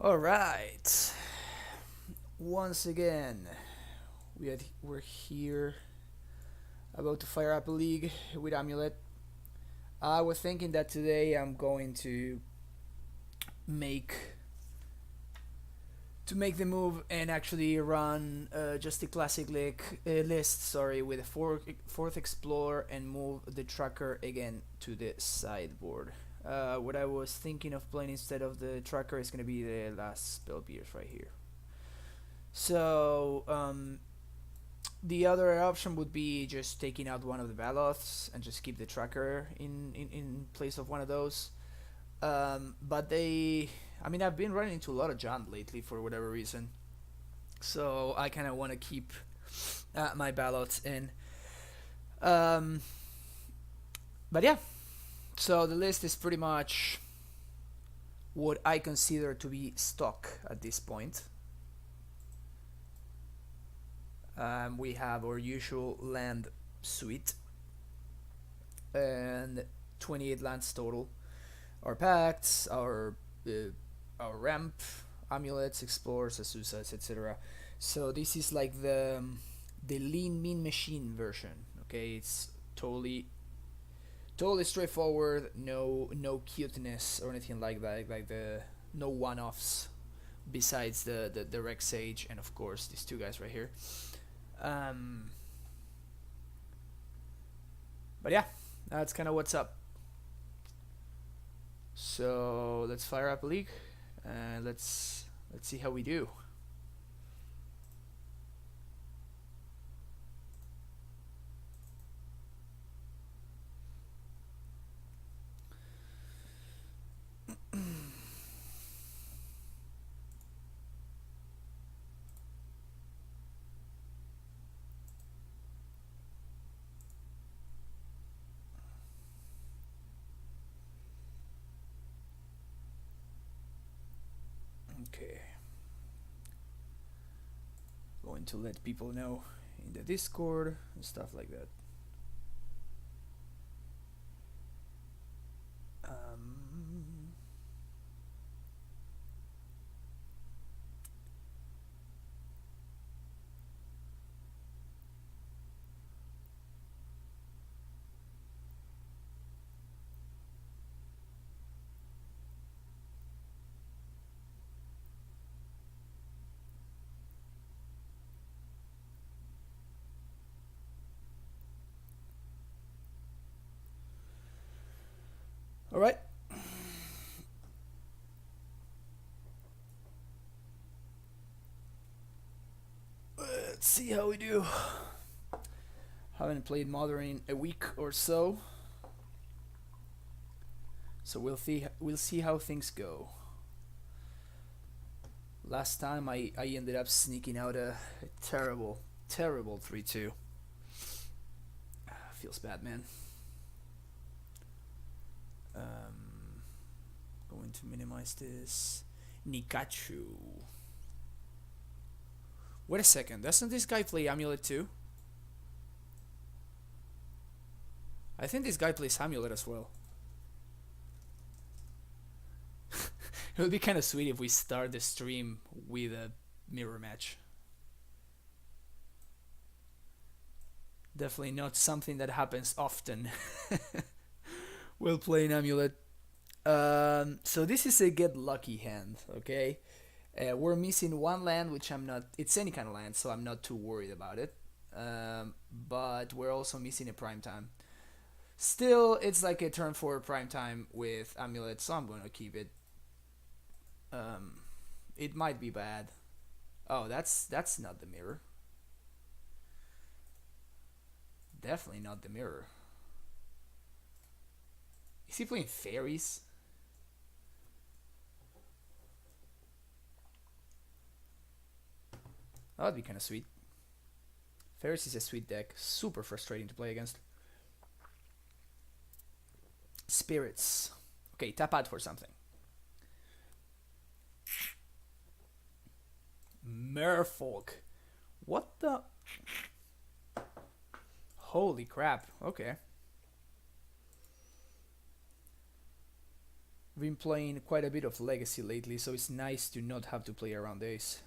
Alright, once again, we're here about to fire up a league with Amulet. I was thinking that today I'm going make to make the move and actually run just a classic list, sorry, with a fourth explorer and move the tracker again to the sideboard. What I was thinking of playing instead of the tracker is going to be the last spell pierce right here. So the other option would be just taking out one of the Baloths and just keep the tracker in place of one of those. But I mean, I've been running into a lot of junk lately for whatever reason. So I kind of want to keep my Baloths in. But yeah, so the list is pretty much what I consider to be stock at this point. We have our usual land suite and 28 lands total. Our pacts, our ramp, amulets, explorers, Asusas, etc. So this is like the lean mean machine version. Okay, it's totally straightforward. No cuteness or anything like that. Like the no one-offs besides the Rex Sage and of course these two guys right here. But yeah, that's kind of what's up. So let's fire up a league and let's see how we do. Okay. Going to let people know in the Discord and stuff like that. All right. Let's see how we do. Haven't played Modern in a week or so, so we'll see how things go. Last time I ended up sneaking out a terrible 3-2. Feels bad, man. Going to minimize this. Nikachu. Wait a second, doesn't this guy play Amulet too? I think this guy plays Amulet as well. It would be kind of sweet if we start the stream with a mirror match. Definitely not something that happens often. We'll play an Amulet. So this is a get lucky hand, okay? We're missing one land, which I'm not. It's any kind of land, so I'm not too worried about it. But we're also missing a prime time. Still, it's like a turn 4 prime time with Amulet, so I'm gonna keep it. It might be bad. Oh, that's not the mirror. Definitely not the mirror. Is he playing fairies? That would be kind of sweet. Fairies is a sweet deck. Super frustrating to play against. Spirits. Okay, tap out for something. Merfolk. What the? Holy crap. Okay. Been playing quite a bit of Legacy lately, so it's nice to not have to play around Ace.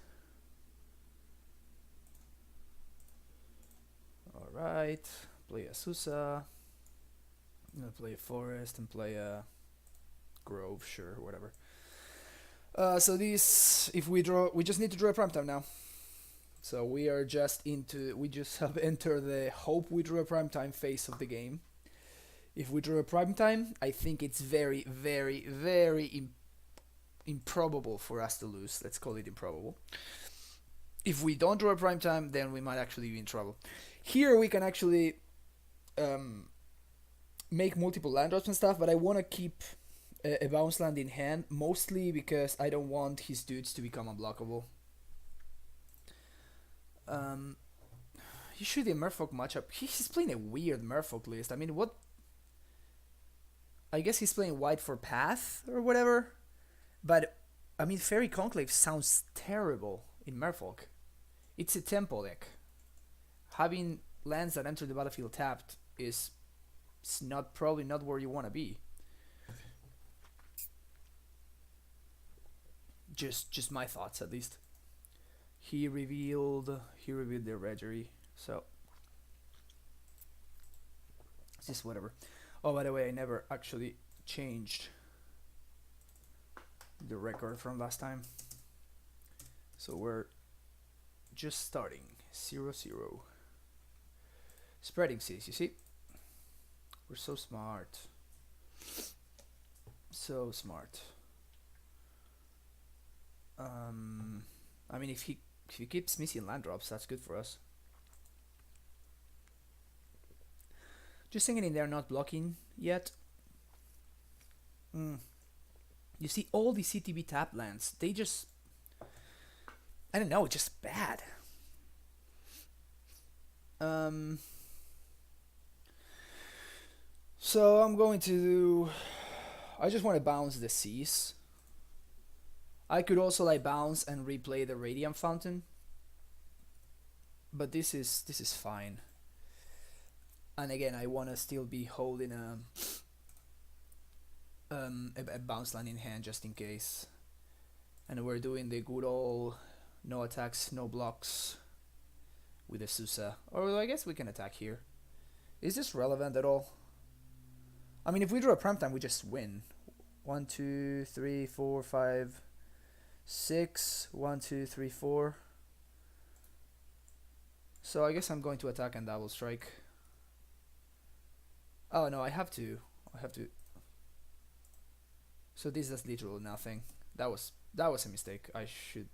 Alright, play a Susa. I'm gonna play a Forest and play a Grove, sure, whatever. So this, if we draw, we just need to draw a primetime now. So we are just into, we just have entered the hope we draw a primetime phase of the game. If we draw a primetime, I think it's very, very, very improbable for us to lose. Let's call it improbable. If we don't draw a primetime, then we might actually be in trouble. Here we can actually make multiple land drops and stuff, but I want to keep a bounce land in hand, mostly because I don't want his dudes to become unblockable. Usually the Merfolk matchup, he's playing a weird Merfolk list. I mean, what? I guess he's playing white for path or whatever, but I mean, Fairy Conclave sounds terrible in Merfolk. It's a tempo deck. Having lands that enter the battlefield tapped is probably not where you want to be. Just my thoughts, at least. He revealed the Reggery, so it's just whatever. Oh, by the way, I never actually changed the record from last time, so we're just starting 0-0. Spreading seas, you see? We're so smart. So smart. I mean, if he keeps missing land drops, that's good for us. Just hanging in there, not blocking yet. You see all these CTB tap lands, they just, I don't know, just bad. So I'm going to do, I just want to bounce the seas. I could also like bounce and replay the Radiant Fountain, but this is fine. And again, I want to still be holding a bounce land in hand just in case. And we're doing the good old no attacks, no blocks with the Susa. Or I guess we can attack here. Is this relevant at all? I mean, if we draw a primetime, we just win. 1, 2, 3, 4, 5, 6. 1, 2, 3, 4. So I guess I'm going to attack and double strike. Oh no, I have to. So this does literally nothing. That was a mistake. I should.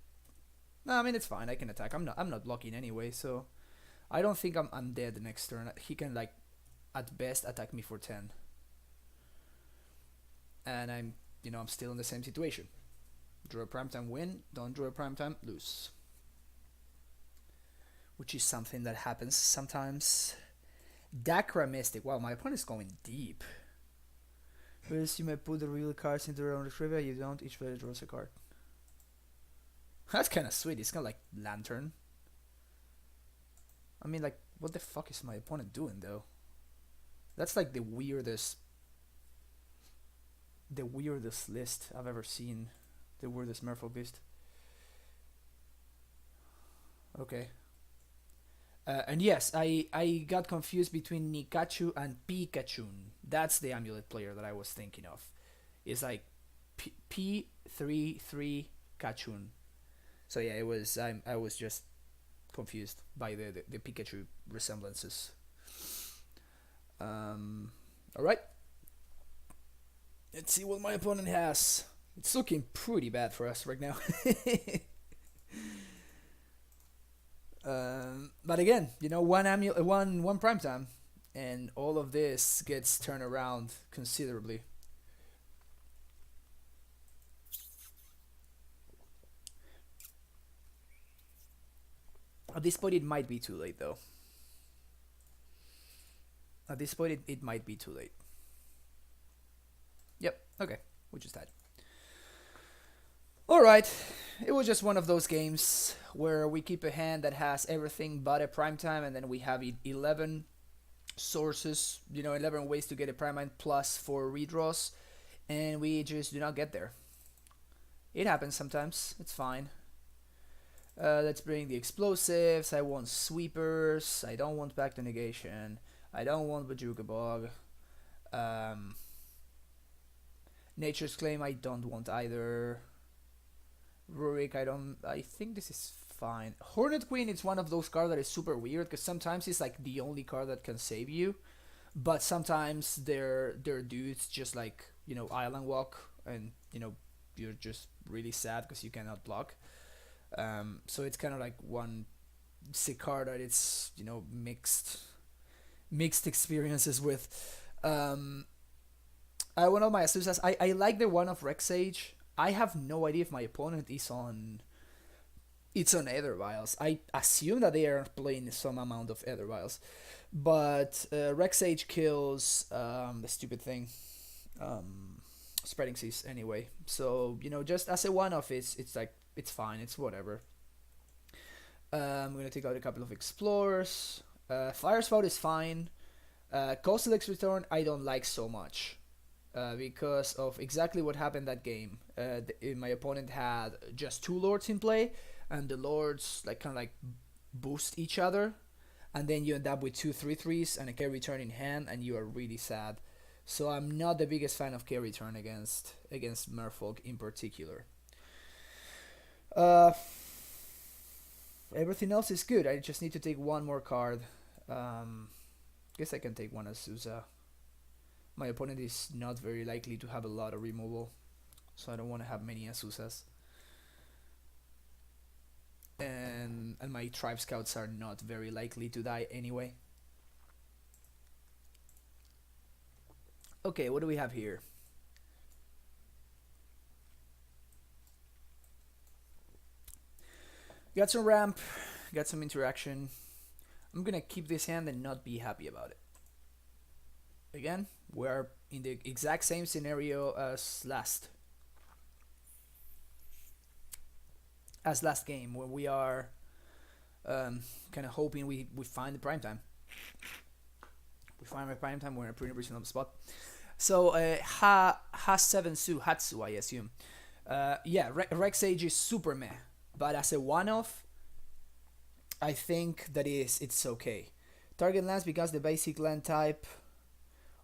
No, I mean it's fine. I can attack. I'm not blocking anyway, so I don't think I'm dead the next turn. He can like at best attack me for 10. And I'm still in the same situation. Draw a primetime, win. Don't draw a primetime, lose. Which is something that happens sometimes. Dakra Mystic. Wow, my opponent is going deep. First, you may put the real cards into their own trivia. You don't. Each player draws a card. That's kind of sweet. It's kind of like Lantern. I mean, like, what the fuck is my opponent doing, though? That's like the weirdest list I've ever seen. The weirdest Merfolk list. Okay. And yes, I got confused between Nikachu and Pikachu. That's the Amulet player that I was thinking of. It's like P33 Kachun. So yeah, it was. I was just confused by the Pikachu resemblances. All right. Let's see what my opponent has. It's looking pretty bad for us right now. But again, one primetime, and all of this gets turned around considerably. At this point, it might be too late, though. At this point, it might be too late. Yep. Okay. We just died. Alright, it was just one of those games where we keep a hand that has everything but a primetime, and then we have 11 sources, 11 ways to get a primetime plus 4 redraws. and we just do not get there. It happens sometimes. It's fine. Let's bring the explosives. I want sweepers. I don't want back to negation. I don't want Bajuka Bog. Um, Nature's Claim I don't want either. Rurik I don't. I think this is fine. Hornet Queen is one of those cards that is super weird because sometimes it's like the only card that can save you, but sometimes their dudes just like Island Walk, and you're just really sad because you cannot block. So it's kind of like one sick card that it's mixed experiences with. One of my Asusas. I like the one of Rex Age. I have no idea if my opponent is on. It's on Ether Vials. I assume that they are playing some amount of Ether Vials, but Rex Age kills the stupid thing, Spreading Seas anyway. So just as a one-off, it's like it's fine. It's whatever. I'm gonna take out a couple of explorers. Fire Spout is fine. Coastal X Return I don't like so much. Because of exactly what happened that game. My opponent had just 2 lords in play, and the lords kind of boost each other, and then you end up with 2 3/3s and a carry turn in hand, and you are really sad. So I'm not the biggest fan of carry turn against Merfolk in particular. Everything else is good. I just need to take one more card. Guess I can take one Azusa. My opponent is not very likely to have a lot of removal, so I don't want to have many Azusas. And my Tribe Scouts are not very likely to die anyway. Okay, what do we have here? Got some ramp, got some interaction. I'm gonna keep this hand and not be happy about it. Again, we're in the exact same scenario as last game, where we are kind of hoping we find the prime time. We find the prime time. We're in a pretty reasonable spot. So Hatsu, I assume. Yeah, Rex Age is super meh, but as a one-off, I think that it's okay. Target lands becomes the basic land type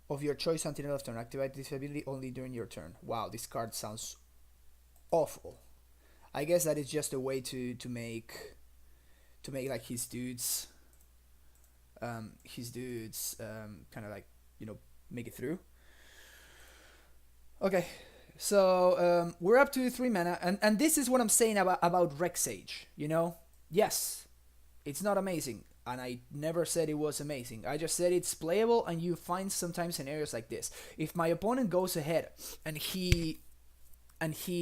of your choice until end of turn. Activate this ability only during your turn. Wow, this card sounds awful. I guess that is just a way to make like his dudes kind of make it through. Okay, so we're up to 3 mana, and this is what I'm saying about Rex Age. Yes, it's not amazing, and I never said it was amazing. I just said it's playable, and you find sometimes scenarios like this. If my opponent goes ahead and he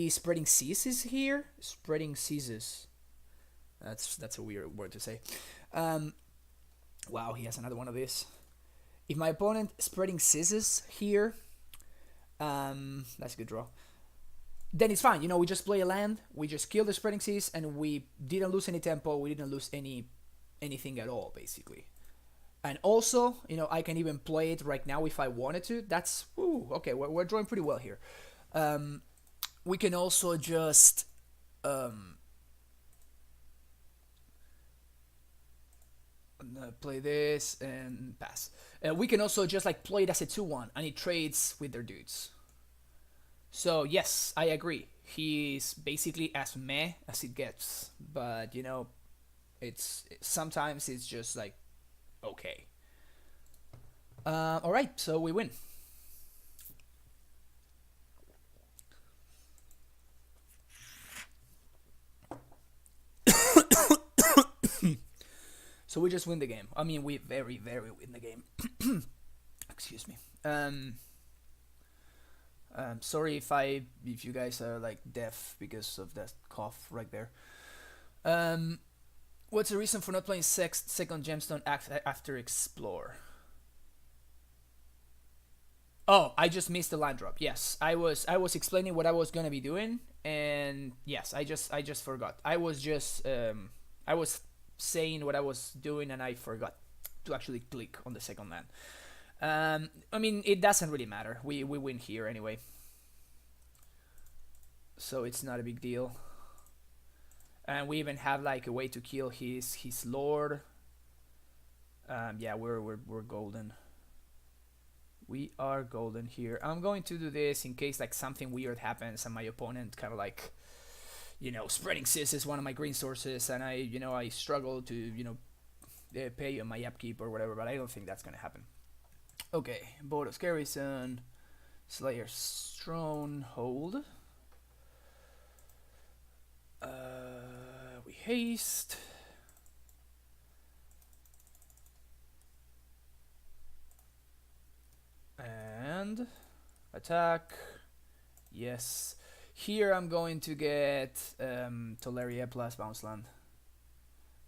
Spreading Seas here. Spreading Seas. That's a weird word to say. Wow, he has another one of these. If my opponent Spreading Seas here, that's a good draw. Then it's fine. We just play a land. We just kill the Spreading Seas, and we didn't lose any tempo. We didn't lose anything at all, basically. And also, I can even play it right now if I wanted to. That's okay. We're drawing pretty well here. We can also just play this and pass. We can also just play it as a 2/1, and it trades with their dudes. So yes, I agree. He's basically as meh as it gets, but sometimes it's just okay. All right, so we win. So we just win the game. I mean, we very, very win the game. Excuse me. Sorry if you guys are deaf because of that cough right there. What's the reason for not playing second gemstone after explore? Oh, I just missed the land drop. Yes, I was explaining what I was gonna be doing, and yes, I just forgot. I was saying what I was doing, and I forgot to actually click on the second land. I mean, it doesn't really matter. We win here anyway. so it's not a big deal. And we even have like a way to kill his lord. Yeah, we're golden. We are golden here. I'm going to do this in case like something weird happens and my opponent kind of like, you know, spreading sis is one of my green sources, and I struggle to pay on my upkeep or whatever. But I don't think that's gonna happen. Okay, Boros Garrison, Slayer's Stronghold. We haste. And attack. Yes. Here I'm going to get Toleria plus Bounce Land.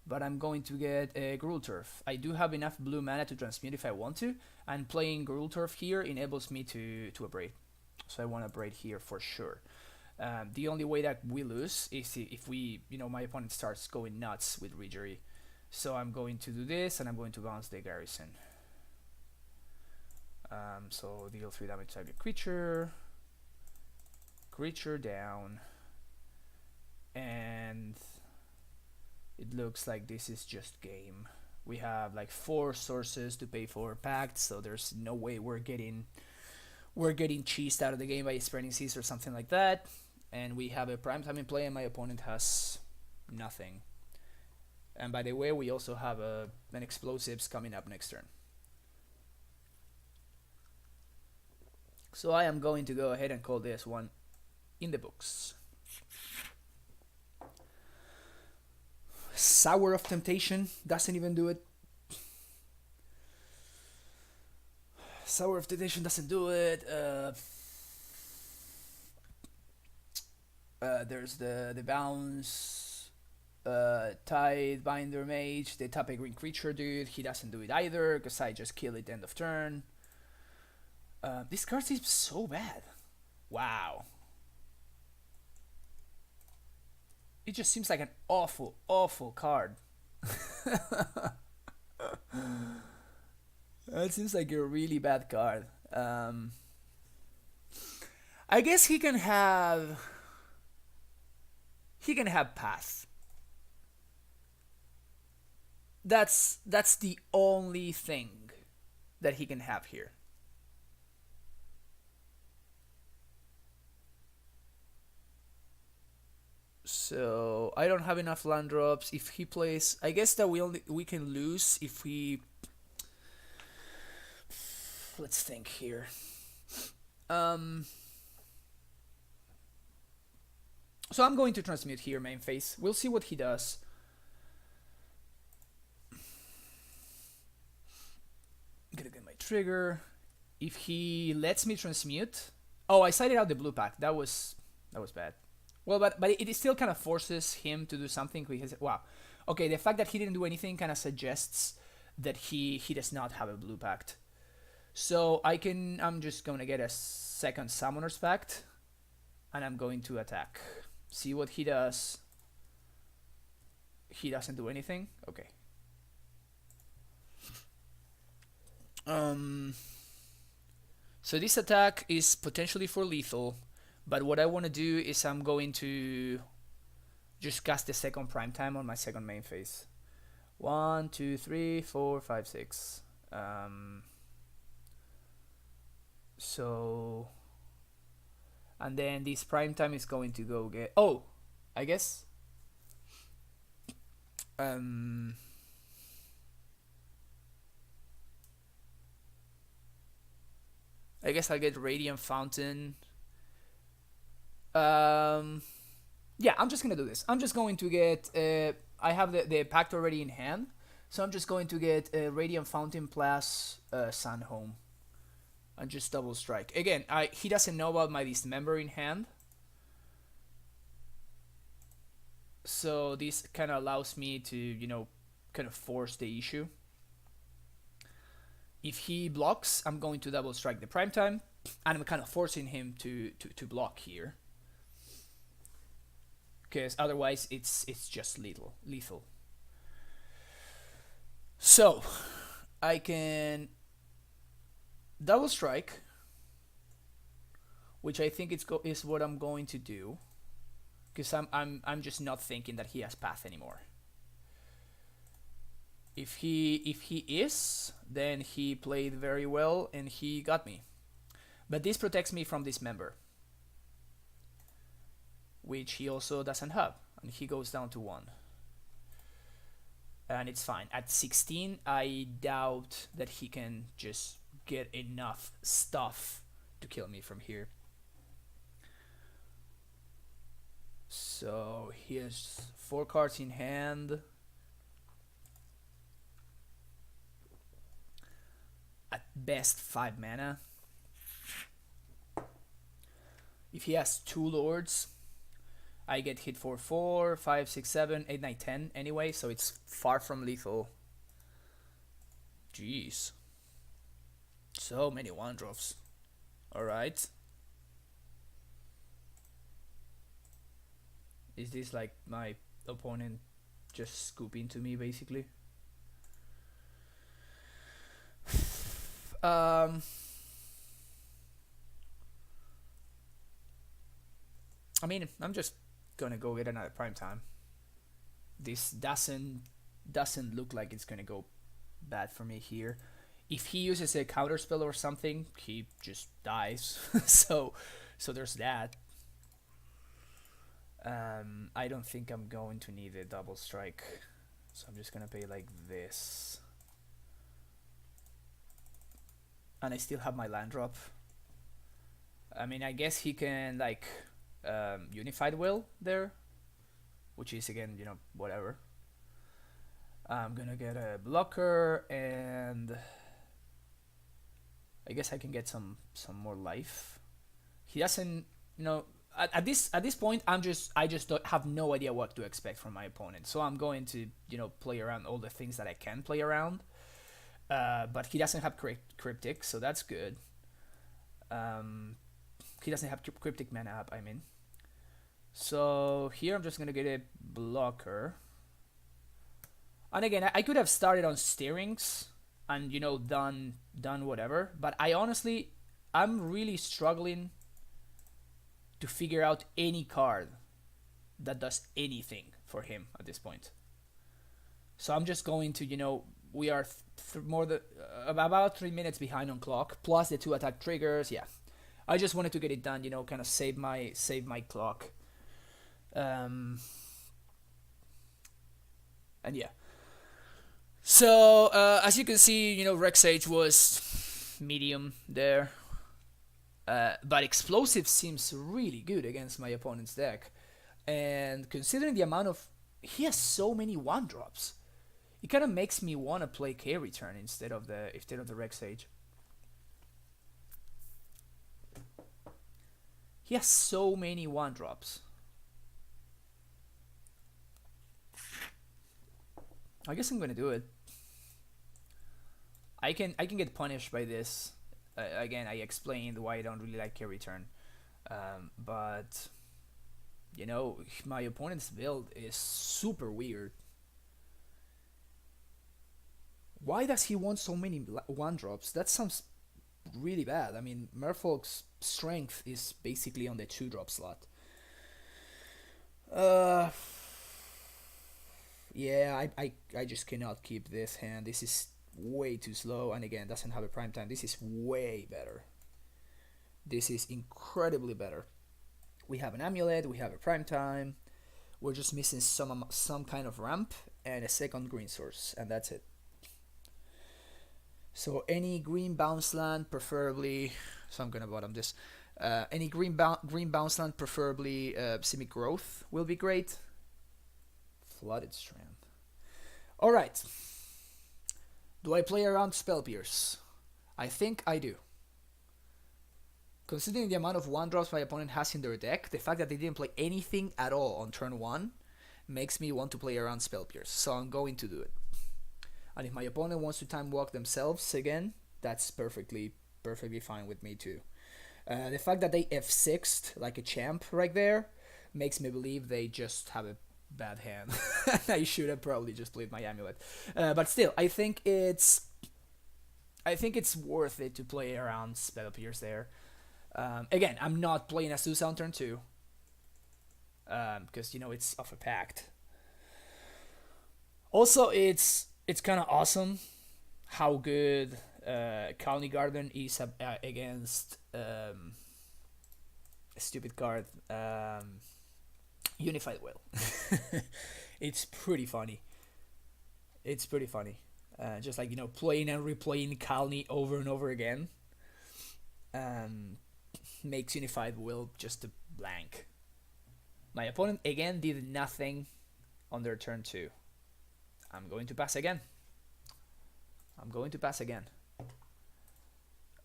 But I'm going to get a Gruul Turf. I do have enough blue mana to transmute if I want to, and playing Gruul Turf here enables me to Abrade. So I want to Abrade here for sure. The only way that we lose is if my opponent starts going nuts with Regery. So I'm going to do this, and I'm going to bounce the Garrison. So deal 3 damage to target creature. Creature down. And it looks like this is just game. We have like 4 sources to pay for packed, so there's no way we're getting cheesed out of the game by spreading seas or something like that. And we have a prime time in play, and my opponent has nothing. And by the way, we also have an explosives coming up next turn. So I am going to go ahead and call this one in the books. Sour of Temptation doesn't even do it. Sour of Temptation doesn't do it. There's the bounce. Tide Binder Mage, the tap a green creature dude. He doesn't do it either because I just kill it end of turn. This card seems so bad. Wow. It just seems like an awful, awful card. That seems like a really bad card. I guess he can have Path. That's the only thing that he can have here. So I don't have enough land drops. If he plays, I guess that we can lose if we. Let's think here. So I'm going to transmute here, main phase. We'll see what he does. I'm gonna get my trigger. If he lets me transmute, oh, I sided out the blue pack. That was bad. Well, but it still kind of forces him to do something. Because, wow. Okay, the fact that he didn't do anything kind of suggests that he does not have a blue pact. So I'm just going to get a second Summoner's Pact. And I'm going to attack. See what he does. He doesn't do anything? Okay. So this attack is potentially for lethal. But what I want to do is I'm going to just cast the second prime time on my second main phase. 1, 2, 3, 4, 5, 6. So, and then this prime time is going to go get. Oh, I guess. I guess I'll get Radiant Fountain. Yeah, I'm just gonna do this. I'm just going to get. I have the pact already in hand, so I'm just going to get Radiant Fountain plus Sun Home, and just double strike. Again, he doesn't know about my Dismember in hand, so this kind of allows me to kind of force the issue. If he blocks, I'm going to double strike the prime time, and I'm kind of forcing him to block here. Because otherwise it's just lethal. So I can double strike, which I think is what I'm going to do. because I'm just not thinking that he has path anymore. If he is, then he played very well and he got me. But this protects me from this member, which he also doesn't have, and he goes down to 1. And it's fine. At 16, I doubt that he can just get enough stuff to kill me from here. So he has 4 cards in hand. At best 5 mana. If he has 2 lords, I get hit for 4, 5, 6, 7, 8, 9, 10 anyway, so it's far from lethal. Jeez. So many 1-drops. Alright. Is this like my opponent just scooping to me basically? I mean, I'm just gonna go get another prime time. This doesn't look like it's gonna go bad for me here. If he uses a counter spell or something, he just dies. so there's that. I don't think I'm going to need a double strike, so I'm just gonna play like this. And I still have my land drop. I mean, I guess he can like Unified Will there, which is again, you know, whatever. I'm gonna get a blocker, and I guess I can get some more life. He doesn't, you know, at this point I just don't have no idea what to expect from my opponent. So I'm going to, you know, play around all the things that I can play around. But he doesn't have cryptic, so that's good. He doesn't have cryptic mana up, I mean. So here I'm just gonna get a blocker. And again, I could have started on steerings and, you know, done whatever. But I'm really struggling to figure out any card that does anything for him at this point. So I'm just going to, you know, we are about 3 minutes behind on clock, plus the 2 attack triggers. Yeah, I just wanted to get it done, you know, kind of save my clock. And yeah. So as you can see, you know, Rexage was medium there. But Explosive seems really good against my opponent's deck. And considering the amount of... He has so many 1-drops. It kind of makes me want to play K-Return instead of the Rexage. He has so many 1-drops. I guess I'm gonna do it. I can get punished by this. Again, I explained why I don't really like K-Return. But, you know, my opponent's build is super weird. Why does he want so many 1-drops? That sounds really bad. I mean, Merfolk's strength is basically on the 2-drop slot. Yeah, I just cannot keep this hand. This is way too slow, and again, doesn't have a prime time. This is way better. This is incredibly better. We have an amulet, we have a prime time. We're just missing some kind of ramp and a second green source, and that's it. So any green bounce land, preferably. So I'm gonna bottom this. Any green bounce land, preferably Simic Growth, will be great. Flooded Strand. All right. Do I play around Spell Pierce? I think I do. Considering the amount of 1-drops my opponent has in their deck, the fact that they didn't play anything at all on turn 1 makes me want to play around Spell Pierce. So I'm going to do it. And if my opponent wants to time walk themselves again, that's perfectly fine with me too. The fact that they F6'd like a champ right there makes me believe they just have a bad hand. I should have probably just played my amulet. But still, I think it's worth it to play around Spell Pierce there. Again, I'm not playing Azusa on turn 2. because you know it's of a pact. Also, it's kind of awesome how good Colony Garden is against a stupid card, Unified Will. It's pretty funny. It's pretty funny. Just like, you know, playing and replaying Colony over and over again makes Unified Will just a blank. My opponent again did nothing on their turn 2. I'm going to pass again.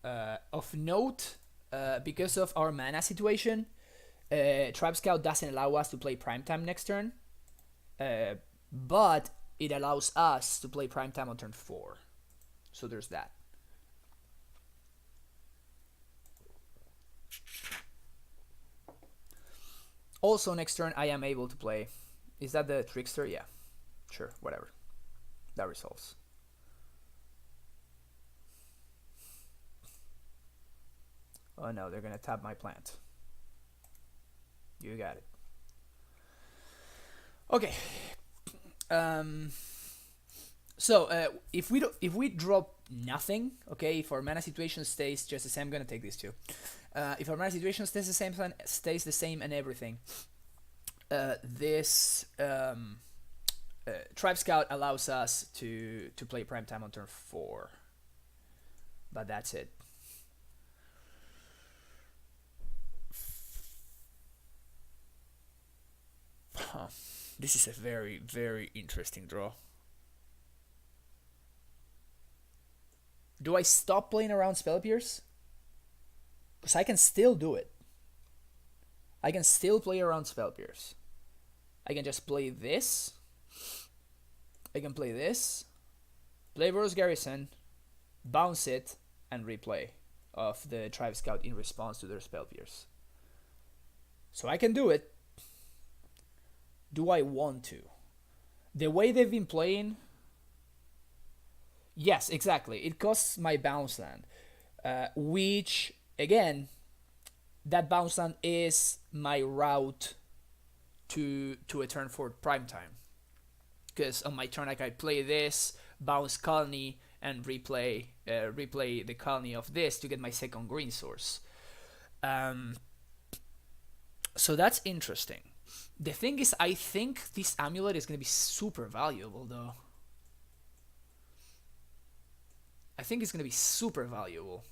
Of note, because of our mana situation, Tribe Scout doesn't allow us to play Primetime next turn, but it allows us to play Primetime on turn 4. So there's that. Also, next turn I am able to play. Is that the Trickster? Yeah. Sure, whatever. That resolves. Oh no, they're gonna tap my plant. You got it. Okay. So if we drop nothing, okay, if our mana situation stays just the same, I'm gonna take these two. If our mana situation stays the same and everything, this Tribe Scout allows us to play Primetime on turn 4, but that's it. Huh. This is a very, very interesting draw. Do I stop playing around Spell Pierce? Because I can still do it. I can still play around Spell Pierce. I can just play this. I can play this. Play Boros Garrison. Bounce it. And replay of the Tribe Scout in response to their Spell Pierce. So I can do it. Do I want to? The way they've been playing... Yes, exactly. It costs my bounce land. Which, again, that bounce land is my route to a turn 4 Primetime. Because on my turn I can play this, bounce Colony, and replay the Colony of this to get my second green source. So that's interesting. The thing is, I think this Amulet is going to be super valuable, though. I think it's going to be super valuable.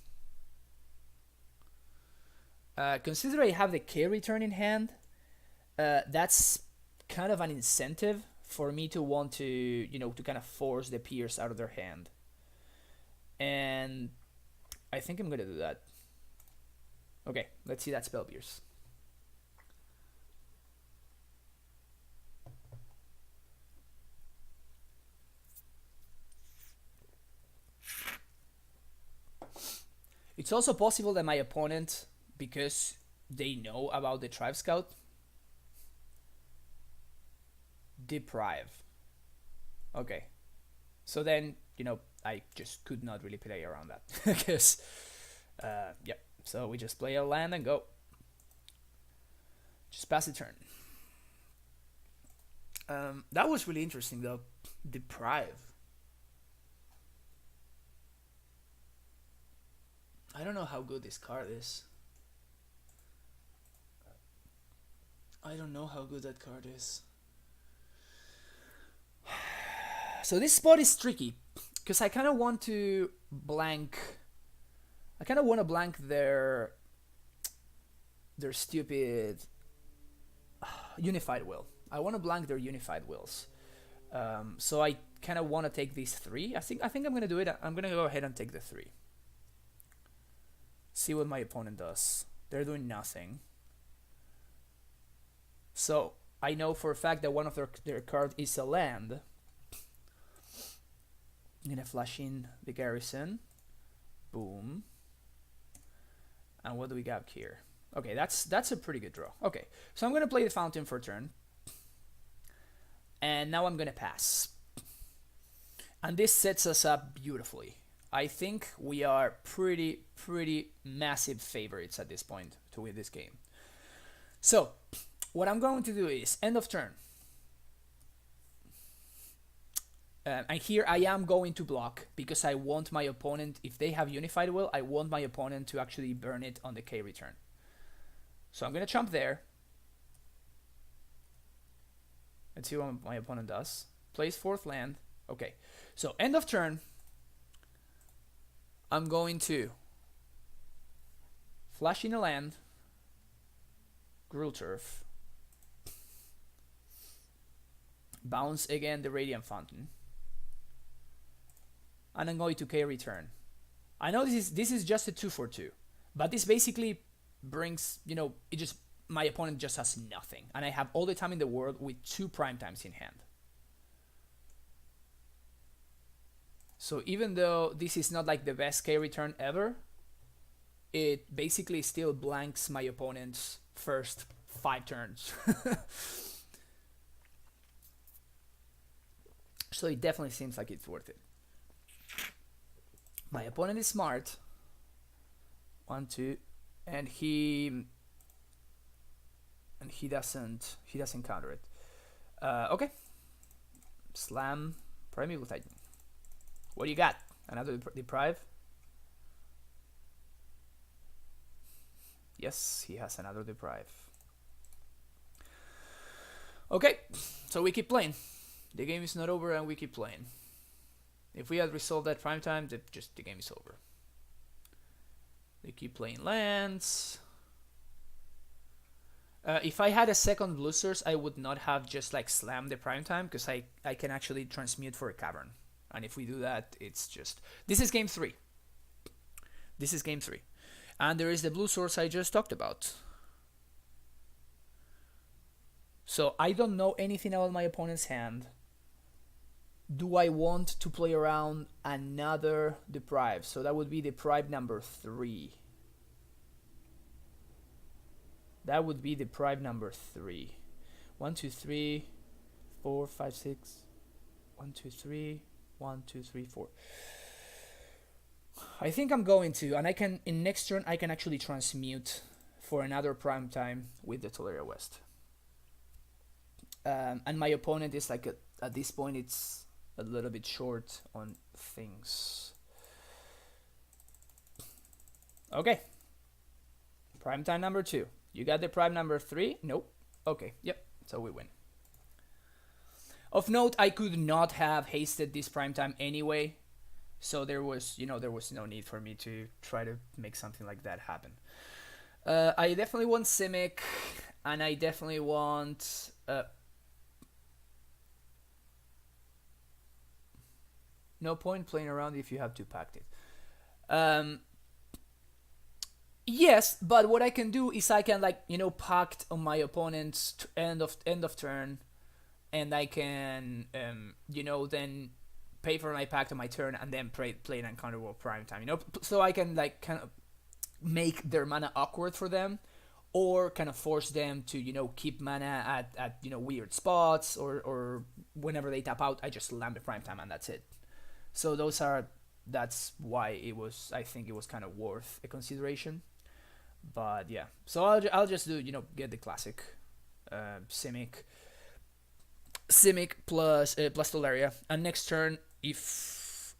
Consider I have the K return in hand. That's kind of an incentive for me to want to, you know, to kind of force the Pierce out of their hand. And I think I'm going to do that. Okay, let's see that Spell Pierce. It's also possible that my opponent, because they know about the Tribe Scout, deprive. Okay. So then, you know, I just could not really play around that. Because, yeah. So we just play a land and go. Just pass the turn. That was really interesting, though. Deprive. I don't know how good this card is. I don't know how good that card is. So this spot is tricky, because I kind of want to blank. I kind of want to blank their stupid Unified Will. I want to blank their Unified Wills. So I kind of want to take these 3. I think I'm gonna do it. I'm gonna go ahead and take the 3. See what my opponent does. They're doing nothing. So I know for a fact that one of their card is a land. I'm gonna flash in the Garrison. Boom. And what do we got here? Okay, that's a pretty good draw. Okay, so I'm gonna play the Fountain for a turn. And now I'm gonna pass. And this sets us up beautifully. I think we are pretty massive favorites at this point to win this game. So, what I'm going to do is end of turn. And here I am going to block because I want my opponent, if they have Unified Will, I want my opponent to actually burn it on the K return. So I'm going to jump there. Let's see what my opponent does. Plays 4th land. Okay, so end of turn, I'm going to flash in a land, Gruul Turf, bounce again the Radiant Fountain, and I'm going to K return. I know this is just a 2-for-2, but this basically brings, you know, it just, my opponent just has nothing, and I have all the time in the world with 2 primetimes in hand. So even though this is not like the best K return ever, it basically still blanks my opponent's first 5 turns. So it definitely seems like it's worth it. My opponent is smart. 1, 2, and he doesn't counter it. Okay. Slam Primeval Titan. What do you got? Another Deprive? Yes, he has another Deprive. Okay, so we keep playing. The game is not over and we keep playing. If we had resolved that prime time, the game is over. They keep playing lands. If I had a second blue source, I would not have just like slammed the prime time, because I can actually transmute for a cavern. And if we do that, it's just... This is game 3. This is game 3. And there is the blue source I just talked about. So I don't know anything about my opponent's hand. Do I want to play around another Deprive? So that would be Deprive number 3. That would be Deprive number 3. 1, 2, 3, 4, 5, 6. 1, 2, 3. 1, 2, 3, 4. I think I'm going to, and I can, in next turn, I can actually transmute for another prime time with the Tolaria West. And my opponent is like, at this point, it's a little bit short on things. Okay. Prime time number 2. You got the prime number 3? Nope. Okay, yep, so we win. Of note, I could not have hasted this prime time anyway, so there was no need for me to try to make something like that happen. I definitely want Simic, and I definitely want... no point playing around if you have to pact it. Yes, but what I can do is I can, like, pact on my opponent's end of turn, and I can then pay for my pact on my turn and then play an Encounter World prime time, so I can like kind of make their mana awkward for them, or kind of force them to keep mana at weird spots, or whenever they tap out I just slam the prime time and that's it. So that's why I think it was kind of worth a consideration. But yeah, so I'll just do get the classic Simic plus Tolaria, and next turn if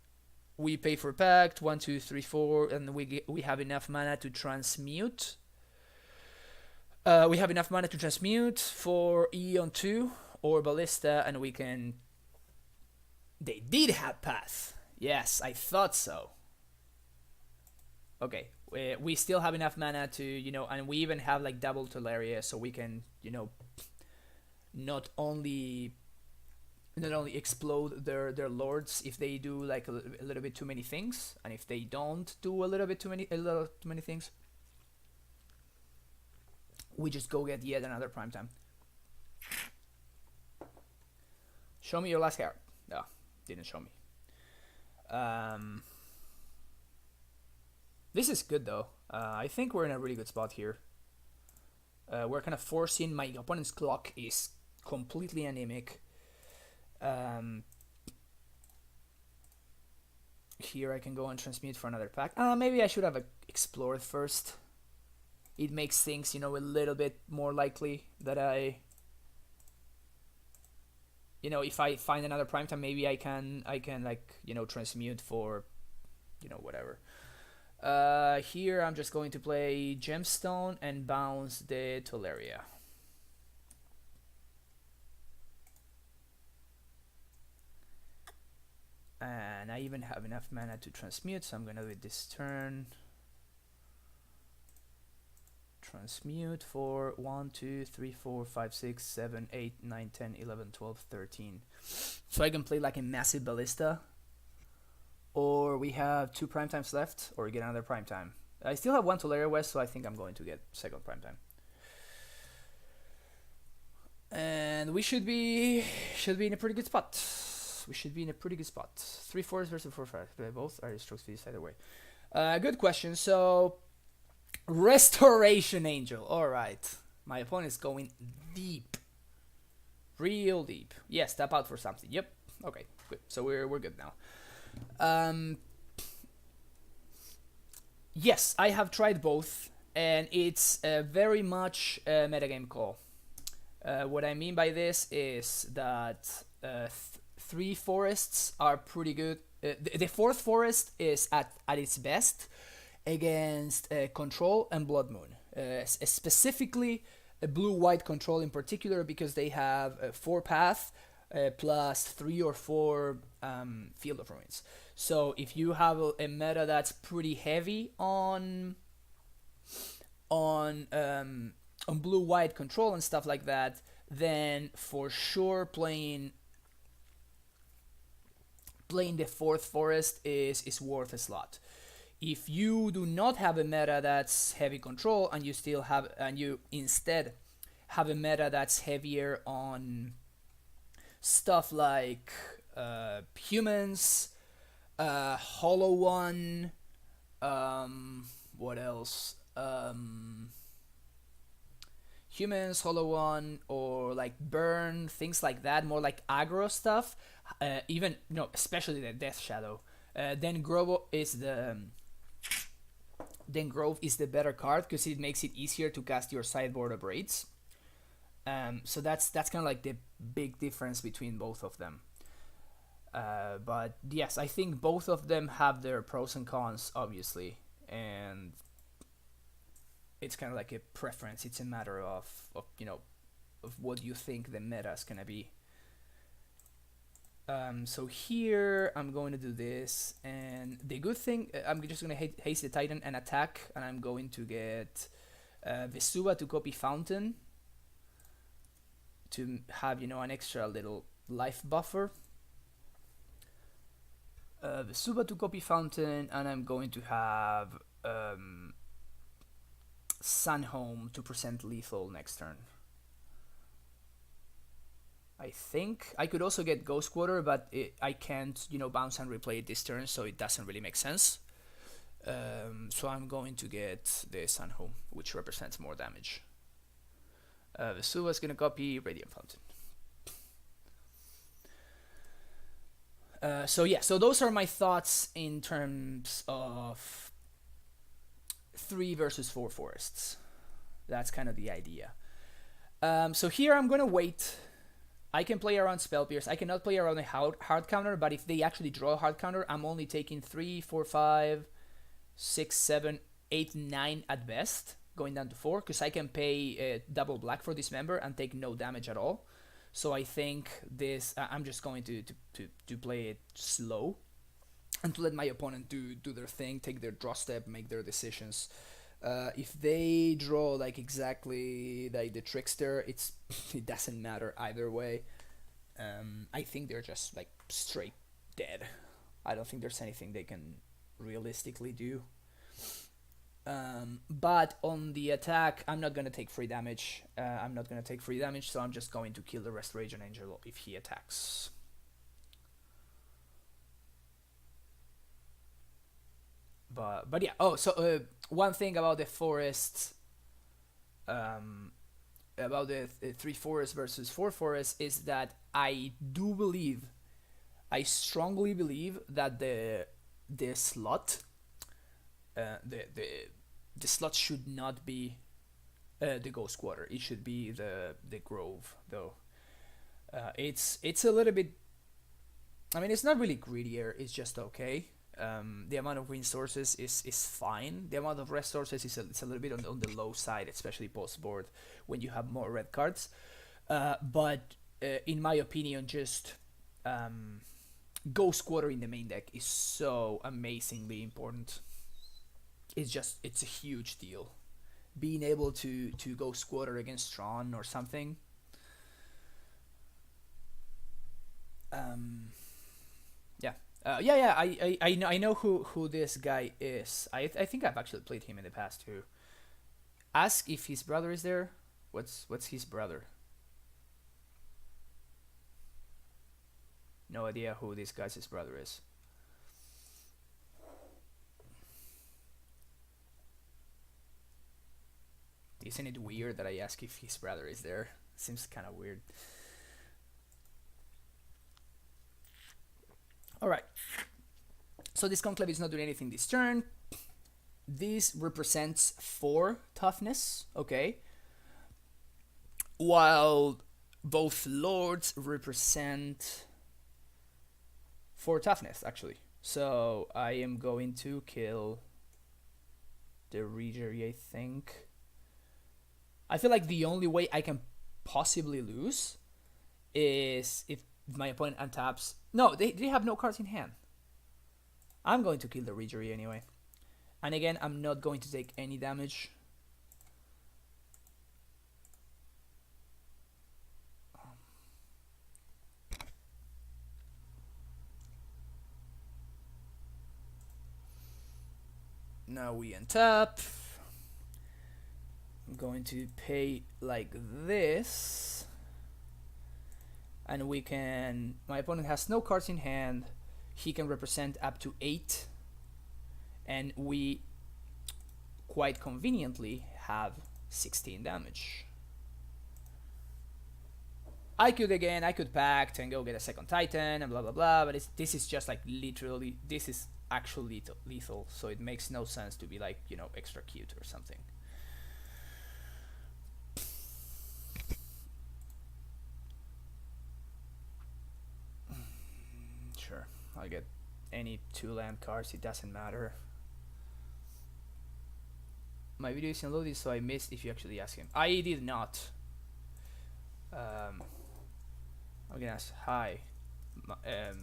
we pay for pact 1, 2, 3, 4, and we have enough mana to transmute. We have enough mana to transmute for Eon 2 or Ballista, and we can. They did have path. Yes, I thought so. Okay, we still have enough mana to and we even have like double Tolaria, so we can not only explode their lords if they do like a little bit too many things, and if they don't do a little too many things, we just go get yet another prime time. Show me your last card. No, didn't show me. This is good though. I think we're in a really good spot here. We're kind of forcing my opponent's clock is completely anemic. Here I can go and transmute for another pack. Maybe I should have explored first. it makes things, you know, a little bit more likely that I, you know, if I find another prime time, maybe I can like, you know, transmute for, you know, whatever. Here I'm just going to play Gemstone and bounce the Tolaria. And I even have enough mana to transmute, so I'm gonna do it this turn. Transmute for 1, 2, 3, 4, 5, 6, 7, 8, 9, 10, 11, 12, 13. So I can play like a massive ballista. Or we have 2 prime times left, or get another prime time. I still have 1 Tolaria West, so I think I'm going to get second prime time. And we should be in a pretty good spot. We should be in a pretty good spot. 3 4s versus 4 5. Both are strokes fees either way. Good question. So, Restoration Angel. All right, my opponent is going deep, real deep. Yes, tap out for something. Yep. Okay, good. So we're good now. Yes, I have tried both, and it's very much a metagame call. What I mean by this is that 3 forests are pretty good. The 4th forest is at its best against Control and Blood Moon. Specifically, blue-white Control in particular, because they have 4 path plus 3 or 4 Field of Ruins. So if you have a meta that's pretty heavy on blue-white Control and stuff like that, then for sure playing the 4th forest is worth a slot. If you do not have a meta that's heavy Control, and you instead have a meta that's heavier on stuff like humans, Hollow One, what else? Humans, Hollow One, or like Burn, things like that, more like aggro stuff. Even especially the Death Shadow. Then Grove is the better card because it makes it easier to cast your sideboard of raids. So that's kind of like the big difference between both of them. But yes, I think both of them have their pros and cons, obviously, and it's kind of like a preference. It's a matter of what you think the meta is gonna be. So here I'm going to do this, and the good thing, I'm just going to haste the Titan and attack, and I'm going to get Vesuva to copy Fountain to have an extra little life buffer. Vesuva to copy Fountain, and I'm going to have Sunhome to present lethal next turn. I think I could also get Ghost Quarter, but I can't, bounce and replay it this turn, so it doesn't really make sense. So I'm going to get the Sunhome, which represents more damage. Vesuva is going to copy Radiant Fountain. So those are my thoughts in terms of 3 versus 4 forests. That's kind of the idea. So here I'm going to wait. I can play around Spell Pierce. I cannot play around a hard counter, but if they actually draw a hard counter, I'm only taking 3, 4, 5, 6, 7, 8, 9 at best, going down to 4, because I can pay double black for this member and take no damage at all. So I think this, I'm just going to play it slow and to let my opponent do their thing, take their draw step, make their decisions. If they draw like exactly like the Trickster, it doesn't matter either way. I think they're just like straight dead. I don't think there's anything they can realistically do. But on the attack, I'm not gonna take free damage. So I'm just going to kill the Restoration Angel if he attacks. But yeah. Oh, so one thing about the forest, about the 3 forests versus 4 forests, is that I strongly believe that the slot, the slot should not be The Ghost Quarter. It should be the Grove though. It's a little bit. I mean, it's not really greedier. It's just okay. The amount of resources is fine. The amount of resources is it's a little bit on the low side, especially post board when you have more red cards. But in my opinion, just Ghost Quarter in the main deck is so amazingly important. It's a huge deal. Being able to Ghost Quarter against Tron or something. Yeah. Yeah. I know who this guy is. I think I've actually played him in the past too. Ask if his brother is there. What's his brother? No idea who this guy's brother is. Isn't it weird that I ask if his brother is there? Seems kind of weird. Alright. So this conclave is not doing anything this turn. This represents 4 toughness, okay? While both lords represent 4 toughness, actually. So I am going to kill the Regery, I think. I feel like the only way I can possibly lose is if my opponent untaps. No, they have no cards in hand. I'm going to kill the Regery anyway. And again, I'm not going to take any damage. Now we untap. I'm going to pay like this. And we can... My opponent has no cards in hand. He can represent up to 8. And we quite conveniently have 16 damage. I could pact and go get a second Titan and blah blah blah, but this is just like literally, this is actually lethal, so it makes no sense to be like, you know, extra cute or something. Sure, I'll get any 2 land cards, it doesn't matter. My video is unloaded, so I missed if you actually asked him. I did not. I'm gonna ask, hi, a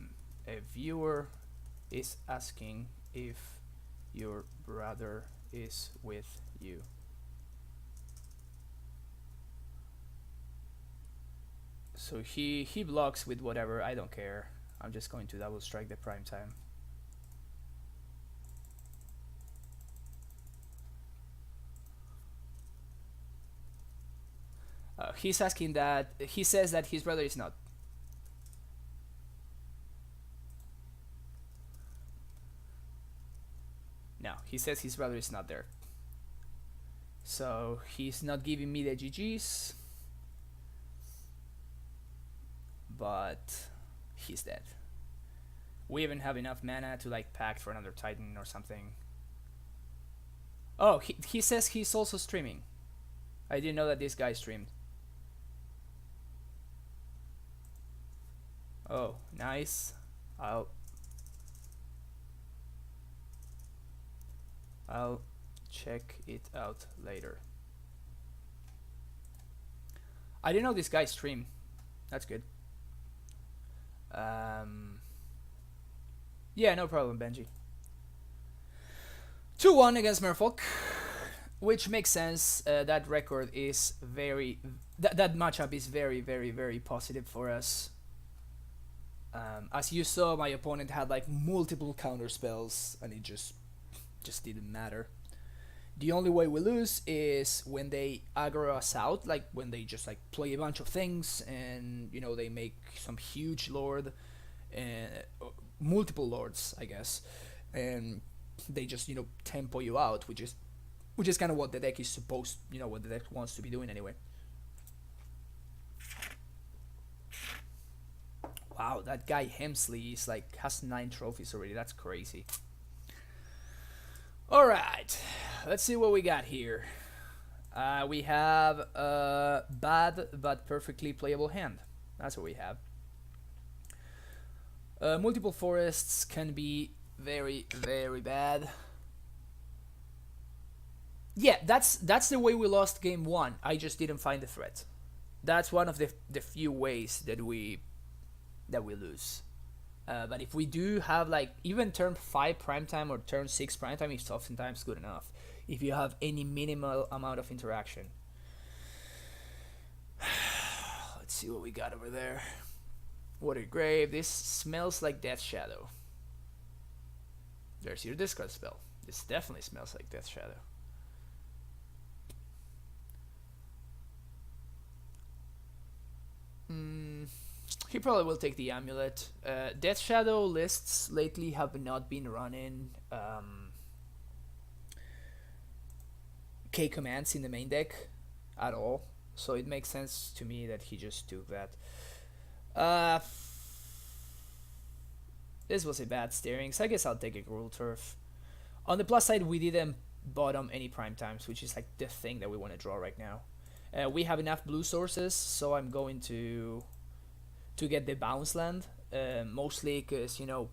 viewer is asking if your brother is with you. So he blocks with whatever, I don't care. I'm just going to double strike the prime time. He's asking that, he says that his brother is not. No, he says his brother is not there. So he's not giving me the GGs. But he's dead. We even have enough mana to like pact for another Titan or something. Oh, he says he's also streaming. I didn't know that this guy streamed. Oh, nice. I'll check it out later. I didn't know this guy streamed. That's good. Yeah, no problem, Benji. 2-1 against Merfolk, which makes sense. That record is very... That matchup is very, very, very positive for us. As you saw, my opponent had like multiple counter spells, and it just didn't matter. The only way we lose is when they aggro us out, like when they just like play a bunch of things, and you know, they make some huge lord and multiple lords, I guess, and they just, you know, tempo you out, which is kind of what the deck is supposed, you know, what the deck wants to be doing anyway. Wow, that guy Hemsley is like has 9 trophies already. That's crazy. All right, let's see what we got here. We have a bad but perfectly playable hand. That's what we have. Multiple forests can be very, very bad. Yeah, that's the way we lost game one. I just didn't find the threat. That's one of the few ways that we lose. But if we do have like even turn 5 prime time or turn 6 prime time, it's oftentimes good enough. If you have any minimal amount of interaction. Let's see what we got over there. Water Grave. This smells like Death Shadow. There's your discard spell. This definitely smells like Death Shadow. He probably will take the Amulet. Death Shadow lists lately have not been running K commands in the main deck at all, so it makes sense to me that he just took that. This was a bad steering, so I guess I'll take a Gruul Turf. On the plus side, we didn't bottom any prime times, which is like the thing that we want to draw right now. We have enough blue sources, so I'm going to get the bounce land, mostly because, you know,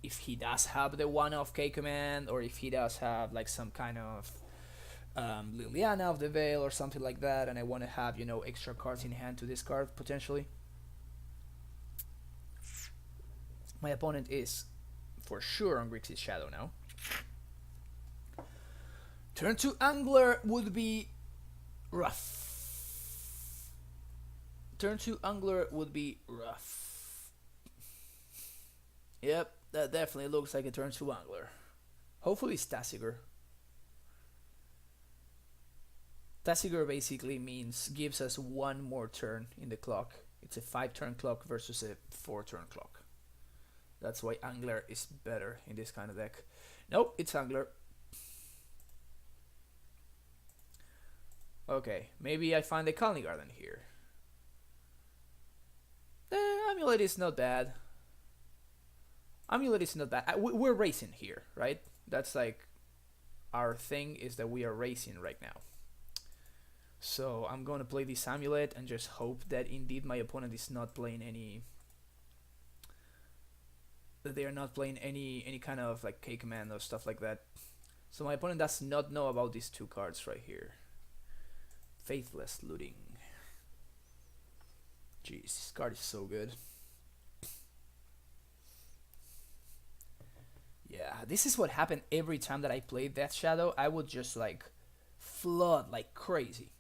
if he does have the one-off K command, or if he does have like some kind of Liliana of the Veil or something like that, and I want to have, you know, extra cards in hand to discard potentially. My opponent is for sure on Grixis Shadow now. Turn to Angler would be rough. Turn to Angler would be rough. Yep, that definitely looks like a turn to Angler. Hopefully it's Tasigur. Tasigur basically gives us one more turn in the clock. It's a 5-turn clock versus a 4-turn clock. That's why Angler is better in this kind of deck. Nope, it's Angler. Okay, maybe I find a Colony Garden here. Amulet is not bad. Amulet is not bad. We're racing here, right? That's like our thing, is that we are racing right now. So I'm going to play this Amulet and just hope that indeed my opponent is not playing any... that they are not playing any kind of like K command or stuff like that. So my opponent does not know about these two cards right here. Faithless Looting. Jeez, this card is so good. Yeah, this is what happened every time that I played Death Shadow. I would just like flood like crazy.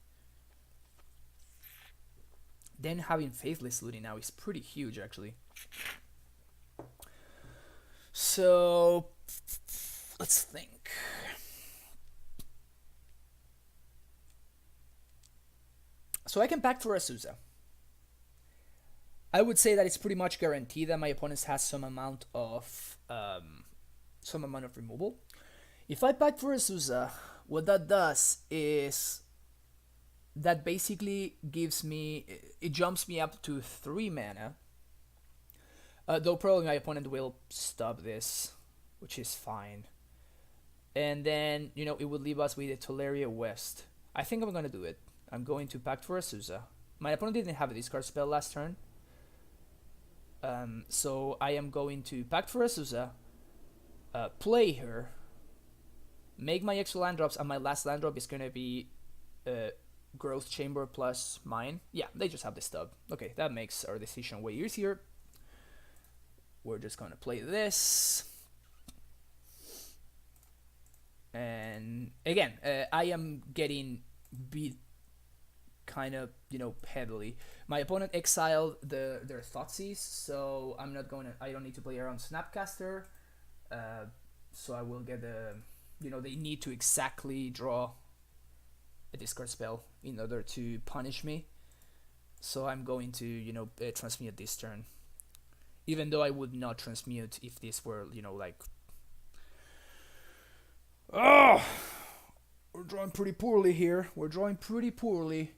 Then having Faithless Looting now is pretty huge actually. So let's think. So I can pack for Azusa. I would say that it's pretty much guaranteed that my opponent has some amount of removal. If I pack for Azusa, what that does is that basically gives me, it jumps me up to 3 mana. Though probably my opponent will stop this, which is fine. And then, you know, it would leave us with a Tolaria West. I think I'm going to do it. I'm going to pack for Azusa. My opponent didn't have a discard spell last turn. So I am going to pack for Azusa, play her, make my extra land drops, and my last land drop is going to be Growth Chamber plus mine. Yeah, they just have the stub. Okay, that makes our decision way easier. We're just going to play this. And again, I am getting beat kind of, you know, heavily. My opponent exiled their Thoughtseize, so I don't need to play around Snapcaster. So I will get you know, they need to exactly draw a discard spell in order to punish me. So I'm going to, you know, transmute this turn. Even though I would not transmute if this were, you know, like... Oh! We're drawing pretty poorly here. We're drawing pretty poorly.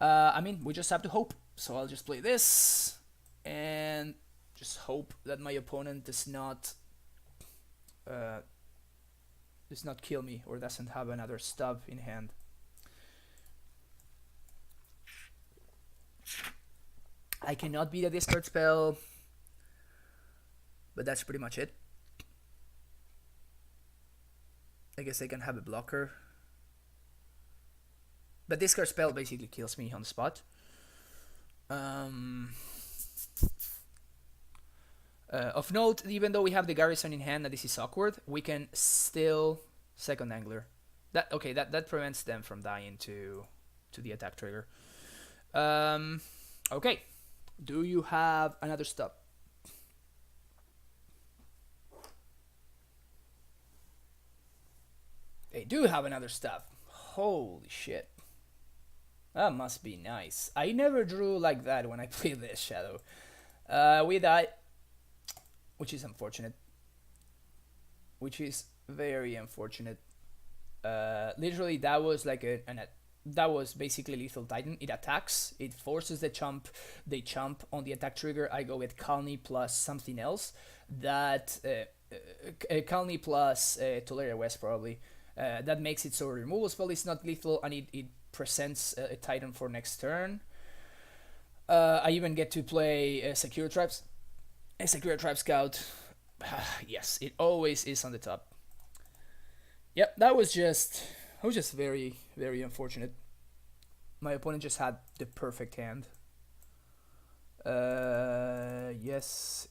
I mean, we just have to hope. So I'll just play this. And just hope that my opponent does not kill me or doesn't have another stub in hand. I cannot beat a discard spell, but that's pretty much it. I guess I can have a blocker, but discard spell basically kills me on the spot. Of note, even though we have the garrison in hand and this is awkward, we can still second angler. That prevents them from dying to the attack trigger. Okay, do you have another stop? They do have another stop. Holy shit. That must be nice. I never drew like that when I played this Shadow. We die, which is unfortunate. Which is very unfortunate. Literally, that was like that was basically Lethal Titan. It attacks, it forces the chump, they chump on the attack trigger. I go with Kalni plus something else. That Kalni plus Tolaria West probably. That makes it so removal spell is not lethal, and it presents a Titan for next turn. I even get to play a Secure Tribe Scout. Yes, it always is on the top. Yep, that was just very, very unfortunate. My opponent just had the perfect hand. Yes.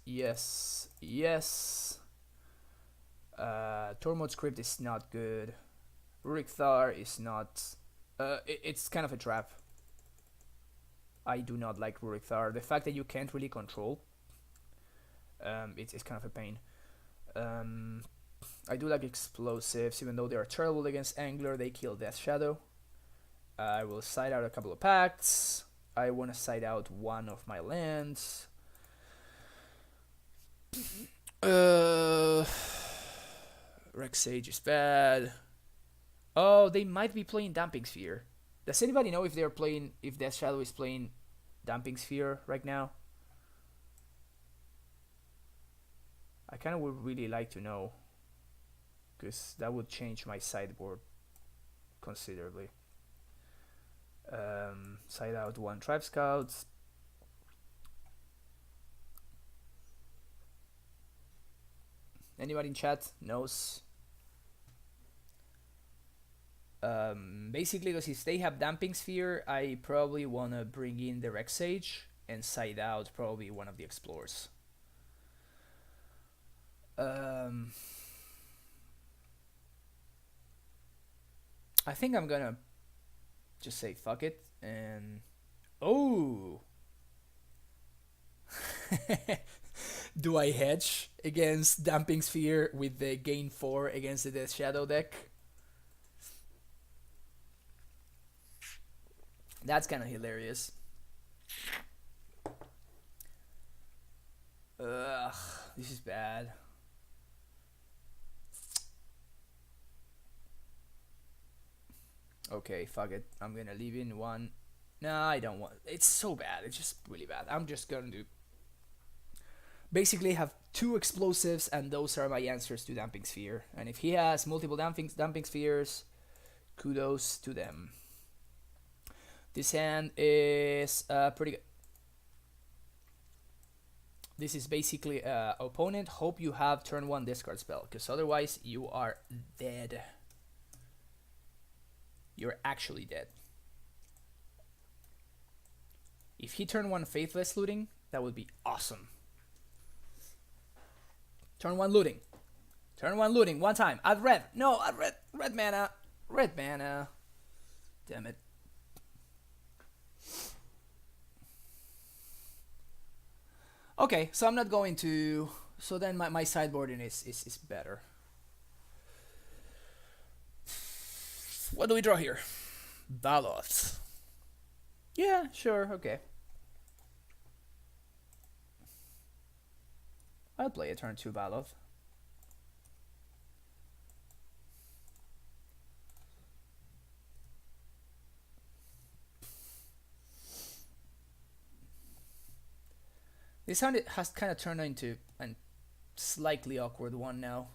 Tormod's Crypt is not good. Rurik Thar is not... it's kind of a trap. I do not like Rurik Thar. The fact that you can't really control, it's kind of a pain. I do like explosives, even though they are terrible against Angler. They kill Death Shadow. I will side out a couple of pacts. I want to side out one of my lands. Rex Sage is bad. Oh, they might be playing Damping Sphere. Does anybody know if Death Shadow is playing Damping Sphere right now? I kind of would really like to know, because that would change my sideboard considerably. Side out one Tribe Scouts. Anybody in chat knows? Basically, because if they have Damping Sphere, I probably want to bring in the Rex Sage and side out probably one of the Explorers. I think I'm gonna just say fuck it and... Oh! Do I hedge against Damping Sphere with the gain 4 against the Death Shadow deck? That's kind of hilarious. Ugh, this is bad. Okay, fuck it. I'm gonna leave in one. No, I don't want... It's so bad. It's just really bad. I'm just gonna do... Basically have 2 explosives, and those are my answers to Damping Sphere. And if he has multiple Damping Spheres, kudos to them. This hand is pretty good. This is basically opponent, hope you have turn 1 discard spell, because otherwise you are dead. You're actually dead. If he turn 1 Faithless Looting, that would be awesome. Turn 1 looting. Turn 1 looting, one time. Add red. No, add red. Red mana. Red mana. Damn it. Okay, so I'm not going to... So then my sideboarding is better. What do we draw here? Baloth. Yeah, sure, okay. I'll play a turn 2 Baloth. This hand has kind of turned into a slightly awkward one now.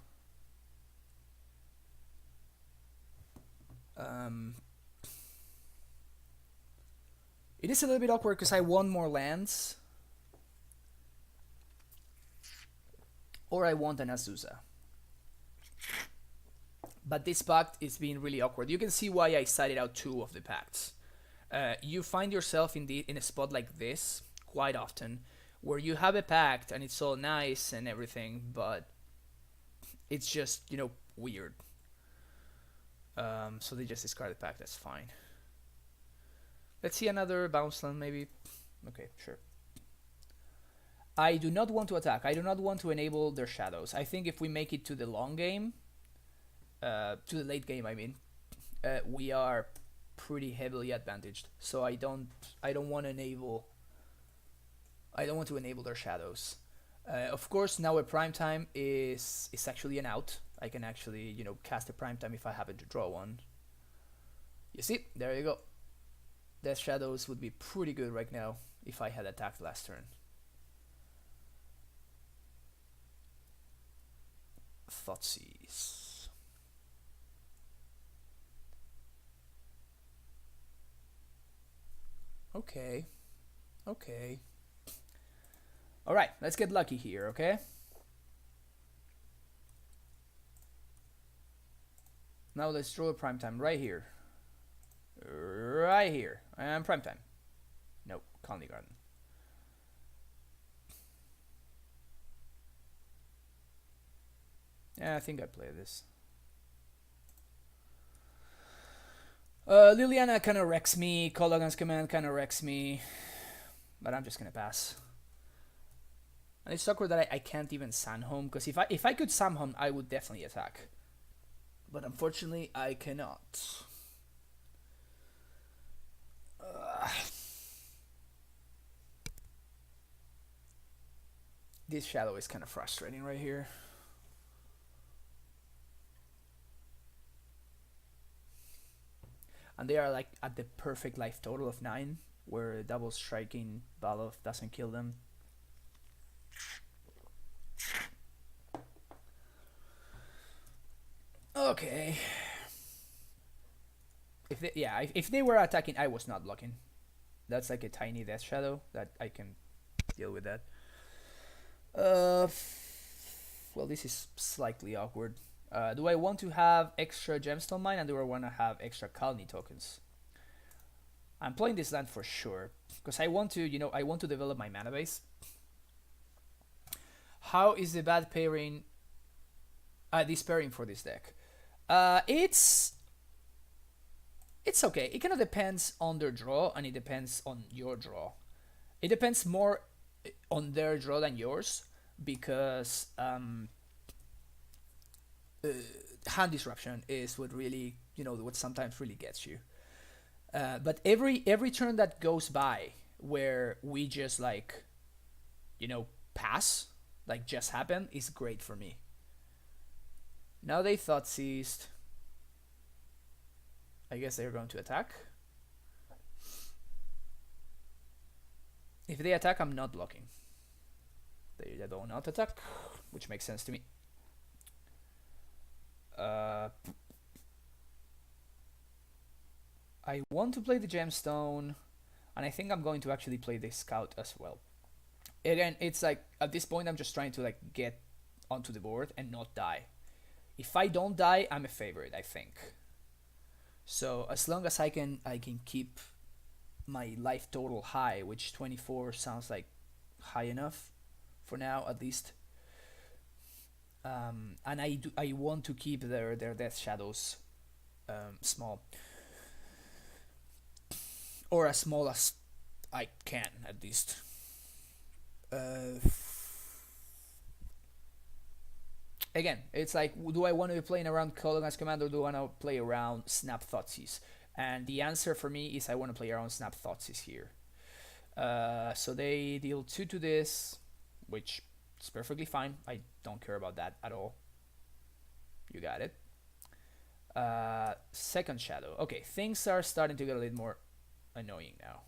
It is a little bit awkward because I want more lands, or I want an Azusa. But this pact is being really awkward. You can see why I cited out 2 of the pacts. You find yourself in a spot like this quite often, where you have a pact and it's all nice and everything, but it's just, you know, weird. So they just discard the pact. That's fine. Let's see another bounce land, maybe. Okay, sure. I do not want to attack. I do not want to enable their shadows. I think if we make it to the long game, to the late game, I mean, we are pretty heavily advantaged. So I don't want to enable. I don't want to enable their shadows. Of course, now a prime time is actually an out. I can actually, you know, cast a prime time if I happen to draw one. You see, there you go. Death shadows would be pretty good right now if I had attacked last turn. Thoughtseize. Okay. Okay. Alright, let's get lucky here, okay? Now let's draw a prime time right here. Right here. And prime time. Nope, Colony Garden. Yeah, I think I play this. Liliana kind of wrecks me. Cologan's Command kind of wrecks me. But I'm just gonna pass. And it's awkward that I can't even Sandhome, because if I could Sandhome, I would definitely attack. But unfortunately, I cannot. This shadow is kind of frustrating right here. And they are like at the perfect life total of 9, where a double striking Balov doesn't kill them. Okay. If they were attacking, I was not blocking. That's like a tiny death shadow that I can deal with that. Well, this is slightly awkward. Do I want to have extra gemstone mine, and do I want to have extra colony tokens? I'm playing this land for sure because I want to, you know, I want to develop my mana base. How is the bad pairing? This pairing for this deck. It's okay. It kind of depends on their draw, and it depends on your draw. It depends more on their draw than yours, because hand disruption is what really, you know, what sometimes really gets you. But every turn that goes by where we just, like, you know, pass, like just happen, is great for me. Now they Thoughtseized. I guess they're going to attack. If they attack, I'm not blocking. They do not attack, which makes sense to me. I want to play the gemstone, and I think I'm going to actually play the scout as well. Again, it's like at this point I'm just trying to, like, get onto the board and not die. If I don't die, I'm a favorite, I think. So as long as I can keep my life total high, which 24 sounds like high enough for now, at least. And I want to keep their death shadows small, or as small as I can, at least. Again, it's like, do I want to be playing around Kolaghan's Command, or do I want to play around Snap Thoughtseize? And the answer for me is I want to play around Snap Thoughtseize here. So they deal 2 to this, which is perfectly fine. I don't care about that at all. You got it. Second shadow. Okay, things are starting to get a little more annoying now.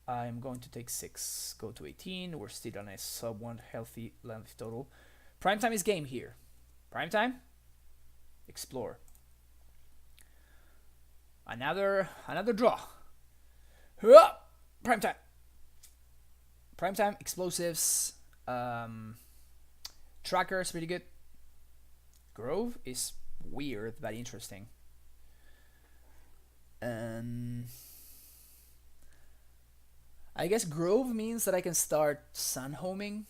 I'm going to take 6, go to 18. We're still on a sub 1 healthy length total. Prime time is game here. Prime time. Explore. Another draw. Prime time. Primetime, explosives, tracker is pretty good. Grove is weird but interesting. And I guess Grove means that I can start sun homing.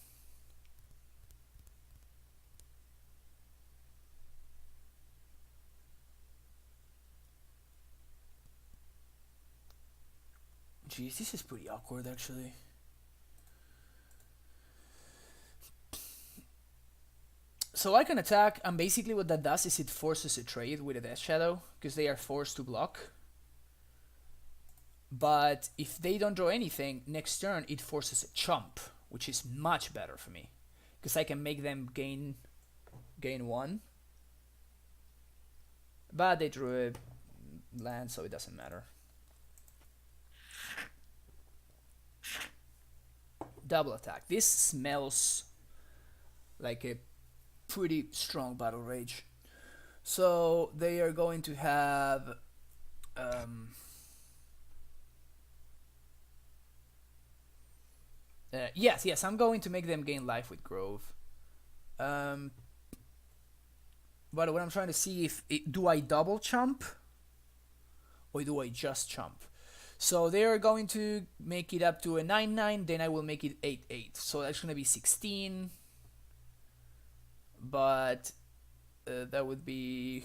Jeez, this is pretty awkward actually. So I can attack, and basically what that does is it forces a trade with a Death Shadow, because they are forced to block. But if they don't draw anything, next turn it forces a chump, which is much better for me. Because I can make them gain 1. But they drew a land, so it doesn't matter. Double attack. This smells like a pretty strong battle rage. So they are going to have yes, I'm going to make them gain life with Grove. But what I'm trying to see if do I double chump or do I just chump? So they are going to make it up to a 9/9, then I will make it 8/8. So that's gonna be 16. But that would be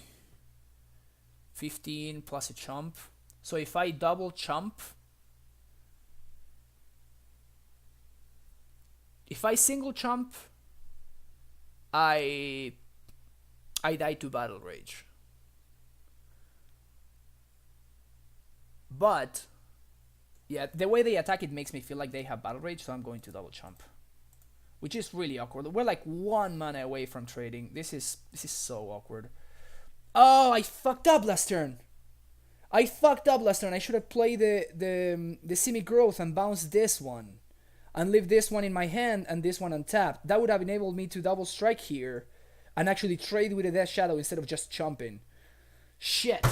15 plus a chump. So if I double chump, if I single chump, I die to battle rage. But yeah, the way they attack it makes me feel like they have battle rage, so I'm going to double chump. Which is really awkward. We're like 1 mana away from trading. This is so awkward. Oh, I fucked up last turn. I should have played the Simic Growth and bounced this one. And leave this one in my hand and this one untapped. That would have enabled me to double strike here. And actually trade with a Death Shadow instead of just chumping. Shit.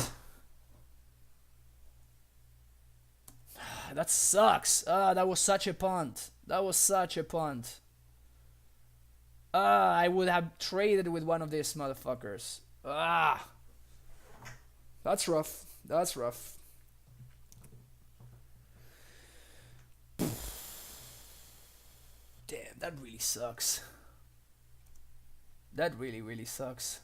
That sucks. That was such a punt. I would have traded with one of these motherfuckers. That's rough. Damn, that really sucks. That really sucks.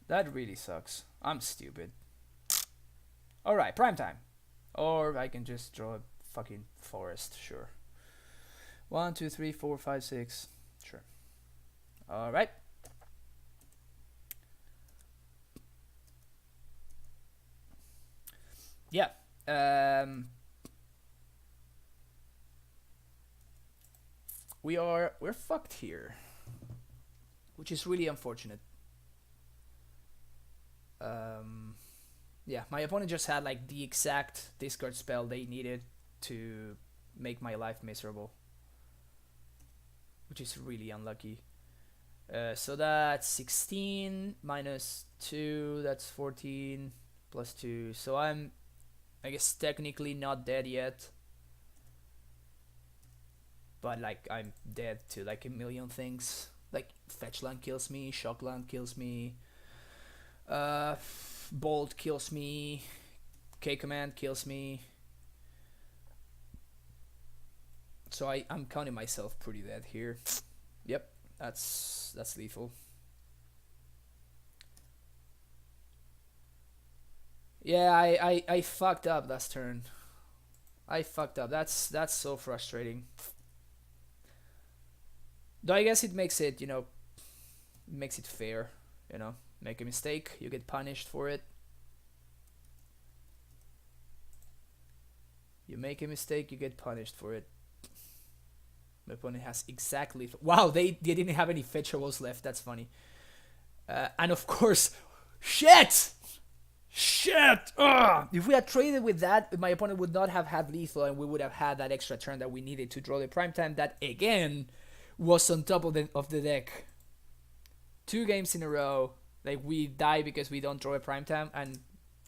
That really sucks. I'm stupid. Alright, prime time. Or I can just draw a fucking forest, sure. 1, 2, 3, 4, 5, 6. Sure. Alright. Yeah. We're fucked here. Which is really unfortunate. Yeah, my opponent just had like the exact discard spell they needed to make my life miserable. Which is really unlucky. So that's 16 minus 2, that's 14 plus 2. So I'm, I guess, technically not dead yet. But like I'm dead to like a million things. Like fetch land kills me, shock land kills me, bolt kills me, K command kills me. So I'm counting myself pretty dead here. Yep, that's lethal. Yeah, I fucked up last turn. I fucked up. That's so frustrating. Though I guess it makes it, makes it fair, Make a mistake, you get punished for it. You make a mistake, you get punished for it. My opponent has exactly... Wow, they didn't have any fetchables left. That's funny. And of course... Shit! Ugh! If we had traded with that, my opponent would not have had lethal, and we would have had that extra turn that we needed to draw the prime time. That, again, was on top of the deck. 2 games in a row. Like, we die because we don't draw a prime time, and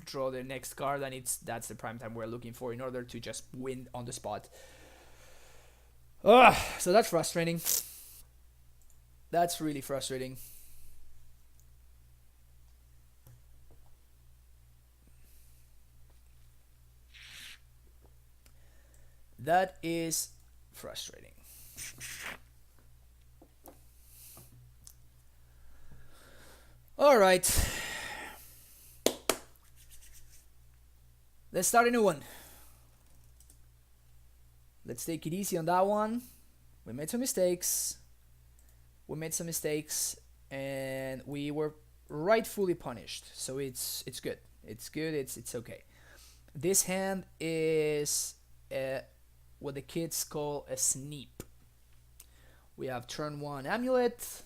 draw the next card, and that's the prime time we're looking for in order to just win on the spot. Ugh, so that's frustrating. That's really frustrating. That is frustrating. All right. Let's start a new one. Let's take it easy on that one. We made some mistakes. And we were rightfully punished. So it's good. It's good. It's okay. This hand is what the kids call a sneap. We have turn 1 Amulet.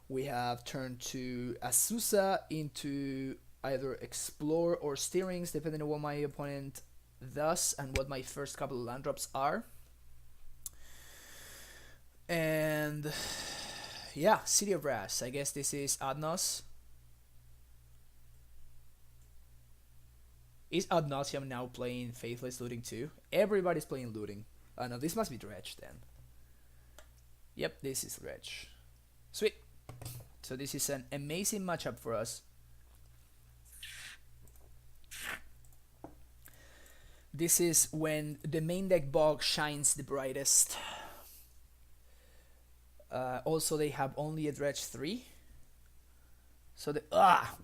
We have turn 2 Azusa into either Explore or Steerings, depending on what my opponent does and what my first couple of land drops are. And yeah, City of Brass. I guess this is Adnos. Is Ad Nauseam now playing Faithless Looting too? Everybody's playing Looting. No, this must be Dredge then. Yep, this is Dredge. Sweet. So this is an amazing matchup for us. This is when the main deck bog shines the brightest. Also, they have only a Dredge 3. So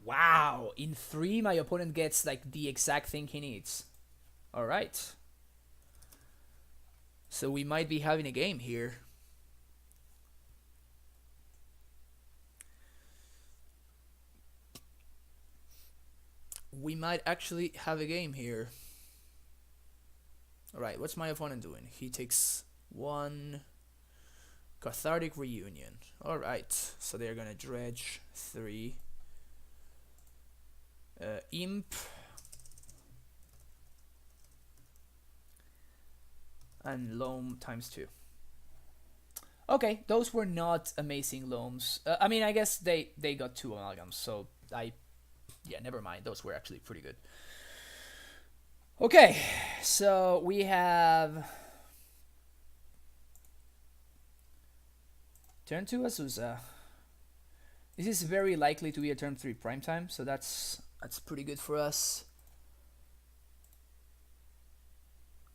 wow! In 3, my opponent gets like the exact thing he needs. All right. So we might be having a game here. We might actually have a game here. All right, what's my opponent doing? He takes 1 Cathartic Reunion. All right, so they're gonna Dredge 3. Imp. And Loam times 2. Okay, those were not amazing Loams. I mean, I guess they got 2 Amalgams, so yeah, never mind. Those were actually pretty good. Okay, so we have turn 2 Azusa. This is very likely to be a turn 3 primetime, so that's pretty good for us.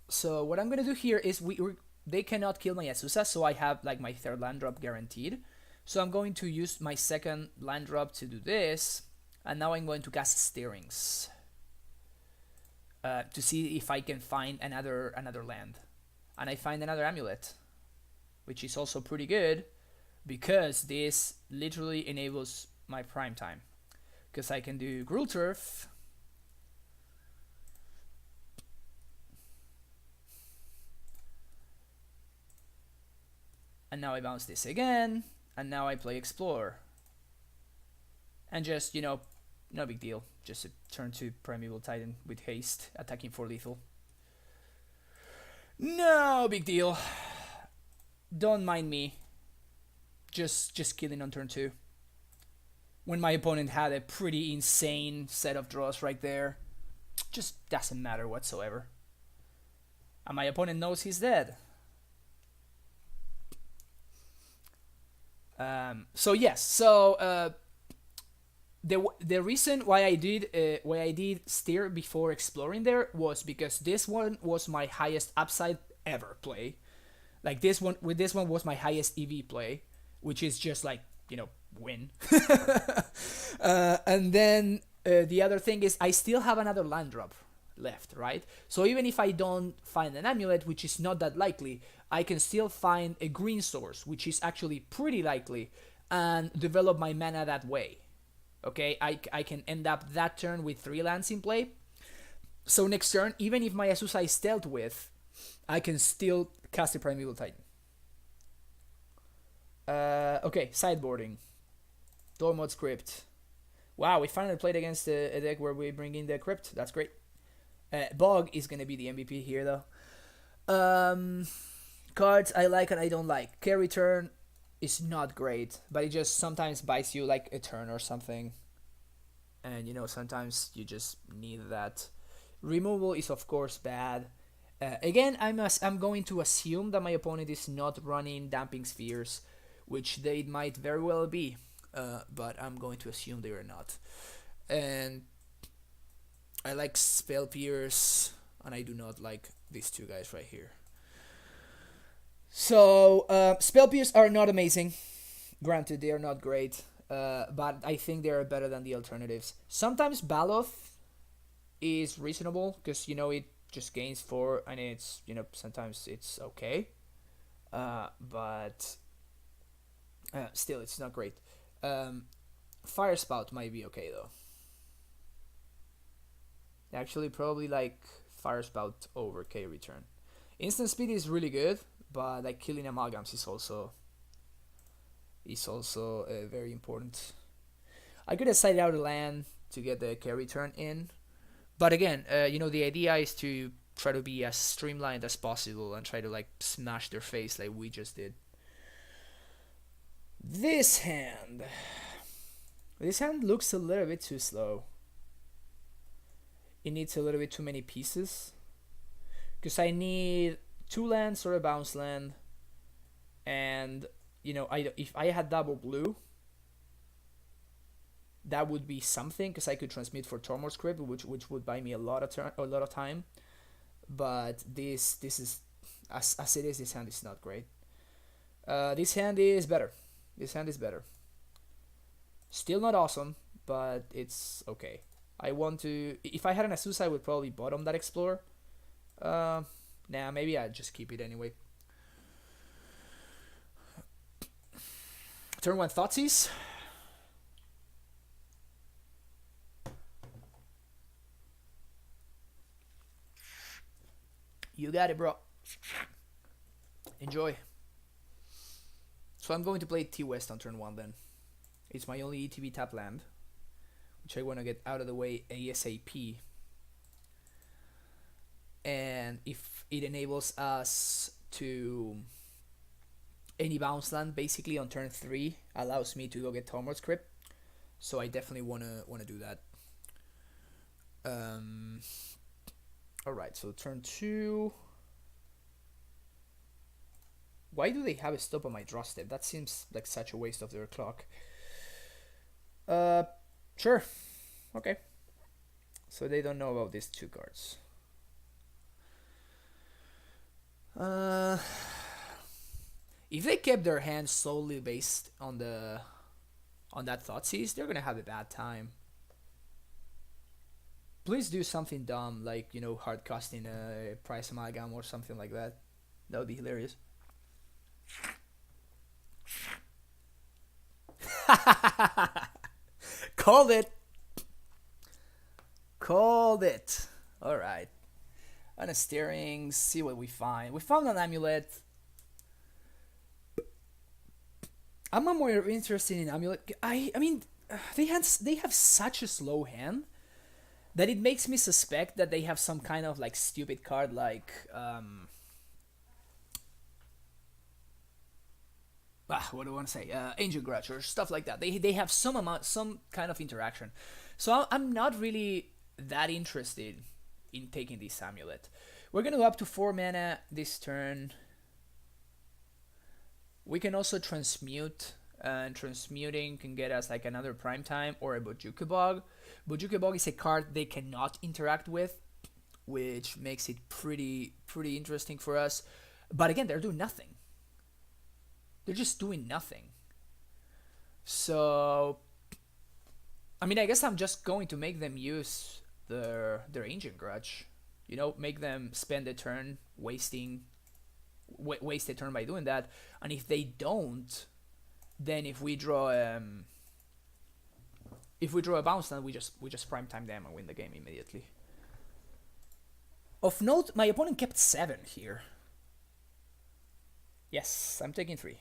So what I'm gonna do here is they cannot kill my Azusa, so I have like my 3rd land drop guaranteed. So I'm going to use my 2nd land drop to do this, and now I'm going to cast Steerings to see if I can find another land, and I find another Amulet, which is also pretty good because this literally enables my prime time, because I can do Gruul Turf. And now I bounce this again, and now I play Explore. And just, no big deal. Just a turn 2 Primeval Titan with haste, attacking for lethal. No big deal. Don't mind me. Just killing on turn 2. When my opponent had a pretty insane set of draws right there. Just doesn't matter whatsoever. And my opponent knows he's dead. So yes, so the reason why I did steer before exploring there was because this one was my highest upside ever play. Like this one was my highest EV play, which is just like win. And then the other thing is I still have another land drop left, right? So even if I don't find an amulet, which is not that likely, I can still find a green source, which is actually pretty likely, and develop my mana that way. Okay, I can end up that turn with 3 lands in play. So next turn, even if my Azusa is dealt with, I can still cast a Primeval Titan. Okay, sideboarding. Dormod's Crypt. Wow, we finally played against a deck where we bring in the Crypt. That's great. Bog is going to be the MVP here, though. Cards I like and I don't like. Carry Turn is not great, but it just sometimes buys you like a turn or something. and you know, sometimes you just need that. Removal is of course bad. Again, I'm going to assume that my opponent is not running Damping Spheres, which they might very well be, but I'm going to assume they are not. And I like Spell Pierce, and I do not like these two guys right here. So, Spell Pierce are not amazing. Granted, they are not great, but I think they are better than the alternatives. Sometimes Baloth is reasonable, because, you know, it just gains 4, and it's, you know, sometimes it's okay. But still, it's not great. Fire Spout might be okay, though. Actually, probably like Fire Spout over K Return. Instant Speed is really good, but like killing amalgams is also very important. I could have sided out a land to get the K Return in, but again, you know, the idea is to try to be as streamlined as possible and try to like smash their face like we just did. This hand looks a little bit too slow. It needs a little bit too many pieces, because I need 2 lands or a bounce land, and you know, if I had double blue, that would be something, because I could transmit for Tormor's Crypt, which would buy me a lot of time. But this is as it is. This hand is not great. This hand is better. Still not awesome, but it's okay. I want to. If I had an Azusa, I would probably bottom that Explorer. Nah, maybe I'd just keep it anyway. Turn 1 Thoughtseize. You got it, bro. Enjoy. So I'm going to play T-West on turn 1 then. It's my only ETB tap land, which I want to get out of the way ASAP. And if it enables us to any bounce land basically on turn 3, allows me to go get Tormor's Crypt. So I definitely wanna do that. Alright, so turn 2. Why do they have a stop on my draw step? That seems like such a waste of their clock. Sure. Okay. So they don't know about these 2 cards. If they kept their hand solely based on that Thoughtseize, they're gonna have a bad time. Please do something dumb, like, you know, hard casting a Price Amalgam or something like that. That would be hilarious. Called it. Alright. On a steering, see what we find. We found an Amulet. I'm more interested in Amulet. I mean, they have such a slow hand that it makes me suspect that they have some kind of like stupid card like what do I want to say? Angel Grudge or stuff like that. They have some kind of interaction. So I'm not really that interested in taking this Amulet. We're gonna go up to 4 mana this turn. We can also transmute, and transmuting can get us like another Primetime or a Bojuka Bog. Bojuka Bog is a card they cannot interact with, which makes it pretty interesting for us. But again, they're doing nothing. They're just doing nothing. So, I mean, I guess I'm just going to make them use their Ancient Grudge. You know, make them spend a turn wasting waste a turn by doing that, and if they don't, then if we draw a bounce land, we just prime time them and win the game immediately. Of note, my opponent kept 7 here. Yes, I'm taking 3.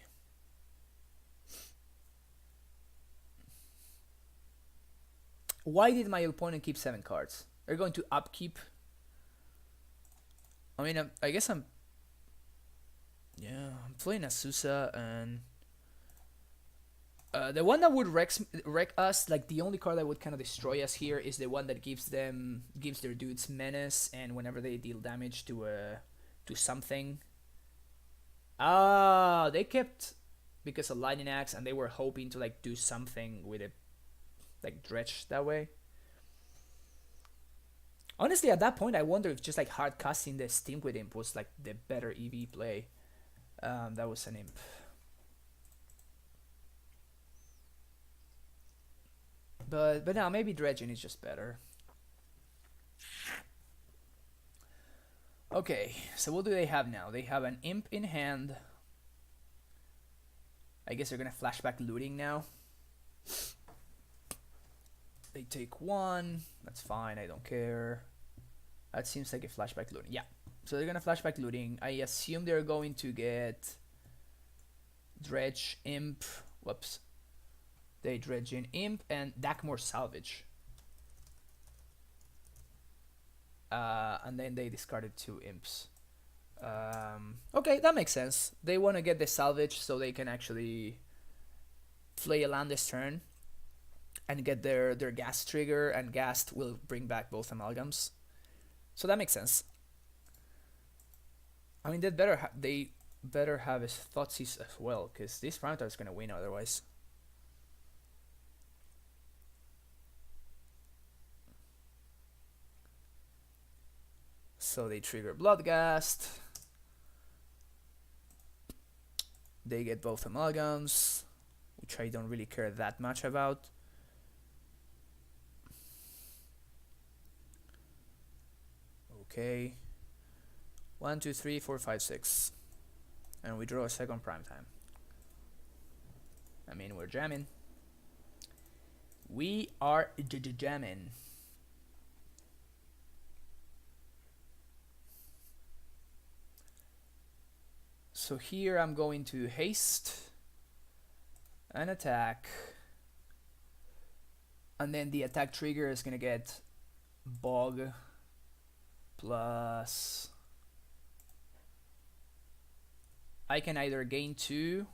Why did my opponent keep 7 cards? They're going to upkeep. I mean, I guess I'm playing Azusa, and The one that would wreck us, like the only card that would kind of destroy us here, is the one that gives their dudes menace, and whenever they deal damage to something. Ah, they kept because of lightning axe, and they were hoping to like do something with it, like dredge that way. Honestly, at that point, I wonder if just like hard casting the Steam with Imp was like the better EV play. That was an Imp. But now maybe dredging is just better. Okay, so what do they have now? They have an Imp in hand. I guess they're gonna flashback looting now. They take one. That's fine, I don't care. That seems like a flashback looting. Yeah, so they're gonna flashback looting. I assume they're going to get Dredge, Imp. Whoops. They dredge in Imp and Dakmor Salvage. And then they discarded 2 Imps. Okay, that makes sense. They want to get the Salvage so they can actually play a land this turn and get their Ghast trigger, and Ghast will bring back both Amalgams. So that makes sense. I mean, they better have his Thoughtseize as well, because this Prime is going to win otherwise. So they trigger Bloodghast. They get both Amalgams, which I don't really care that much about. Okay. 1, 2, 3, 4, 5, 6. And we draw a second prime time. I mean, we're jamming. We are jamming. So here I'm going to haste and attack, and then the attack trigger is gonna get Bog plus I can either gain 2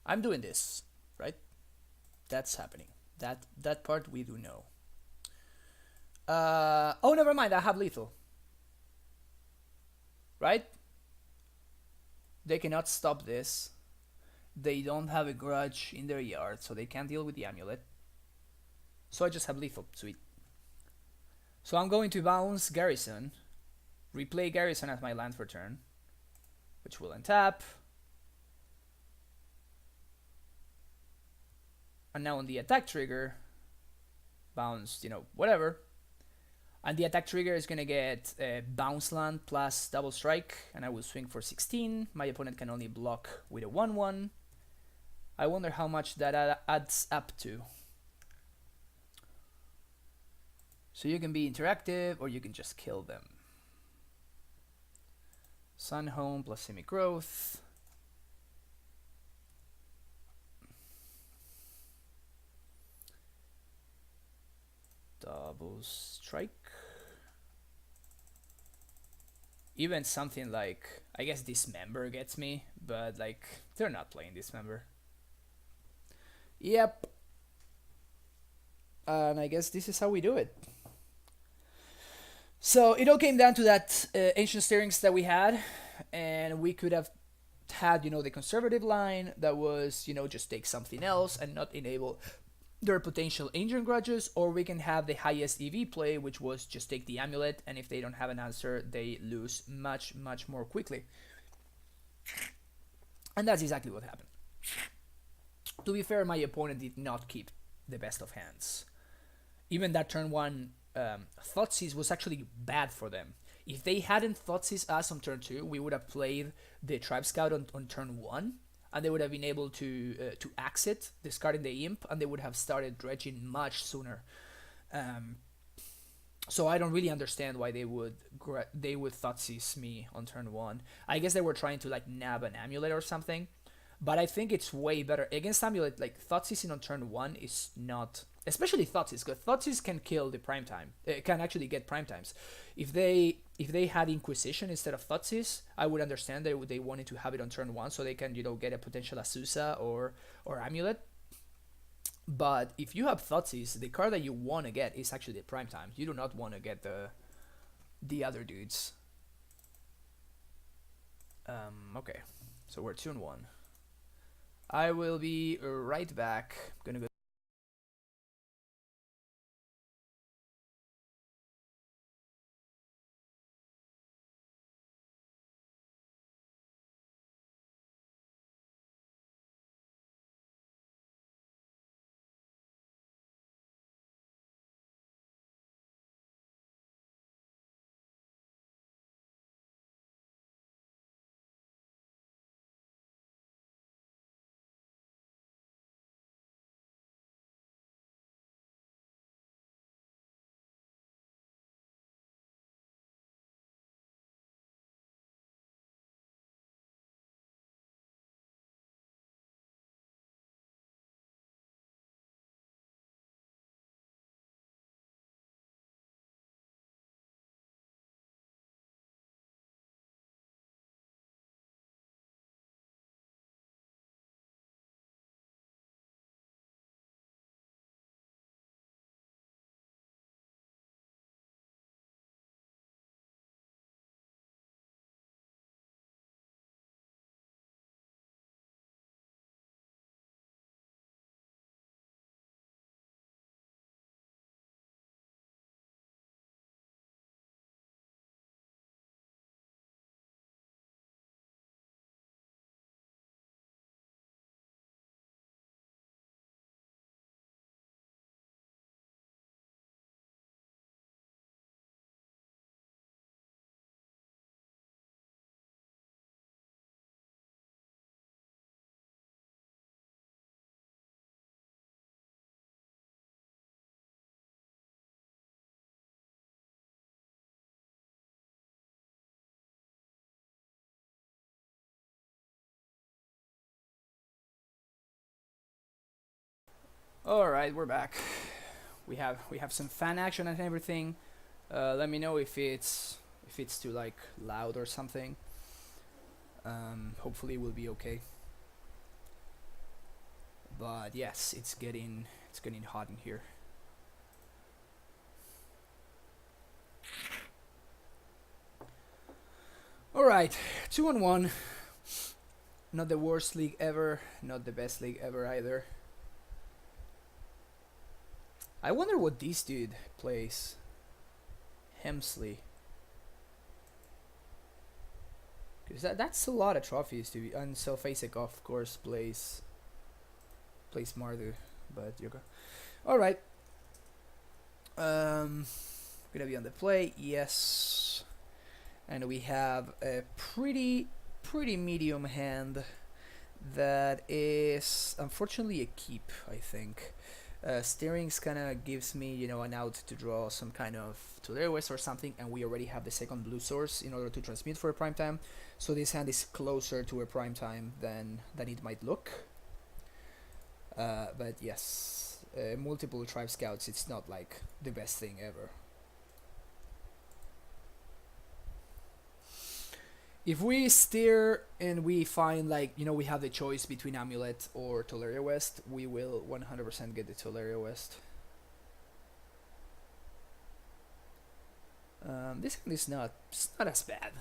I'm doing this, right? That's happening. That part we do know. Oh, never mind. I have lethal. Right? They cannot stop this. They don't have a grudge in their yard, so they can't deal with the amulet. So I just have lethal. Sweet. So I'm going to bounce Garrison, replay Garrison as my land for turn, which will untap. And now on the attack trigger, bounce, whatever. And the attack trigger is going to get bounce land plus double strike, and I will swing for 16. My opponent can only block with a 1/1. I wonder how much that adds up to. So you can be interactive, or you can just kill them. Sun Home plus Semi-Growth. Double strike. Even something like, I guess Dismember gets me, but like, they're not playing Dismember. Yep. And I guess this is how we do it. So it all came down to that Ancient Stirrings that we had, and we could have had, the conservative line that was, just take something else and not enable their potential Ancient Grudges, or we can have the highest EV play, which was just take the Amulet, and if they don't have an answer, they lose much, much more quickly. And that's exactly what happened. To be fair, my opponent did not keep the best of hands. Even that turn 1 Thoughtseize was actually bad for them. If they hadn't Thoughtseize us on turn 2, we would have played the Tribe Scout on turn 1, and they would have been able to axe it, discarding the Imp, and they would have started dredging much sooner. So I don't really understand why they would Thoughtseize me on turn 1. I guess they were trying to like nab an Amulet or something, But I think it's way better against Amulet. Like Thoughtseize on turn 1 is not, especially Thoughtseize, because Thoughtseize can kill the prime time. It can actually get prime times. If they had Inquisition instead of Thoughtseize, I would understand that they wanted to have it on turn 1 so they can get a potential Azusa or Amulet. But if you have Thoughtseize, the card that you want to get is actually the prime time. You do not want to get the other dudes. Okay, so we're 2-1. I will be right back. I'm gonna go. All right, we're back. We have some fan action and everything. Let me know if it's too like loud or something. Hopefully, it will be okay. But yes, it's getting hot in here. All right, 2-1. Not the worst league ever, not the best league ever either. I wonder what this dude plays. Hemsley. Because that's a lot of trophies to be. And Selfasek, of course, plays Mardu. But Yoga. Alright. Gonna be on the play. Yes. And we have a pretty medium hand that is unfortunately a keep, I think. Steerings kind of gives me, an out to draw some kind of Tulare or something, and we already have the second blue source in order to transmute for a prime time. So this hand is closer to a prime time than it might look. But yes, multiple tribe scouts, it's not like the best thing ever. If we steer and we find we have the choice between Amulet or Tolaria West, we will 100% get the Tolaria West. This hand is not as bad.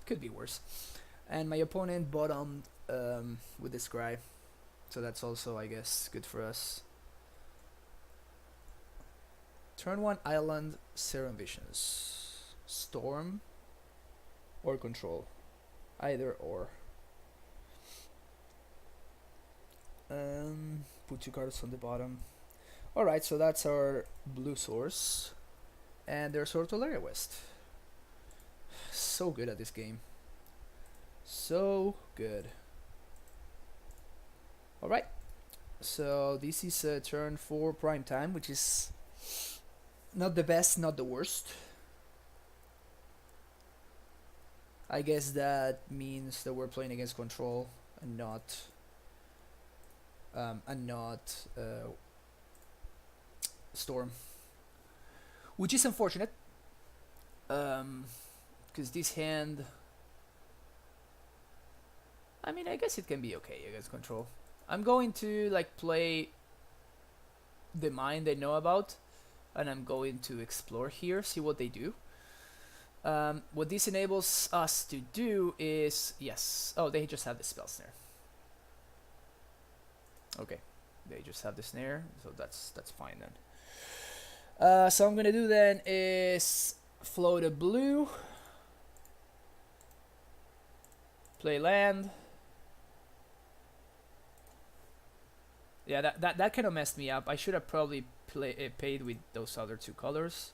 Could be worse. And my opponent bottomed with this Scry, so that's also, I guess, good for us. Turn 1 Island, Serum Visions, Storm, or Control. Either or. Put 2 cards on the bottom. Alright, so that's our blue source. And there's our Tolaria West. So good at this game. So good. Alright. So this is a turn 4 prime time, which is not the best, not the worst. I guess that means that we're playing against control and not and not Storm, which is unfortunate, because this hand, I mean, I guess it can be okay against control. I'm going to like play the mine they know about, and I'm going to explore here, see what they do. What this enables us to do is, yes, oh, they just have the spell snare. Okay, they just have the snare, so that's fine then. So I'm gonna do then is float a blue, play land. Yeah, that kind of messed me up. I should have probably paid with those other two colors.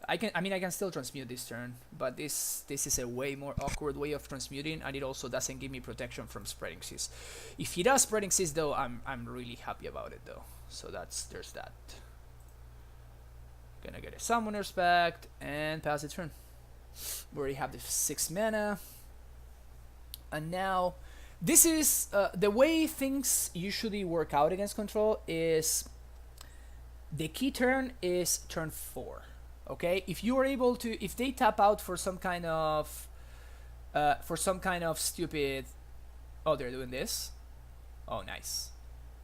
I mean I can still transmute this turn, but this is a way more awkward way of transmuting, and it also doesn't give me protection from Spreading Seas. If he does Spreading Seas though, I'm really happy about it though. So there's that. Gonna get a Summoner's Pact and pass the turn. We already have the 6 mana, and now this is the way things usually work out against control. Is the key turn is turn 4. Okay, if you are able to, if they tap out for some kind of stupid, oh, they're doing this. Oh, nice.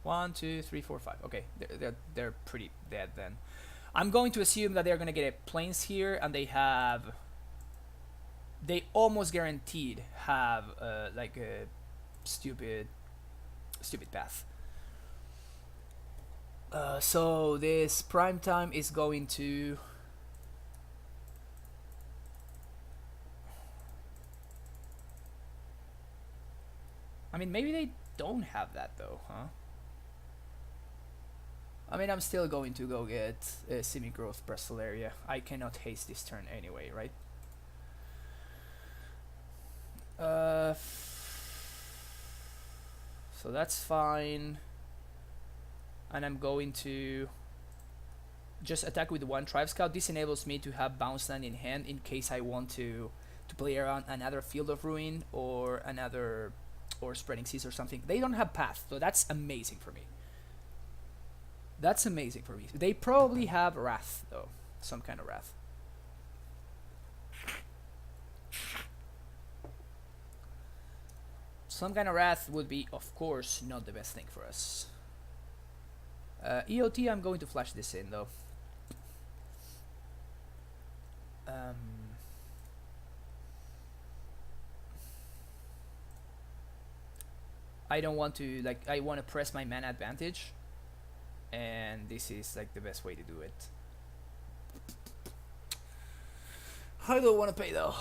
1, 2, 3, 4, 5. Okay, they're pretty dead then. I'm going to assume that they're gonna get a plains here, and they almost guaranteed have like a stupid path. So this prime time is going to. I mean, maybe they don't have that though, huh? I mean, I'm still going to go get a semi-growth Bristolaria. I cannot haste this turn anyway, right? So that's fine. And I'm going to just attack with 1 Tribe Scout. This enables me to have Bounce Land in hand in case I want to play around another Field of Ruin or Spreading Seas or something. They don't have Path, so that's amazing for me. That's amazing for me. They probably have Wrath though, some kind of Wrath. Some kind of Wrath would be, of course, not the best thing for us. EOT, I'm going to flash this in though. I don't want to, like, I want to press my mana advantage, and this is like the best way to do it. I don't want to pay though.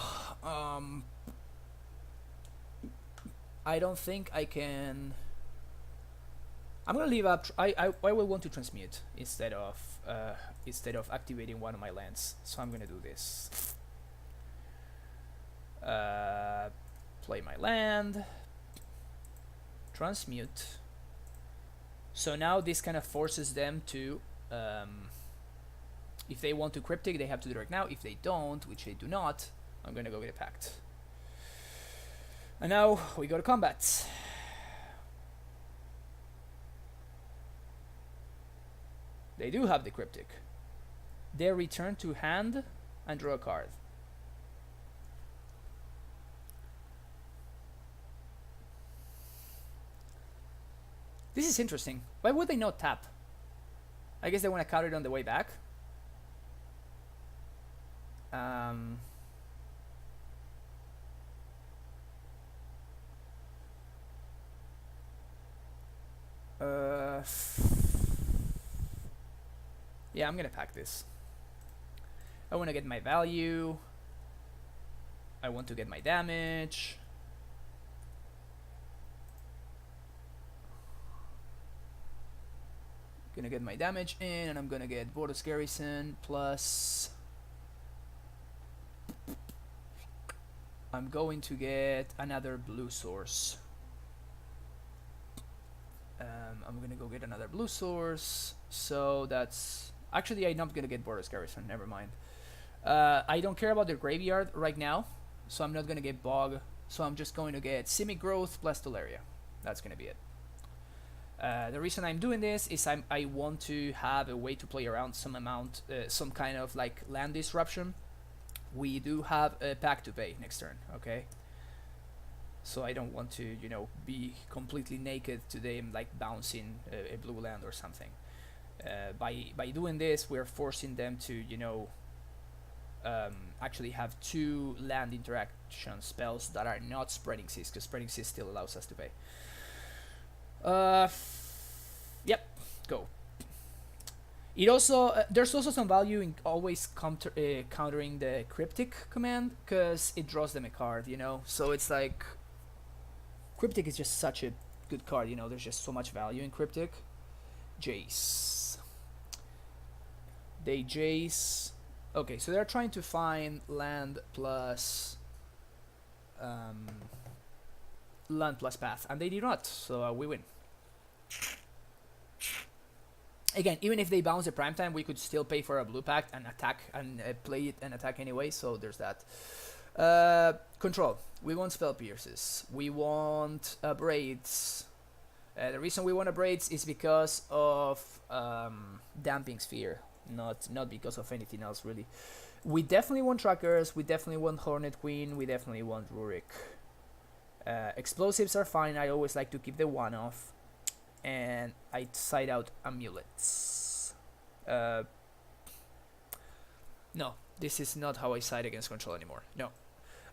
I don't think I can. I'm gonna leave up. I will want to transmute instead of activating one of my lands. So I'm gonna do this. Play my land. Transmute. So now this kind of forces them to, if they want to Cryptic, they have to direct now. If they don't, which they do not, I'm gonna go get a Pact. And now we go to combat. They do have the Cryptic. They return to hand and draw a card. This is interesting. Why would they not tap? I guess they want to counter it on the way back. Yeah, I'm gonna pack this. I want to get my value. I want to get my damage. Gonna get my damage in, and I'm gonna get Border's Garrison plus. I'm going to get another blue source. I'm gonna go get another blue source. So that's actually I'm not gonna get Border's Garrison. Never mind. I don't care about the graveyard right now, so I'm not gonna get Bog. So I'm just going to get Simi Growth plus Dolaria. That's gonna be it. The reason I'm doing this is I want to have a way to play around some kind of like land disruption. We do have a pack to pay next turn, okay? So I don't want to, you know, be completely naked to them, like bouncing a blue land or something. By doing this, we're forcing them to, you know, actually have 2 land interaction spells that are not Spreading Seas, because Spreading Seas still allows us to pay. Yep, go. It also there's also some value in always countering the Cryptic command, because it draws them a card, you know. So it's like Cryptic is just such a good card, you know. There's just so much value in Cryptic. Jace. They Jace. Okay, so they're trying to find land plus path, and they did not, so we win. Again, even if they bounce a prime time, we could still pay for a blue pact and attack and play it and attack anyway, so there's that. Control. We want Spell Pierces. We want Braids. The reason we want Braids is because of Damping Sphere, not because of anything else really. We definitely want Trackers, we definitely want Hornet Queen, we definitely want Rurik. Explosives are fine, I always like to keep the 1 off. And I side out Amulets. No, this is not how I side against Control anymore. No.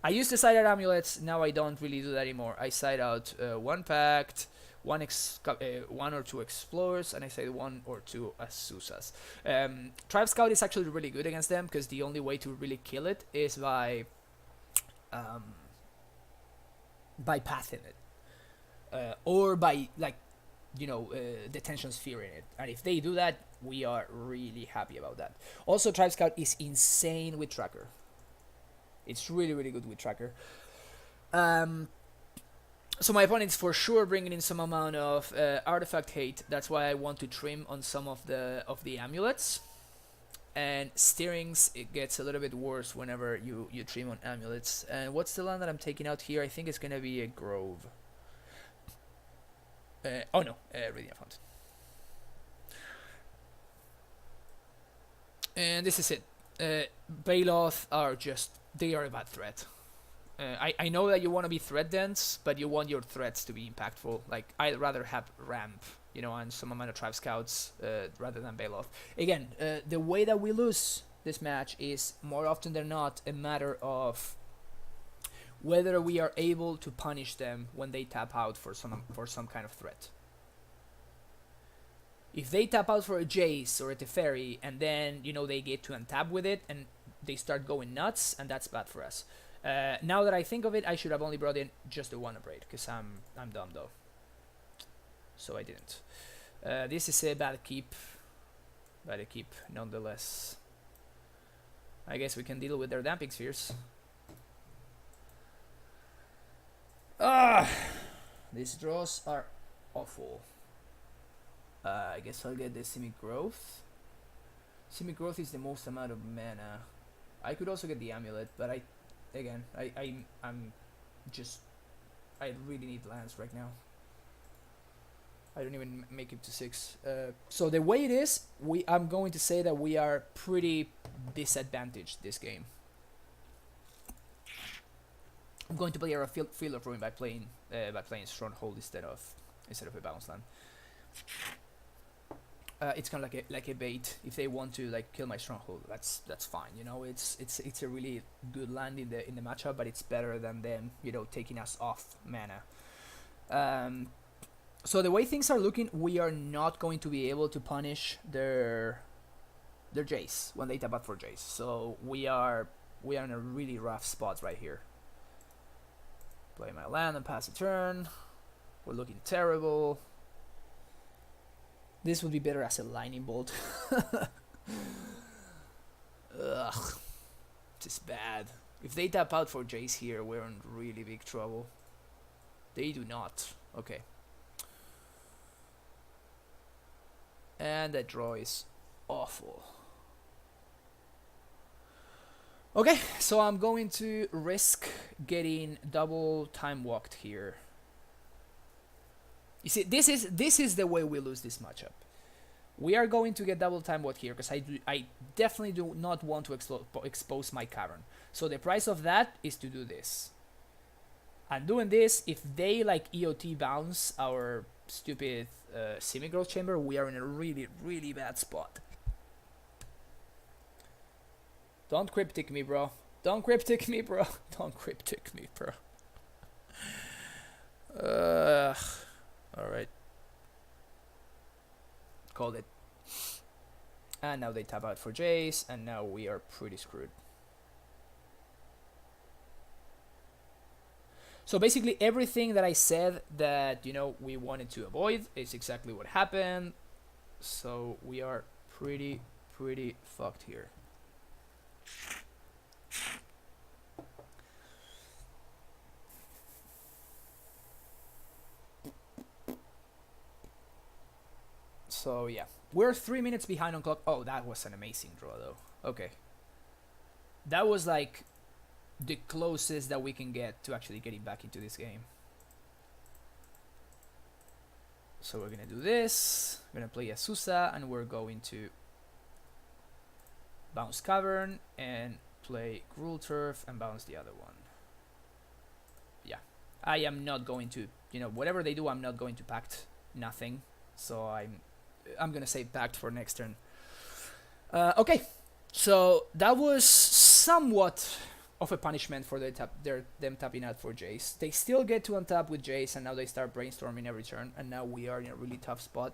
I used to side out Amulets, now I don't really do that anymore. I side out 1 Pact, 1 or 2 Explorers, and I side 1 or 2 Azusa's. Tribe Scout is actually really good against them, because the only way to really kill it is by pathing it. Or by, like, you know, Detention Sphere in it. And if they do that, we are really happy about that. Also, Tribe Scout is insane with Tracker. It's really, really good with Tracker. So my opponent's for sure bringing in some amount of artifact hate. That's why I want to trim on some of the amulets. And Steerings, it gets a little bit worse whenever you trim on amulets. And what's the land that I'm taking out here? I think it's gonna be a Grove. Oh no, Radiant Fountain. And this is it. Baloth are just, they are a bad threat. I know that you want to be threat dense, but you want your threats to be impactful. Like, I'd rather have Ramp, you know, and some amount of Tribe Scouts rather than Baloth. Again, the way that we lose this match is more often than not a matter of whether we are able to punish them when they tap out for some kind of threat. If they tap out for a Jace or a Teferi, and then, you know, they get to untap with it and they start going nuts, and that's bad for us. Now that I think of it, I should have only brought in just the 1 Braid, because I'm dumb though. So I didn't. This is a bad keep. Bad keep nonetheless. I guess we can deal with their Damping Spheres. These draws are awful. I guess I'll get the Simic Growth. Simic Growth is the most amount of mana. I could also get the Amulet, but I really need lands right now. I don't even make it to 6. So the way it is, I'm going to say that we are pretty disadvantaged this game. I'm going to play a Field of Ruin by playing Stronghold instead of a bounce land. It's kind of like a bait. If they want to like kill my Stronghold, that's fine. You know, it's a really good land in the matchup, but it's better than them, you know, taking us off mana. So the way things are looking, we are not going to be able to punish their Jace when they tap out for Jace. So we are in a really rough spot right here. Play my land and pass a turn. We're looking terrible. This would be better as a Lightning Bolt. Ugh. This is bad. If they tap out for Jace here, we're in really big trouble. They do not. Okay. And that draw is awful. Okay, so I'm going to risk getting double time walked here. You see, this is the way we lose this matchup. We are going to get double time what here because I definitely do not want to expose my cavern. So the price of that is to do this. And doing this, if they like EOT bounce our stupid semi-growth chamber, we are in a really, really bad spot. Don't cryptic me, bro. Don't cryptic me, bro. Don't cryptic me, bro. Alright. Called it. And now they tap out for Jace, and now we are pretty screwed. So basically everything that I said that, you know, we wanted to avoid is exactly what happened. So we are pretty fucked here. So yeah, we're 3 minutes behind on clock. Oh, that was an amazing draw though. Okay. That was like the closest that we can get to actually getting back into this game. So we're gonna do this. We're gonna play Azusa, and we're going to bounce Cavern and play Gruul Turf and bounce the other one. Yeah, I am not going to, you know, whatever they do, I'm not going to pact nothing. So I'm gonna say pact for next turn. Okay, so that was somewhat of a punishment for them tapping out for Jace. They still get to untap with Jace, and now they start brainstorming every turn, and now we are in a really tough spot.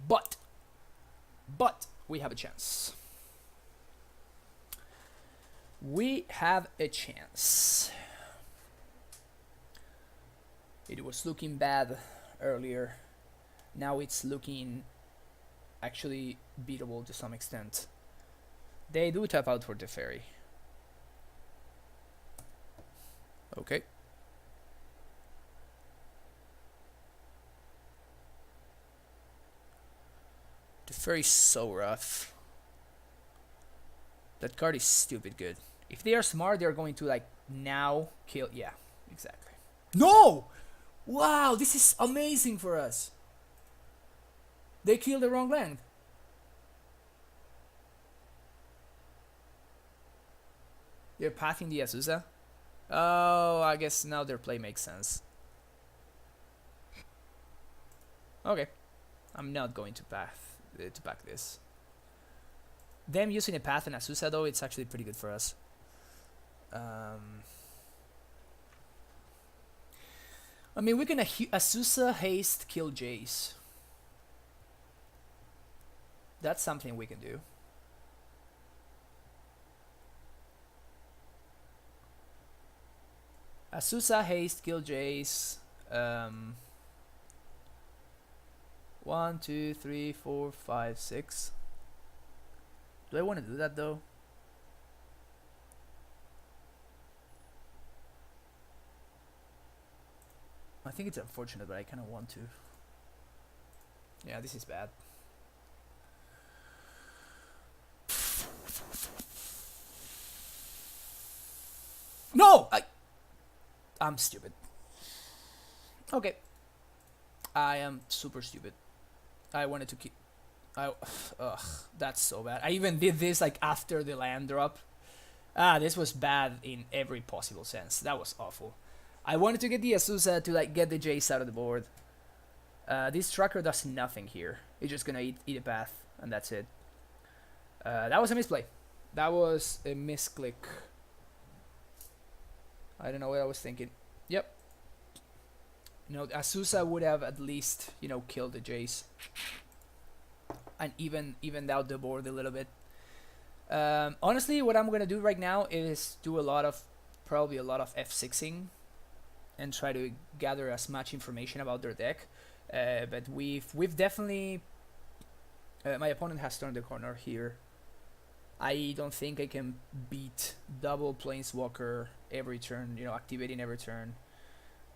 But we have a chance. We have a chance. It was looking bad earlier. Now it's looking actually beatable to some extent. They do tap out for the fairy. Okay. The fairy's so rough. That card is stupid good. If they are smart, they're going to like now kill. Yeah, exactly. No! Wow, this is amazing for us. They killed the wrong land. They're pathing the Azusa. Oh, I guess now their play makes sense. Okay, I'm not going to back this. Them using a path and Azusa though, it's actually pretty good for us. I mean, we're gonna Azusa haste kill Jace. That's something we can do. Azusa haste kill Jace. 1, 2, 3, 4, 5, 6. Do I want to do that though? I think it's unfortunate, but I kind of want to. Yeah, this is bad. No! I'm stupid. Okay. I am super stupid. I wanted to keep... Ugh, that's so bad. I even did this like after the land drop. This was bad in every possible sense. That was awful. I wanted to get the Azusa to like get the Jace out of the board. This tracker does nothing here. It's just gonna eat a path, and that's it. That was a misplay. That was a misclick. I don't know what I was thinking. Yep. You know, Azusa would have at least, you know, killed the Jace. And evened out the board a little bit. Honestly, what I'm gonna do right now is do probably a lot of F6ing and try to gather as much information about their deck. But we've definitely my opponent has turned the corner here. I don't think I can beat double Planeswalker every turn, you know, activating every turn,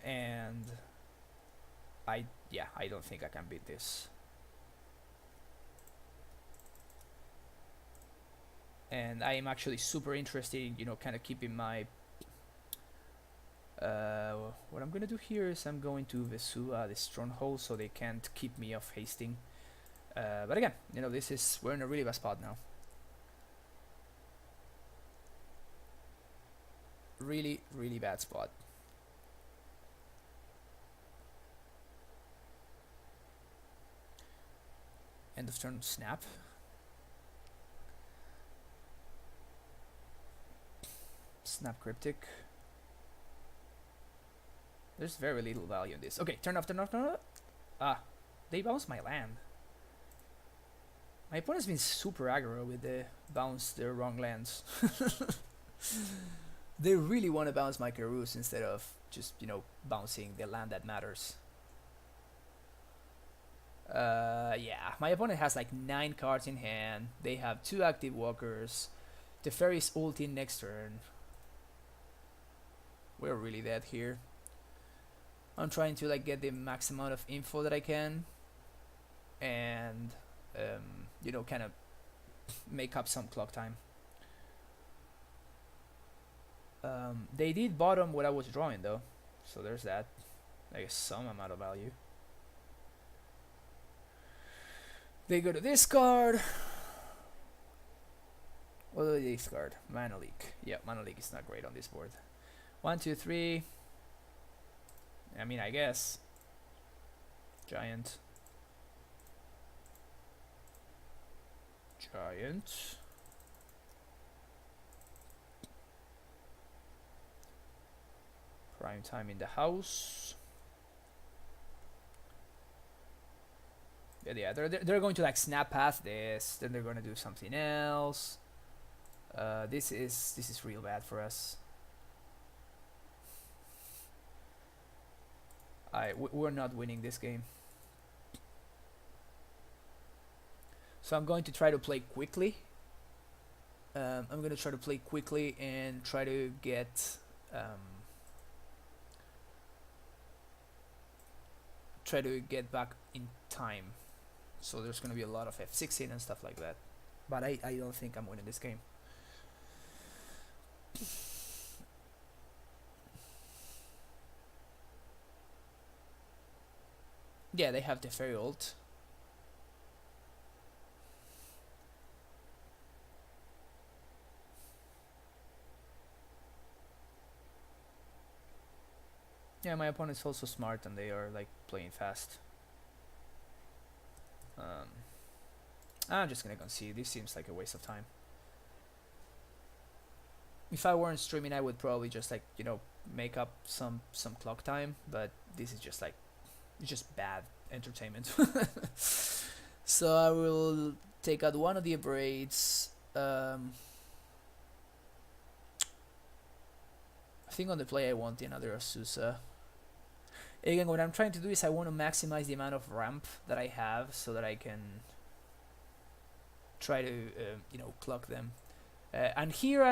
and I don't think I can beat this. And I am actually super interested in, you know, kind of keeping my What I'm gonna do here is I'm going to Vesua, the stronghold, so they can't keep me off hasting. But again, you know, we're in a really bad spot now. Really, really bad spot. End of turn snap. Snap cryptic. There's very little value in this. Okay, turn off, turn off, turn off. Ah, they bounced my land. My opponent's been super aggro with the bounce their wrong lands. They really want to bounce my Karus instead of just, you know, bouncing the land that matters. Yeah, my opponent has like 9 cards in hand. They have 2 active walkers. The fairy's ulting next turn. We're really dead here. I'm trying to like get the max amount of info that I can, and you know, kind of make up some clock time. They did bottom what I was drawing though, so there's that. I guess some amount of value. They go to discard. What do they discard? Mana leak. Yeah, mana leak is not great on this board. 1, 2, 3. I mean, I guess. Giant. Giant. Prime time in the house. Yeah, they're going to like snap past this, then they're going to do something else. This is real bad for us. We're not winning this game. So I'm going to try to play quickly. I'm going to try to play quickly and try to get back in time. So there's going to be a lot of F16 and stuff like that. But I don't think I'm winning this game. Yeah, they have the fairy ult. Yeah, my opponent's also smart and they are like playing fast. I'm just gonna concede. This seems like a waste of time. If I weren't streaming, I would probably just like, you know, make up some clock time, but this is just like, it's just bad entertainment. So I will take out one of the braids. I think on the play I want another Azusa. Again, what I'm trying to do is I want to maximize the amount of ramp that I have so that I can try to you know, clock them. And here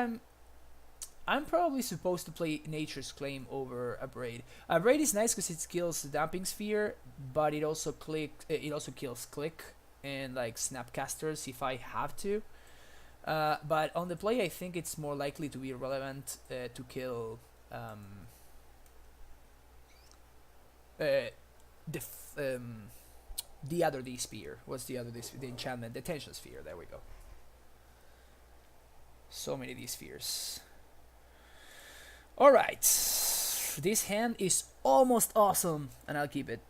I'm probably supposed to play Nature's Claim over a braid. A braid is nice because it kills the damping sphere, but it also kills click and like snapcasters if I have to. But on the play, I think it's more likely to be relevant to kill the other D spear. What's the other D spear? The enchantment, the tension sphere. There we go. So many D spheres. Alright, this hand is almost awesome, and I'll keep it.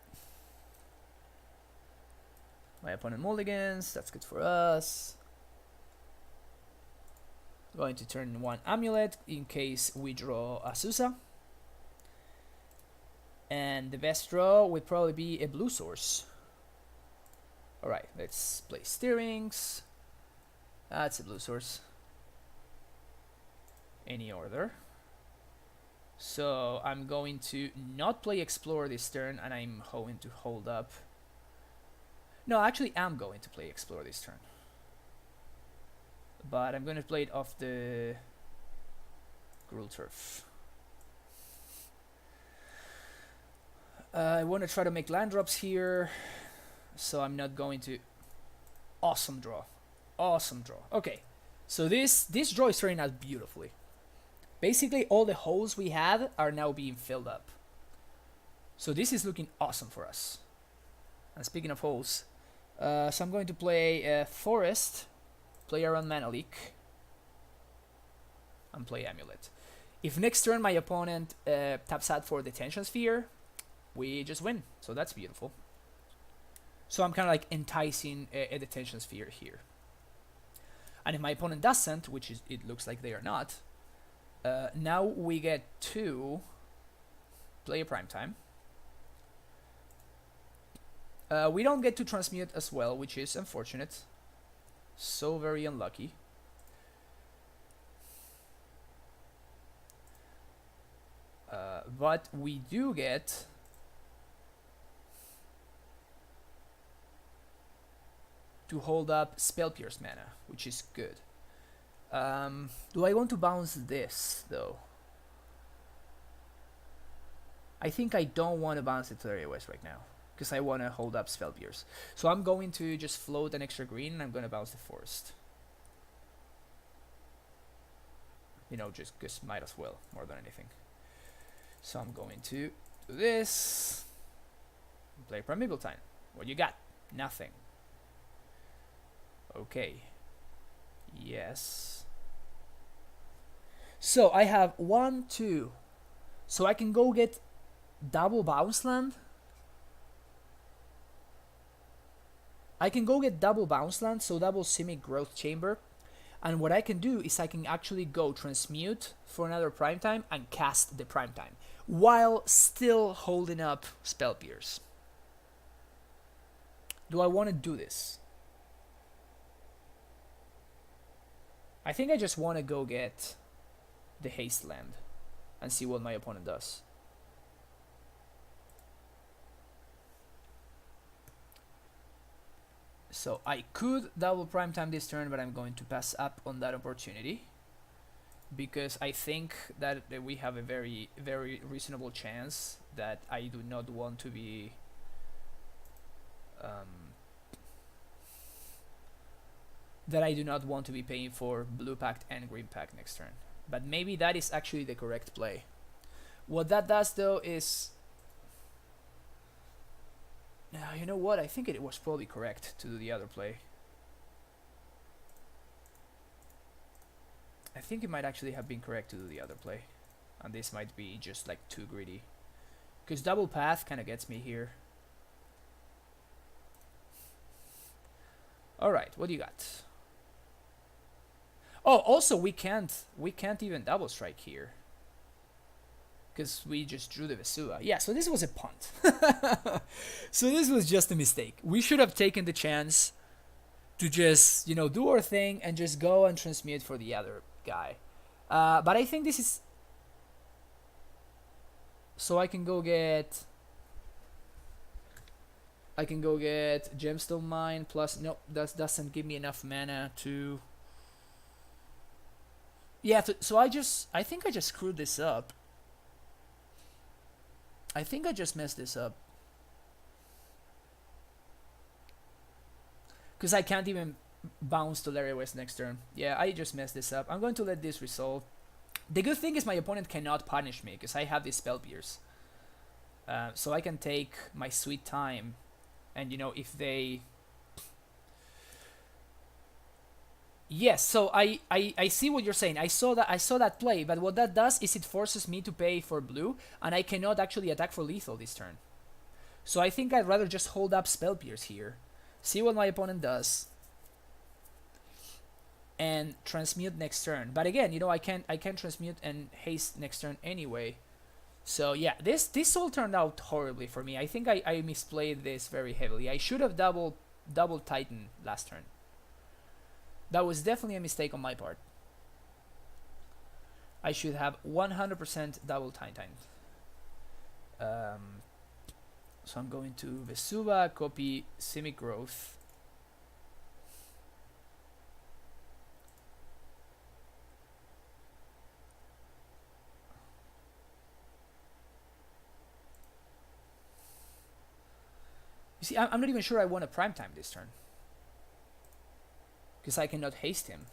My opponent mulligans, that's good for us. Going to turn 1 Amulet in case we draw Azusa. And the best draw would probably be a blue source. Alright, let's play Steerings. That's a blue source. Any order. So I'm going to not play Explore this turn, and I'm going to hold up. No, actually I'm going to play Explore this turn. But I'm going to play it off the Gruul Turf. I want to try to make land drops here, so I'm not going to... Awesome draw. Awesome draw. Okay, so this draw is turning out beautifully. Basically, all the holes we had are now being filled up. So this is looking awesome for us. And speaking of holes, so I'm going to play Forest, play around Mana Leak, and play Amulet. If next turn my opponent taps out for Detention Sphere, we just win. So that's beautiful. So I'm kind of like enticing a Detention Sphere here. And if my opponent doesn't, which is, it looks like they are not, now we get to play a Primetime. We don't get to transmute as well, which is unfortunate. So very unlucky. But we do get to hold up Spell Pierce mana, which is good. Do I want to bounce this though? I think I don't want to bounce it to Area West right now, because I want to hold up Spell Pierce. So I'm going to just float an extra green, and I'm going to bounce the Forest. You know, just might as well, more than anything. So I'm going to do this. Play Primeval Titan. What you got? Nothing. Okay. Yes. So I have 1, 2. So I can go get double bounce land. I can go get double bounce land, so double Simic Growth Chamber. And what I can do is I can actually go transmute for another Primetime and cast the Primetime, while still holding up Spell Pierce. Do I want to do this? I think I just want to go get the Haste land and see what my opponent does. So I could double Primetime this turn, but I'm going to pass up on that opportunity, because I think that we have a very, very reasonable chance that I do not want to be paying for Blue Pact and Green Pact next turn. But maybe that is actually the correct play. What that does though is, you know what, I think it was probably correct to do the other play. I think it might actually have been correct to do the other play, and this might be just like too greedy, because double path kind of gets me here. Alright, what do you got? Oh, also we can't even double strike here, because we just drew the Vesua. Yeah, so this was a punt. So this was just a mistake. We should have taken the chance to just, you know, do our thing and just go and transmute for the other guy. But I think this is... So I can go get Gemstone Mine plus... Nope, that doesn't give me enough mana to... Yeah, so I think I just screwed this up. I think I just messed this up, because I can't even bounce to Larry West next turn. Yeah, I just messed this up. I'm going to let this resolve. The good thing is my opponent cannot punish me, because I have this Spell Pierce. So I can take my sweet time, and you know, if they... Yes, so I see what you're saying. I saw that play, but what that does is it forces me to pay for blue, and I cannot actually attack for lethal this turn. So I think I'd rather just hold up Spell Pierce here, see what my opponent does, and transmute next turn. But again, you know, I can't transmute and haste next turn anyway. So yeah, this all turned out horribly for me. I think I misplayed this very heavily. I should have double Titan last turn. That was definitely a mistake on my part. I should have 100% double Titan. So I'm going to Vesuva, copy Simic Growth. You see, I'm not even sure I want a Primetime this turn, because I cannot haste him.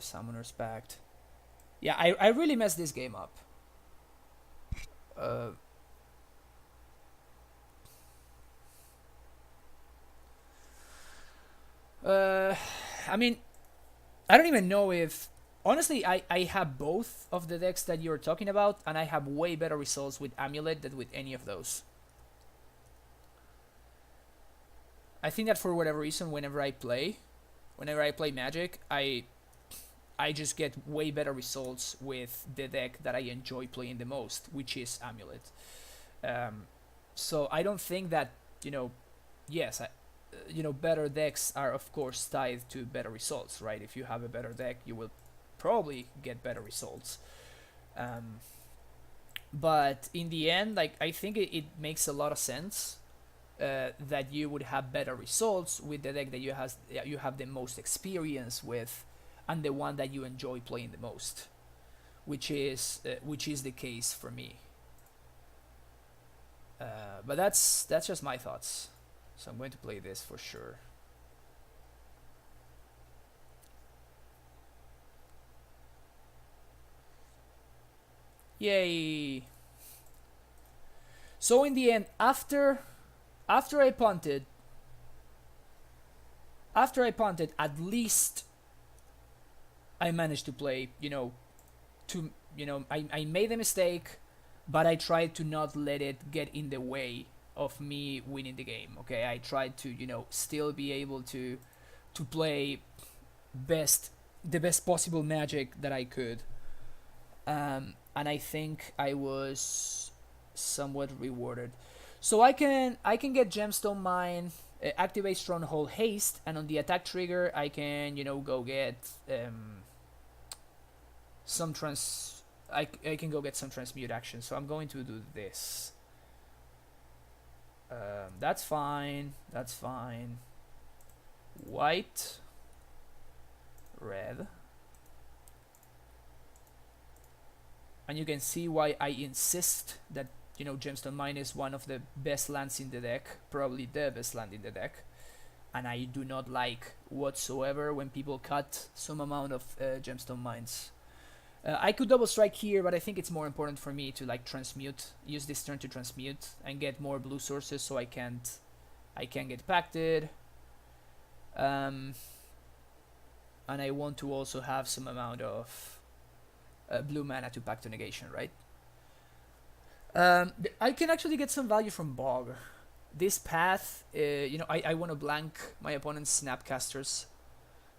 Summoner's Pact. Yeah, I really messed this game up. I mean, I don't even know if... Honestly, I have both of the decks that you're talking about, and I have way better results with Amulet than with any of those. I think that for whatever reason, whenever I play Magic, I just get way better results with the deck that I enjoy playing the most, which is Amulet. So I don't think that, yes, better decks are of course tied to better results, right? If you have a better deck, you will probably get better results. But in the end, like, I think it makes a lot of sense that you would have better results with the deck that you have the most experience with, and the one that you enjoy playing the most, which is the case for me. But that's just my thoughts. So I'm going to play this for sure. Yay! So in the end, after I punted, at least I managed to play, I made a mistake, but I tried to not let it get in the way of me winning the game. Okay, I tried to, still be able to play the best possible Magic that I could. And I think I was somewhat rewarded. So I can get Gemstone Mine, activate Stronghold Haste, and on the attack trigger I can go get I can go get some transmute action. So I'm going to do this. That's fine. White, red. And you can see why I insist that Gemstone Mine is one of the best lands in the deck, probably the best land in the deck. And I do not like whatsoever when people cut some amount of Gemstone Mines. I could double strike here, but I think it's more important for me to use this turn to transmute and get more blue sources, so I can get pacted. And I want to also have some amount of blue mana to pact to negation, right? I can actually get some value from Bog. This path, I want to blank my opponent's Snapcasters,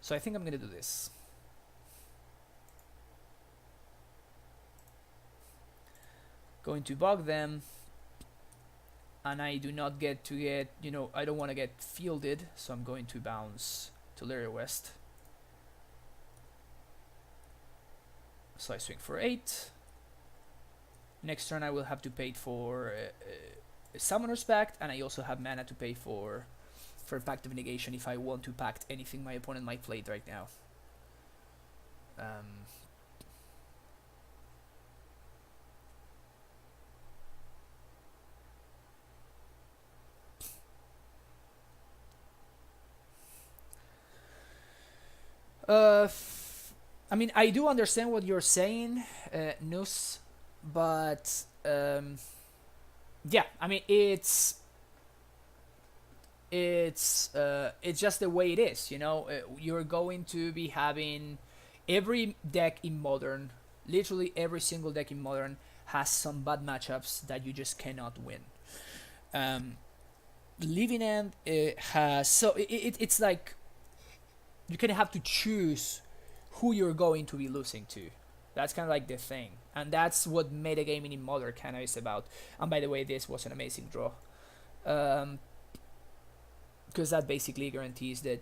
so I think I'm gonna do this. Going to Bog them, and I do not get to get, I don't want to get fielded, so I'm going to bounce to Lyria West. So I swing for 8. Next turn I will have to pay for a Summoner's Pact, and I also have mana to pay for Pact of Negation if I want to pact anything my opponent might play right now. I mean, I do understand what you're saying, Nus, but yeah, I mean, it's just the way it is, you're going to be having every deck in Modern, literally every single deck in Modern has some bad matchups that you just cannot win. Living End has, so it's like you kind of have to choose who you're going to be losing to. That's kind of like the thing, and that's what metagaming in Modern kind of is about. And by the way, this was an amazing draw, because that basically guarantees that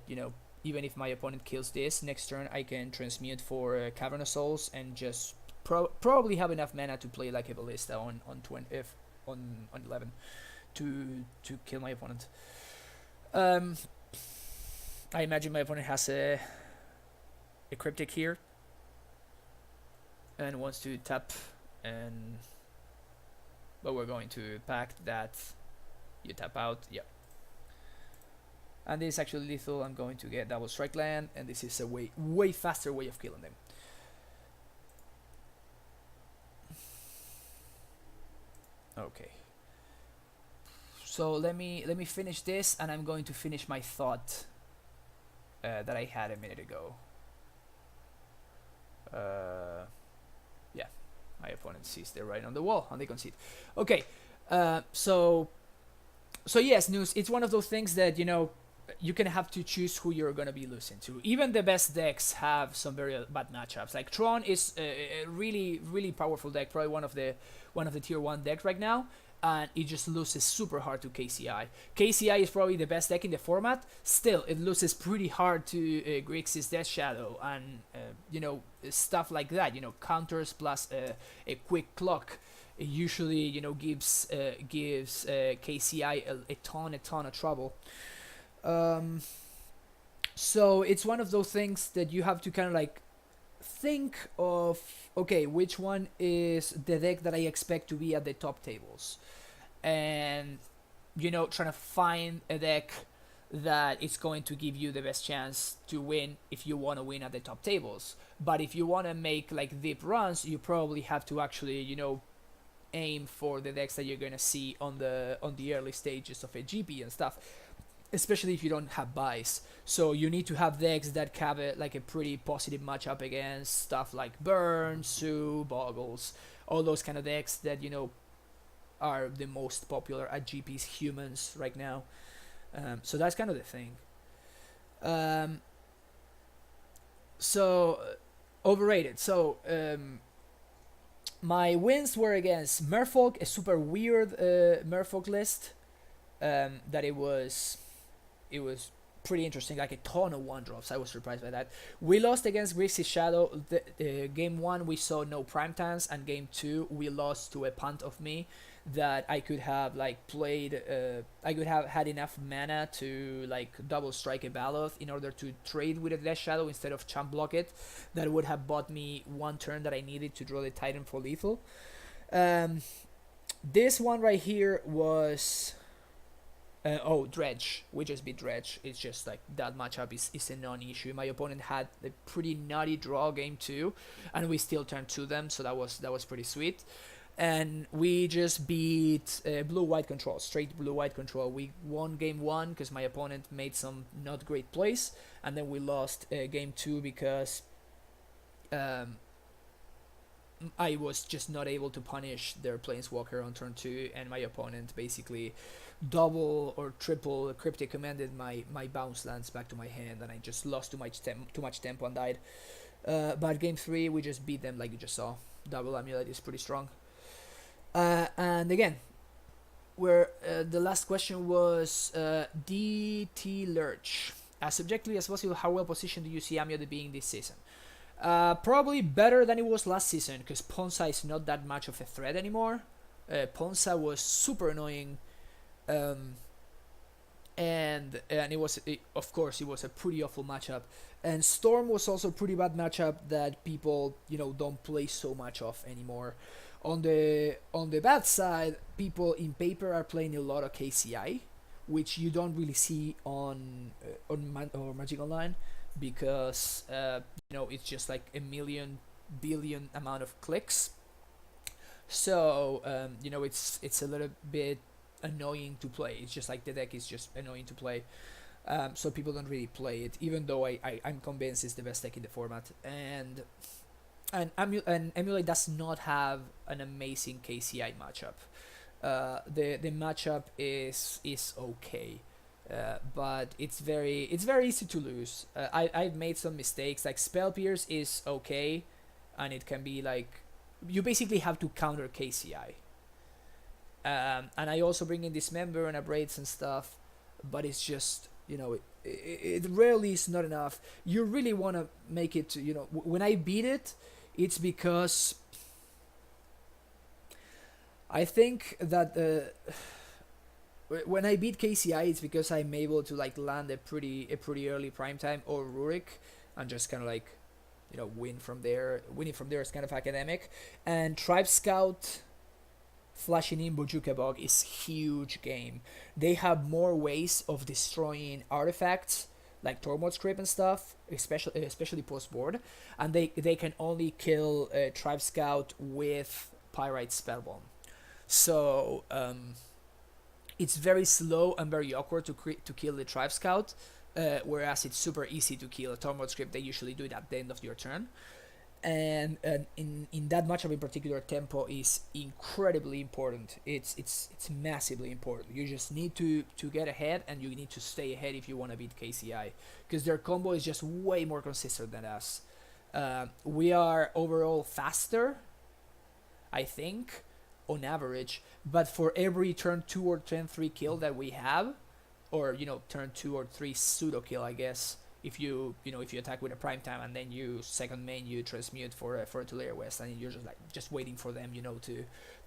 even if my opponent kills this next turn, I can transmute for Cavern of Souls and just probably have enough mana to play like a Ballista on 11 to kill my opponent. I imagine my opponent has a Cryptic here and wants to tap, but we're going to pact that you tap out. Yeah. And this is actually lethal. I'm going to get double strike land, and this is a way faster way of killing them. Okay. So let me finish this, and I'm going to finish my thought that I had a minute ago. Yeah, my opponent sees they're right on the wall, and they concede. Okay, so yes, News. It's one of those things that you can have to choose who you're gonna be losing to. Even the best decks have some very bad matchups. Like Tron is a really powerful deck, probably one of the tier 1 decks right now, and it just loses super hard to KCI. KCI is probably the best deck in the format. Still, it loses pretty hard to Grixis Death Shadow and stuff like that. Counters plus a quick clock. It usually gives KCI a ton of trouble. So it's one of those things that you have to kind of like think of, okay, which one is the deck that I expect to be at the top tables, and trying to find a deck that is going to give you the best chance to win if you want to win at the top tables. But if you want to make like deep runs, you probably have to actually aim for the decks that you're gonna see on the early stages of a GP and stuff, especially if you don't have buys. So you need to have decks that have a pretty positive matchup against stuff like Burn, Sue, Boggles, all those kind of decks that are the most popular at GP's humans right now. So that's kind of the thing. So overrated. So my wins were against Merfolk, a super weird Merfolk list. That it was pretty interesting, like a ton of 1-drops. I was surprised by that. We lost against Grixis Shadow. Game 1 we saw no prime times, and game 2 we lost to a punt of me that I could have played. I could have had enough mana to double strike a Baloth in order to trade with a Death Shadow instead of chump block it. That would have bought me 1 turn that I needed to draw the Titan for lethal. This one right here was Dredge. We just beat Dredge. It's just that matchup is a non-issue. My opponent had a pretty nutty draw game 2, and we still turned to them, so that was pretty sweet. And we just beat blue-white control, straight blue-white control. We won game 1 because my opponent made some not great plays, and then we lost game 2 because I was just not able to punish their Planeswalker on turn 2, and my opponent basically double or triple Cryptic Commanded my bounce lands back to my hand, and I just lost too much tempo and died. But game 3 we just beat them like you just saw. Double Amulet is pretty strong. And again, where the last question was DT Lurch. As subjectively as possible, how well positioned do you see Amulet being this season? Probably better than it was last season, because Ponza is not that much of a threat anymore. Ponza was super annoying, and it was of course it was a pretty awful matchup. And Storm was also a pretty bad matchup that people don't play so much of anymore. On the bad side, people in paper are playing a lot of KCI, which you don't really see on Magic Online, because it's just like a million billion amount of clicks. So it's a little bit annoying to play. It's just like the deck is just annoying to play. So people don't really play it, even though I'm convinced it's the best deck in the format. And Amulet does not have an amazing KCI matchup. The matchup is okay. But it's very easy to lose. I've made some mistakes. Like Spell Pierce is okay, and it can be you basically have to counter KCI. And I also bring in Dismember and Abrades and stuff, but it's just it rarely is not enough. You really want to make it. When I beat it, it's because I think that when I beat KCI, it's because I'm able to land a pretty early primetime or Rurik, and just kind of win from there. Winning from there is kind of academic. And Tribe Scout flashing in Bojuka Bog is huge game. They have more ways of destroying artifacts like Tormod's Crypt and stuff, especially post board, and they can only kill Tribe Scout with Pyrite Spellbomb. So it's very slow and very awkward to kill the Tribe Scout, whereas it's super easy to kill a Tormod's Crypt. They usually do it at the end of your turn. And in that matchup in particular, tempo is incredibly important. It's massively important. You just need to get ahead, and you need to stay ahead if you want to beat KCI, because their combo is just way more consistent than us. We are overall faster, I think, on average, but for every turn 2 or turn 3 kill that we have, or turn 2 or 3 pseudo kill, I guess, if you attack with a prime time and then you second main, you transmute for a two-layer west, and you're just waiting for them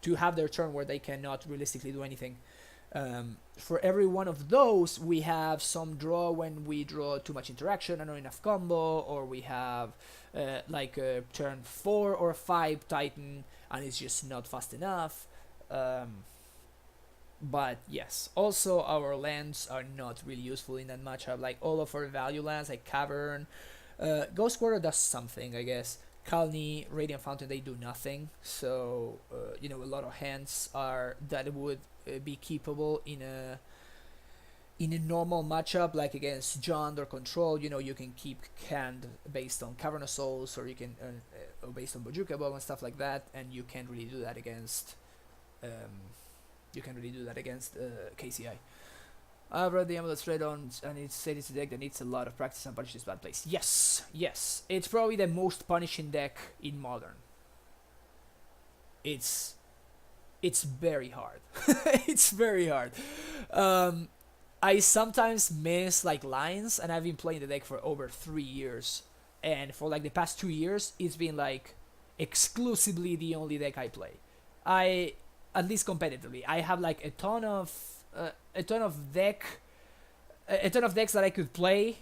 to have their turn where they cannot realistically do anything. For every one of those, we have some draw when we draw too much interaction and not enough combo, or we have like a turn 4 or 5 Titan and it's just not fast enough. But yes, also our lands are not really useful in that matchup. Like all of our value lands, like Cavern, Ghost Quarter does something, I guess. Kalni, Radiant Fountain, they do nothing. So a lot of hands that would be keepable in a normal matchup, like against Jund or Control. You can keep hand based on Cavern of Souls, or you can based on Bojuka Bog and stuff like that, and you can't really do that against. KCI. I've read the Amulet Titan, and it said it's a deck that needs a lot of practice and punishes bad plays. Yes. It's probably the most punishing deck in Modern. It's very hard. It's very hard. I sometimes miss like lines, and I've been playing the deck for over 3 years. And for like the past 2 years, it's been like exclusively the only deck I play. At least competitively, I have like a ton of decks that I could play,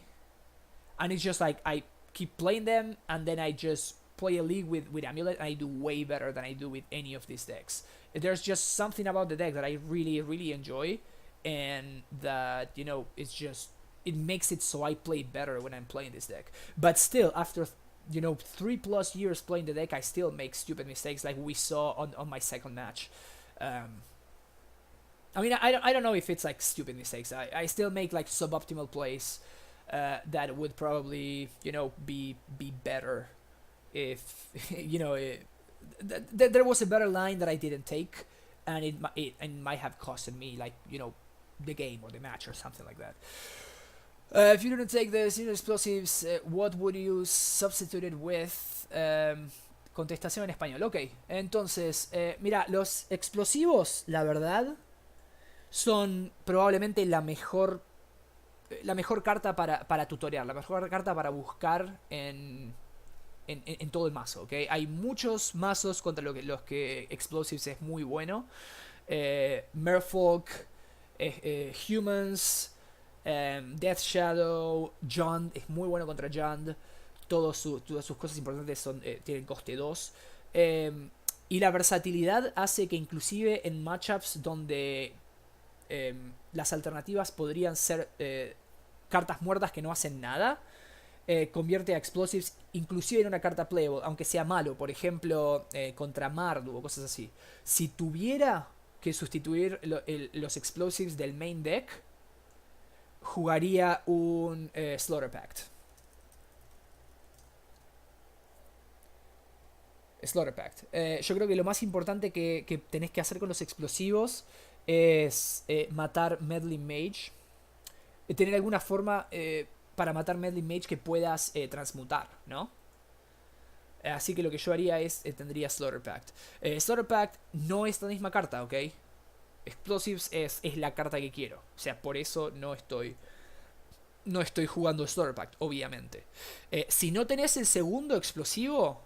and it's just like I keep playing them, and then I just play a league with Amulet, and I do way better than I do with any of these decks. There's just something about the deck that I really, really enjoy, and that it makes it so I play better when I'm playing this deck. But still, after 3+ years playing the deck, I still make stupid mistakes, like we saw on my second match. I mean, I don't know if it's like stupid mistakes. I still make like suboptimal plays that would probably be better if there was a better line that I didn't take, and it might have costed me like the game or the match or something like that. If you didn't take the Senior Explosives, what would you substitute it with? Contestación en español. Ok, entonces, mira, los explosivos, la verdad, son probablemente la mejor carta para tutorear, la mejor carta para buscar en todo el mazo, ¿ok? Hay muchos mazos contra los que Explosives es muy bueno. Merfolk, Humans, Death Shadow, Jund es muy bueno contra Jund. Todas sus cosas importantes tienen coste 2. Y la versatilidad hace que inclusive en matchups donde las alternativas podrían ser cartas muertas que no hacen nada, convierte a Explosives inclusive en una carta playable, aunque sea malo. Por ejemplo, contra Mardu o cosas así. Si tuviera que sustituir los Explosives del main deck, jugaría un Slaughter Pact. Yo creo que lo más importante que tenés que hacer con los explosivos es matar Meddling Mage. Tener alguna forma para matar Meddling Mage que puedas transmutar, ¿no? Así que lo que yo haría es tendría Slaughter Pact. Slaughter Pact no es la misma carta, ¿ok? Explosives es la carta que quiero. O sea, por eso no estoy jugando Slaughter Pact, obviamente. Si no tenés el segundo explosivo,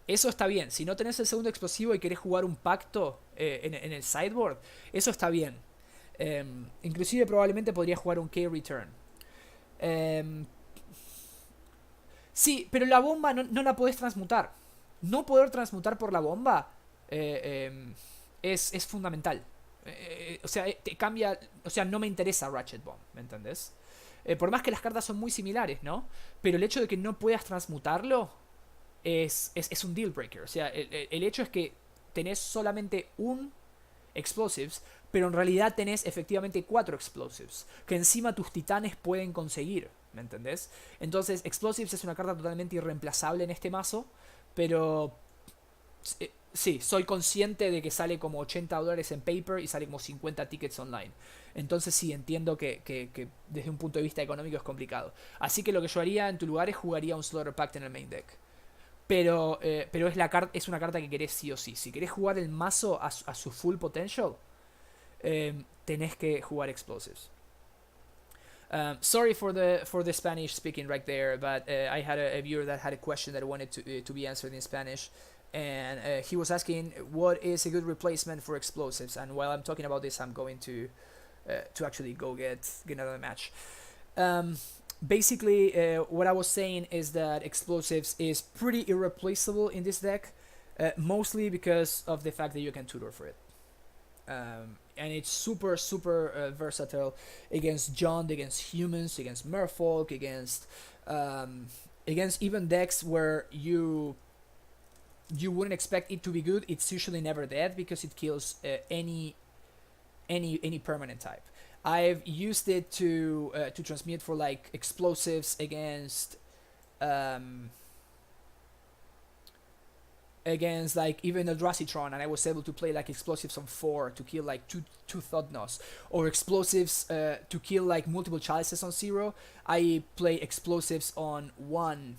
eso está bien. Si no tenés el segundo explosivo y querés jugar un pacto en el sideboard, eso está bien. Inclusive probablemente podría jugar un K-Return. Sí, pero la bomba no la podés transmutar. No poder transmutar por la bomba es fundamental. O sea, te cambia. O sea, no me interesa Ratchet Bomb, ¿me entendés? Por más que las cartas son muy similares, ¿no? Pero el hecho de que no puedas transmutarlo es un deal breaker. O sea, el hecho es que tenés solamente un explosives, pero en realidad tenés efectivamente 4 explosives, que encima tus titanes pueden conseguir, ¿me entendés? Entonces, explosives es una carta totalmente irreemplazable en este mazo, pero sí, soy consciente de que sale como $80 en paper y sale como 50 tickets online. Entonces sí, entiendo que desde un punto de vista económico es complicado. Así que lo que yo haría en tu lugar es jugaría un Slaughter Pact en el main deck. Pero es una carta que querés sí o sí. Si querés jugar el mazo a su full potential, tenés que jugar explosives. Sorry for the Spanish speaking right there, but I had a viewer that had a question that wanted to be answered in Spanish, and he was asking what is a good replacement for explosives. And while I'm talking about this, I'm going to actually go get another match. Basically, what I was saying is that explosives is pretty irreplaceable in this deck, mostly because of the fact that you can tutor for it. And it's super versatile against Jund, against humans, against Merfolk, against even decks where you wouldn't expect it to be good. It's usually never dead because it kills any permanent type. I've used it to transmute for like explosives against like even a Dracitron, and I was able to play like explosives on 4 to kill like two Thudnos, or explosives to kill like multiple chalices on 0. I play explosives on 1.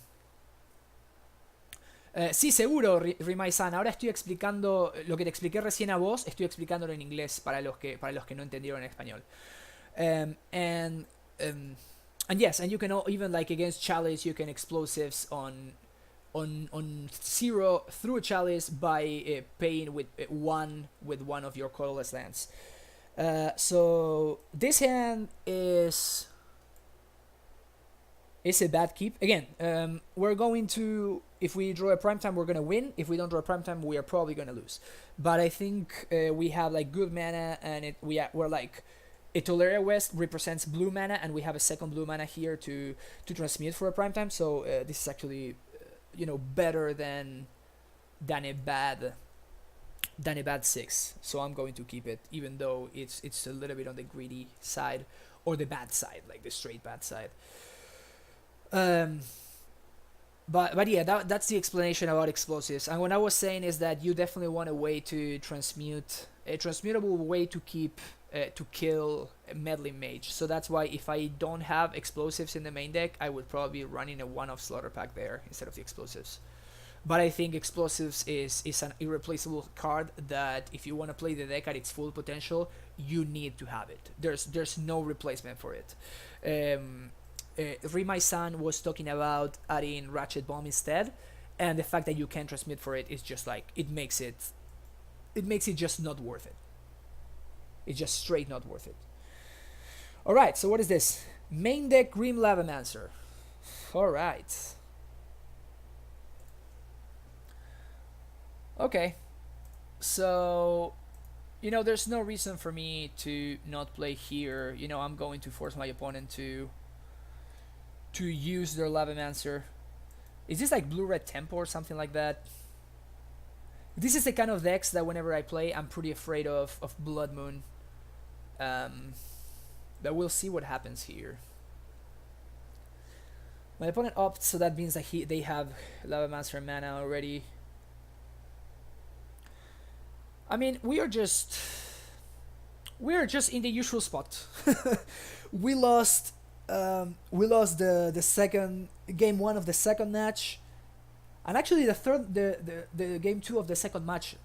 Sí, seguro, Rimai-san. Ahora estoy explicando lo que te expliqué recién a vos, estoy explicándolo en inglés para los que no entendieron en español. And yes, and you can even like against Chalice, you can explosives on 0 through a Chalice by paying with one of your colorless lands. So this hand is a bad keep. Again, we're going to, if we draw a prime time, we're gonna win. If we don't draw a prime time, we are probably gonna lose. But I think we have like good mana, and we're like, Etolaria West represents blue mana, and we have a second blue mana here to transmute for a prime time. So this is actually, better than a bad 6. So I'm going to keep it, even though it's a little bit on the greedy side, or the bad side, like the straight bad side. But yeah, that's the explanation about explosives. And what I was saying is that you definitely want a way to transmute, a transmutable way to keep to kill a meddling mage. So that's why if I don't have explosives in the main deck, I would probably be running a 1-off Slaughter Pact there instead of the explosives. But I think explosives is an irreplaceable card that if you want to play the deck at its full potential, you need to have it. There's no replacement for it. Rimai-san was talking about adding Ratchet Bomb instead, and the fact that you can transmit for it is just like, it makes it just not worth it. It's just straight not worth it. Alright, so what is this? Main deck Grim Lavamancer. Alright. Okay. So, there's no reason for me to not play here. I'm going to force my opponent to use their Lavamancer. Is this like blue-red tempo or something like that? This is the kind of decks that whenever I play, I'm pretty afraid of Blood Moon. But we'll see what happens here. My opponent opts, so that means that they have Lavamancer mana already. I mean, we are just in the usual spot. We lost the second game 1 of the second match, and actually the game 2 of the second match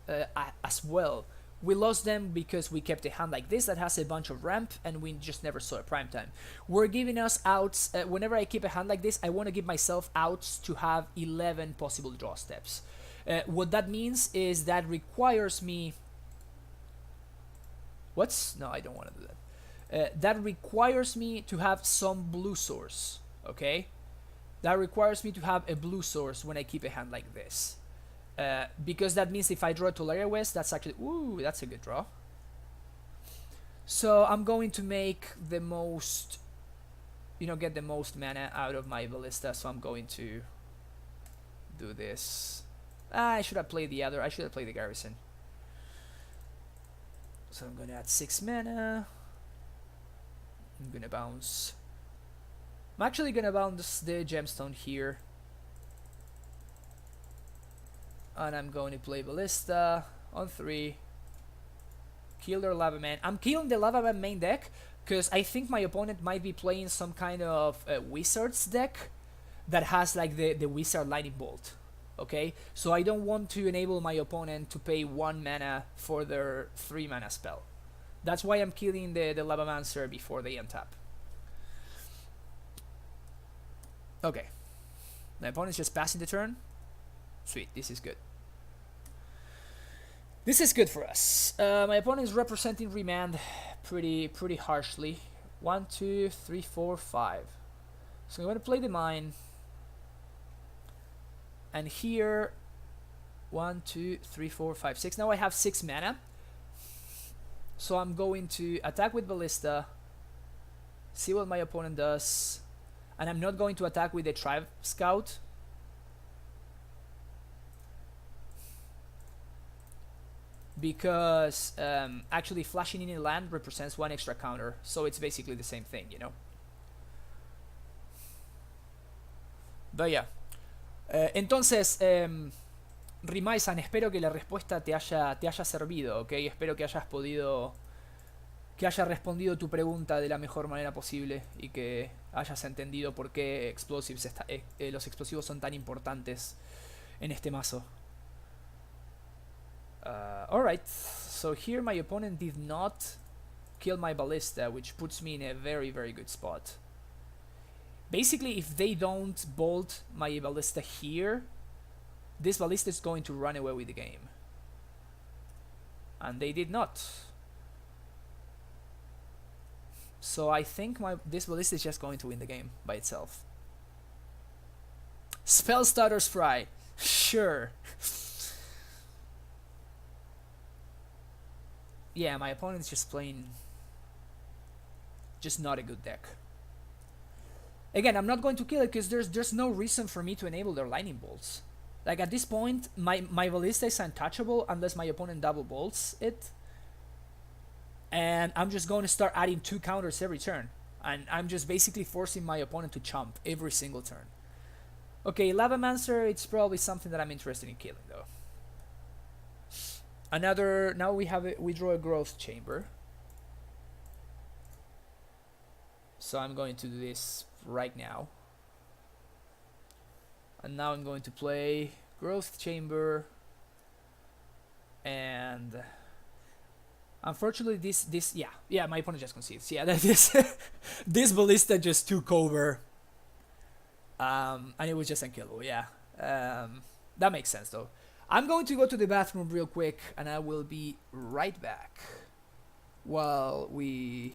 as well. We lost them because we kept a hand like this that has a bunch of ramp, and we just never saw a prime time. We're giving us outs. Whenever I keep a hand like this, I want to give myself outs to have 11 possible draw steps. What that means is that requires me... No, I don't want to do that. That requires me to have some blue source, okay? That requires me to have a blue source when I keep a hand like this. Because that means if I draw Tolaria West, that's actually... Ooh, that's a good draw. So I'm going to make the most... get the most mana out of my Ballista, so I'm going to do this. I should have played the other. I should have played the Garrison. So I'm going to add 6 mana. I'm going to bounce. I'm actually going to bounce the Gemstone here. And I'm going to play Ballista on 3. Kill their Lava Man. I'm killing the Lava Man main deck because I think my opponent might be playing some kind of Wizards deck that has like the Wizard Lightning Bolt. Okay, so I don't want to enable my opponent to pay 1 mana for their 3 mana spell. That's why I'm killing the Lavamancer before they untap. Okay, my opponent's just passing the turn. Sweet, this is good. This is good for us. My opponent is representing Remand pretty harshly. 1, 2, 3, 4, 5. So I'm going to play the mine. And here, 1, 2, 3, 4, 5, 6. Now I have 6 mana. So I'm going to attack with Ballista. See what my opponent does. And I'm not going to attack with the Tribe Scout. Because actually flashing in a land represents 1 extra counter. So it's basically the same thing, But yeah. Entonces, Rimaisan, espero que la respuesta te haya servido, ¿ok? Espero que hayas podido... que haya respondido tu pregunta de la mejor manera posible y que hayas entendido por qué los explosivos son tan importantes en este mazo. Alright, so here my opponent did not kill my Ballista, which puts me in a very good spot. Basically, if they don't bolt my Ballista here, this Ballista is going to run away with the game. And they did not. So I think this Ballista is just going to win the game by itself. Spell Starter's Fry. Sure. Yeah, my opponent's just playing... just not a good deck. Again, I'm not going to kill it because there's no reason for me to enable their lightning bolts. Like at this point, my Ballista is untouchable unless my opponent double bolts it. And I'm just going to start adding 2 counters every turn. And I'm just basically forcing my opponent to chump every single turn. Okay, Lavamancer, it's probably something that I'm interested in killing though. Now we draw a Growth Chamber. So I'm going to do this right now. And now I'm going to play Growth Chamber. And unfortunately yeah, my opponent just concedes. Yeah, this Ballista just took over. And it was just unkillable, yeah. That makes sense though. I'm going to go to the bathroom real quick and I will be right back while we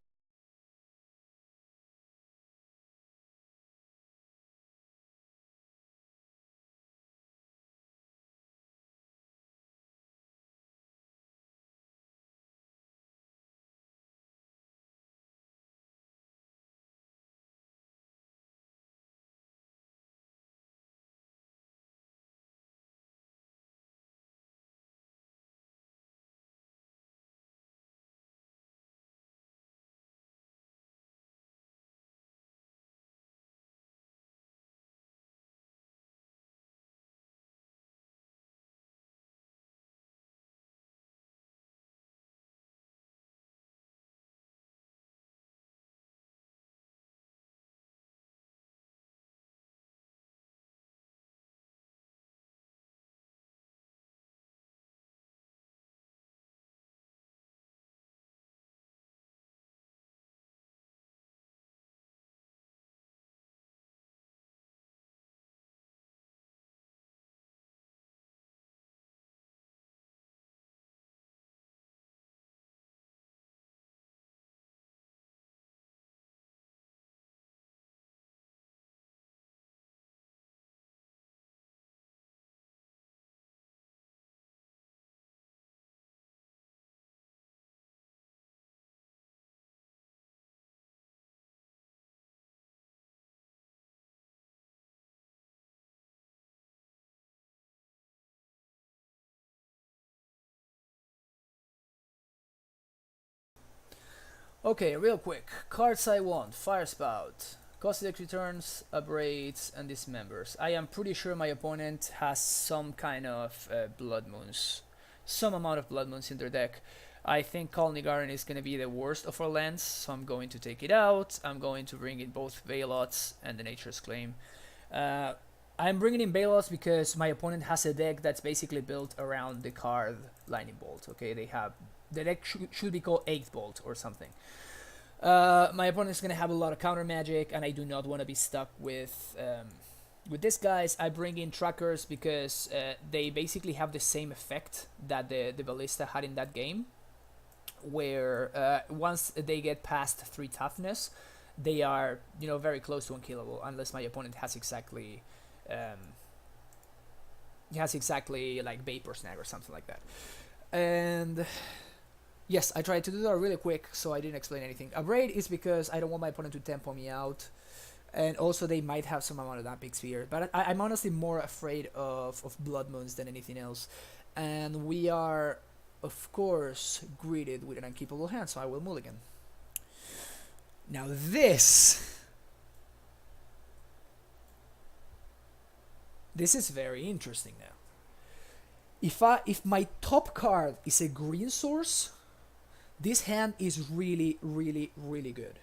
Okay, real quick. Cards I want: Fire Spout, Cosmic Returns, Upgrades, and Dismembers. I am pretty sure my opponent has some kind of Blood Moons. Some amount of Blood Moons in their deck. I think Colony Garden is going to be the worst of our lands, so I'm going to take it out. I'm going to bring in both Bailots and the Nature's Claim. I'm bringing in Bailots because my opponent has a deck that's basically built around the card Lightning Bolt. Okay, they have the deck should be called 8th Bolt or something. My opponent is gonna have a lot of counter magic, and I do not want to be stuck with these guys. I bring in Trackers because they basically have the same effect that the Ballista had in that game, where once they get past 3 toughness, they are very close to unkillable unless my opponent has exactly like Vapor Snag or something like that. And yes, I tried to do that really quick, so I didn't explain anything. Upgrade is because I don't want my opponent to tempo me out, and also they might have some amount of Damping Sphere, but I'm honestly more afraid of Blood Moons than anything else. And we are, of course, greeted with an unkeepable hand, so I will mulligan. Now this is very interesting now. If my top card is a green source, this hand is really, really, really good.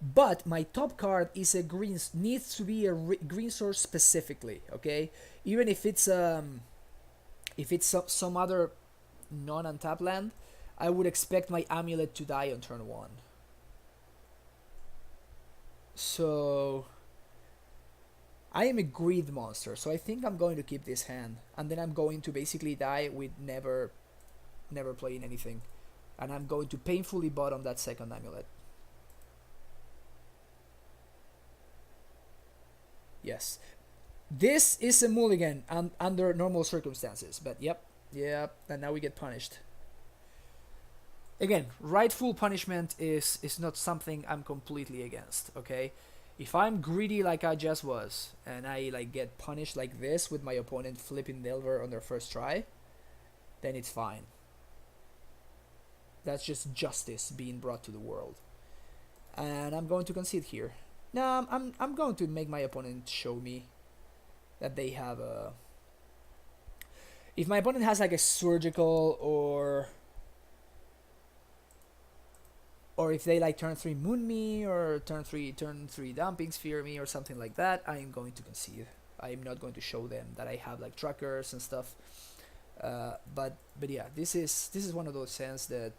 But my top card is a green, needs to be a green source specifically. Okay, even if it's some other non-untapped land, I would expect my Amulet to die on turn 1. So I am a greed monster, so I think I'm going to keep this hand, and then I'm going to basically die with never playing anything, and I'm going to painfully bottom that second Amulet. Yes, this is a mulligan under normal circumstances, but yep, and now we get punished. Again, rightful punishment is not something I'm completely against, okay? If I'm greedy like I just was, and I like get punished like this with my opponent flipping Delver on their first try, then it's fine. That's just justice being brought to the world. And I'm going to concede here. No, I'm going to make my opponent show me that they have a... If my opponent has like a Surgical or if they like turn 3 Moon me or turn 3 Damping Sphere me or something like that, I am going to concede. I am not going to show them that I have like Trackers and stuff. But yeah, this is one of those hands that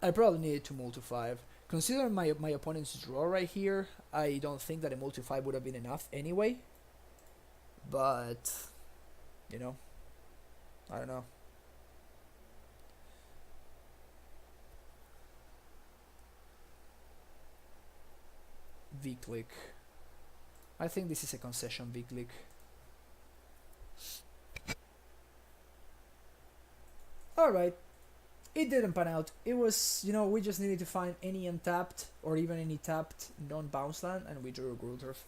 I probably needed to multi-5. Considering my opponent's draw right here, I don't think that a multi-5 would have been enough anyway. But I don't know. V-click. I think this is a concession V-click. Alright. It didn't pan out. It was, we just needed to find any untapped or even any tapped non-bounce land, and we drew a Grulturf.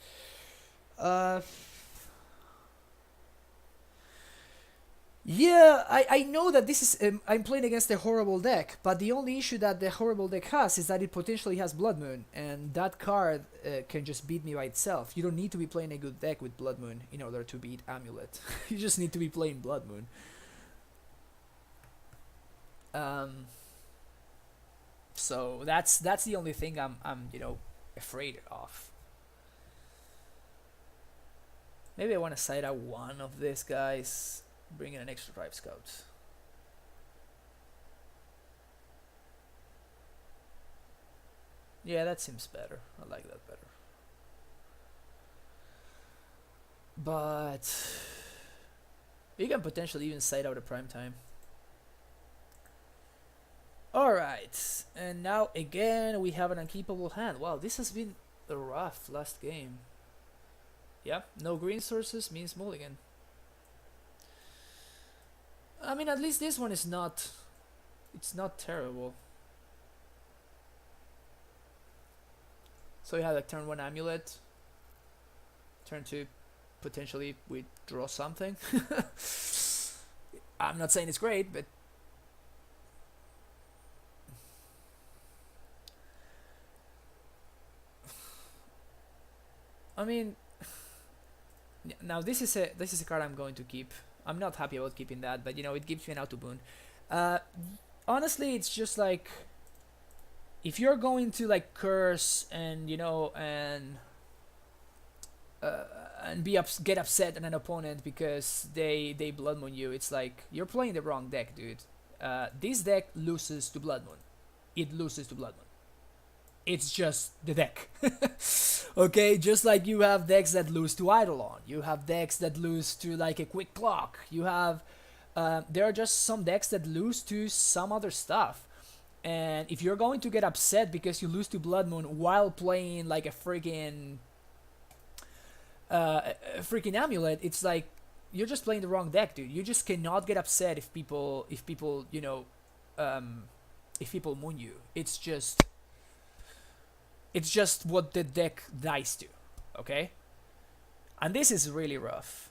Yeah, I know that this is I'm playing against a horrible deck, but the only issue that the horrible deck has is that it potentially has Blood Moon, and that card can just beat me by itself. You don't need to be playing a good deck with Blood Moon in order to beat Amulet. You just need to be playing Blood Moon. So that's the only thing I'm afraid of. Maybe I want to side out one of these guys. Bring in an extra Drive Scout. Yeah, that seems better. I like that better. But you can potentially even side out a Prime Time. Alright, and now again we have an unkeepable hand. Wow, this has been a rough last game. Yeah, no green sources means mulligan. I mean, at least this one is not... It's not terrible. So you have like turn 1 Amulet. Turn 2, potentially we draw something. I'm not saying it's great, but... I mean, now this is a card I'm going to keep. I'm not happy about keeping that, but you know, it gives me an auto boon. Uh, Honestly, it's just like if you're going to like curse and you know uh, and get upset at an opponent because they blood moon you, it's like you're playing the wrong deck, dude. This deck loses to blood moon. It loses to blood moon. It's just the deck. Okay, just like you have decks that lose to Eidolon, you have decks that lose to like a quick clock. You have there are just some decks that lose to some other stuff. And if you're going to get upset because you lose to Blood Moon while playing like a freaking amulet, it's like you're just playing the wrong deck, dude. You just cannot get upset if people you know if people moon you. It's just what the deck dies to, okay? And this is really rough.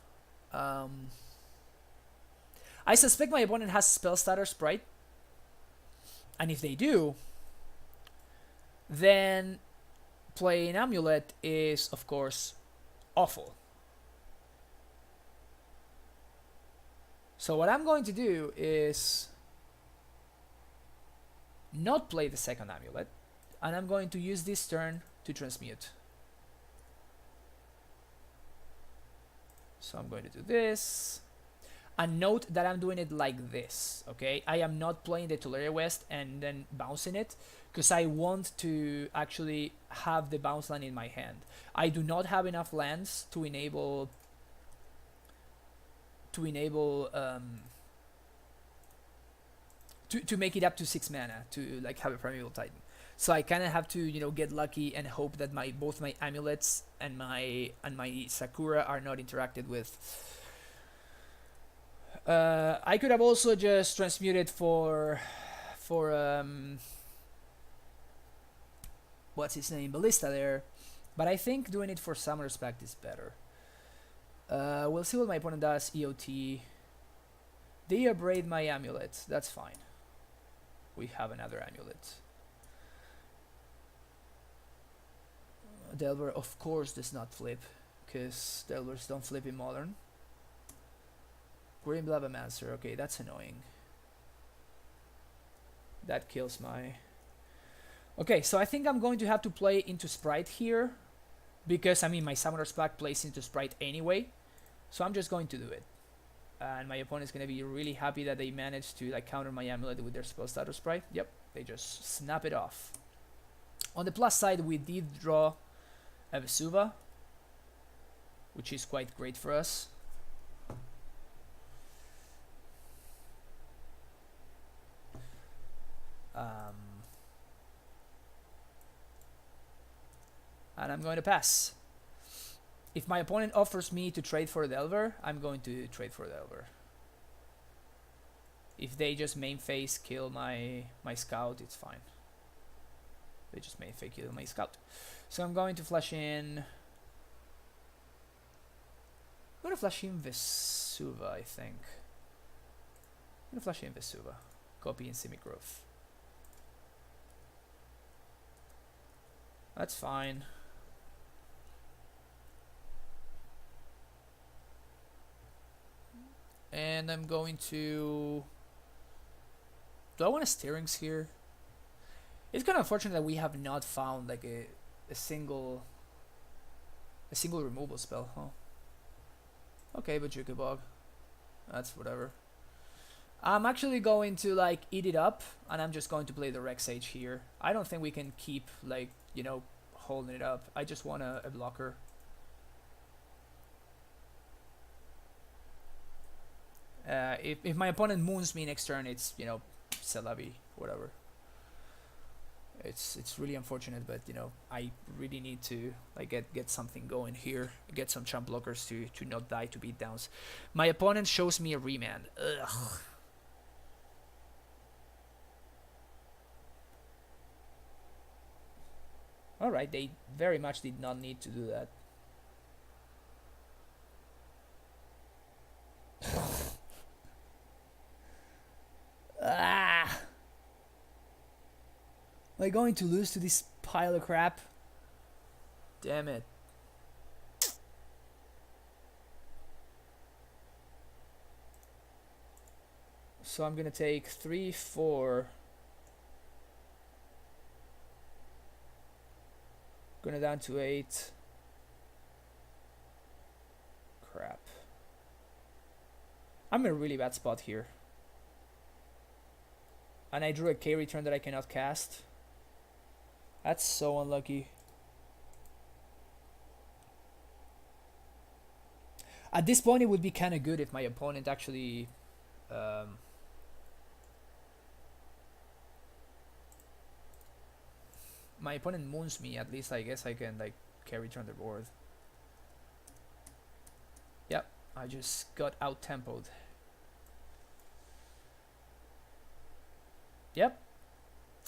I suspect my opponent has Spell Starter Sprite, and if they do, then playing Amulet is, of course, awful. So what I'm going to do is not play the second Amulet, and I'm going to use this turn to transmute. So I'm going to do this. And note that I'm doing it like this, okay? I am not playing the Tularia West and then bouncing it, because I want to actually have the bounce land in my hand. I do not have enough lands to enable to make it up to 6 mana to like have a Primeval Titan. So I kind of have to, you know, get lucky and hope that both my amulets and my Sakura are not interacted with. I could have also just transmuted for what's his name, Ballista there, but I think doing it for Summoner's Pact is better. We'll see what my opponent does. EOT. They abrade my amulet. That's fine. We have another amulet. Delver, of course, does not flip, because Delvers don't flip in Modern. Grim Blavamancer. Okay, that's annoying. That kills my... Okay, so I think I'm going to have to play into Sprite here, because, I mean, my Summoner's Pact plays into Sprite anyway, so I'm just going to do it. And my opponent's going to be really happy that they managed to like counter my amulet with their Spell Starter Sprite. Yep, they just snap it off. On the plus side, we did draw a Vesuva, which is quite great for us. And I'm going to pass. If my opponent offers me to trade for a Delver, I'm going to trade for a Delver. If they just main phase kill my scout, it's fine. They just main phase kill my scout. So I'm going to flash in... I'm going to flash in Vesuva, I think. I'm going to flash in Vesuva. Copy in Simigrowth. That's fine. And I'm going to... Do I want a Steerings here? It's kind of unfortunate that we have not found like a single removal spell, huh? Okay, but Bog. That's whatever. I'm actually going to like eat it up, and I'm just going to play the Rex Sage here. I don't think we can keep like, you know, holding it up. I just want a blocker. If my opponent moons me next turn, it's, you know, Celavi, whatever. It's really unfortunate, but you know, I really need to like get something going here, get some chump blockers to not die to beatdowns. My opponent shows me a remand. Ugh. All right, they very much did not need to do that. Ah! Am I going to lose to this pile of crap? Damn it. So I'm gonna take 3, 4. Gonna down to 8. Crap. I'm in a really bad spot here. And I drew a carry turn that I cannot cast. That's so unlucky. At this point, it would be kind of good if my opponent actually my opponent moons me. At least I guess I can like carry turn the board. Yep, I just got out tempoed. Yep,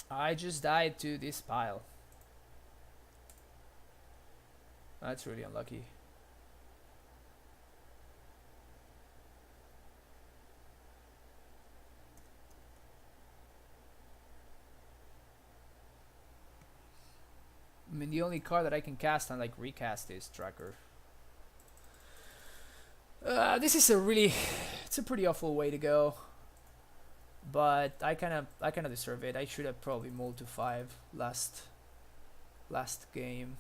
I just died to this pile. That's really unlucky. I mean, the only card that I can cast and like recast is Tracker. This is it's a pretty awful way to go. But I kind of deserve it. I should have probably moved to 5 last game.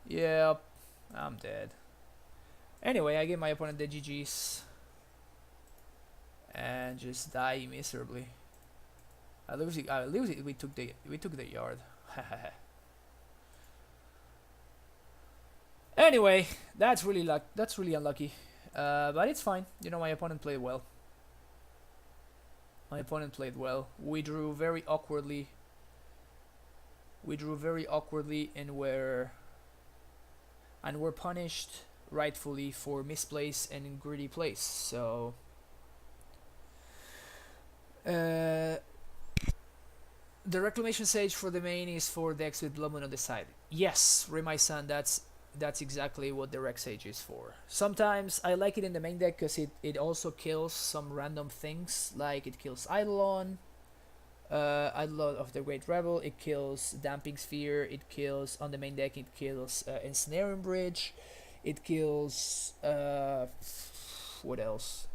Yep, I'm dead. Anyway, I gave my opponent the GGs and just die miserably. I lose it. We took the yard. Anyway, that's really unlucky. But it's fine. You know, my opponent played well. We drew very awkwardly. And were punished rightfully for misplace and greedy place. So the Reclamation Sage for the main is for decks with Blood Moon on the side. Yes, Remai-san, that's exactly what the Rec Sage is for. Sometimes I like it in the main deck because it also kills some random things, like it kills Eidolon of the Great Rebel, it kills Damping Sphere, it kills, on the main deck, it kills Ensnaring Bridge, it kills, what else?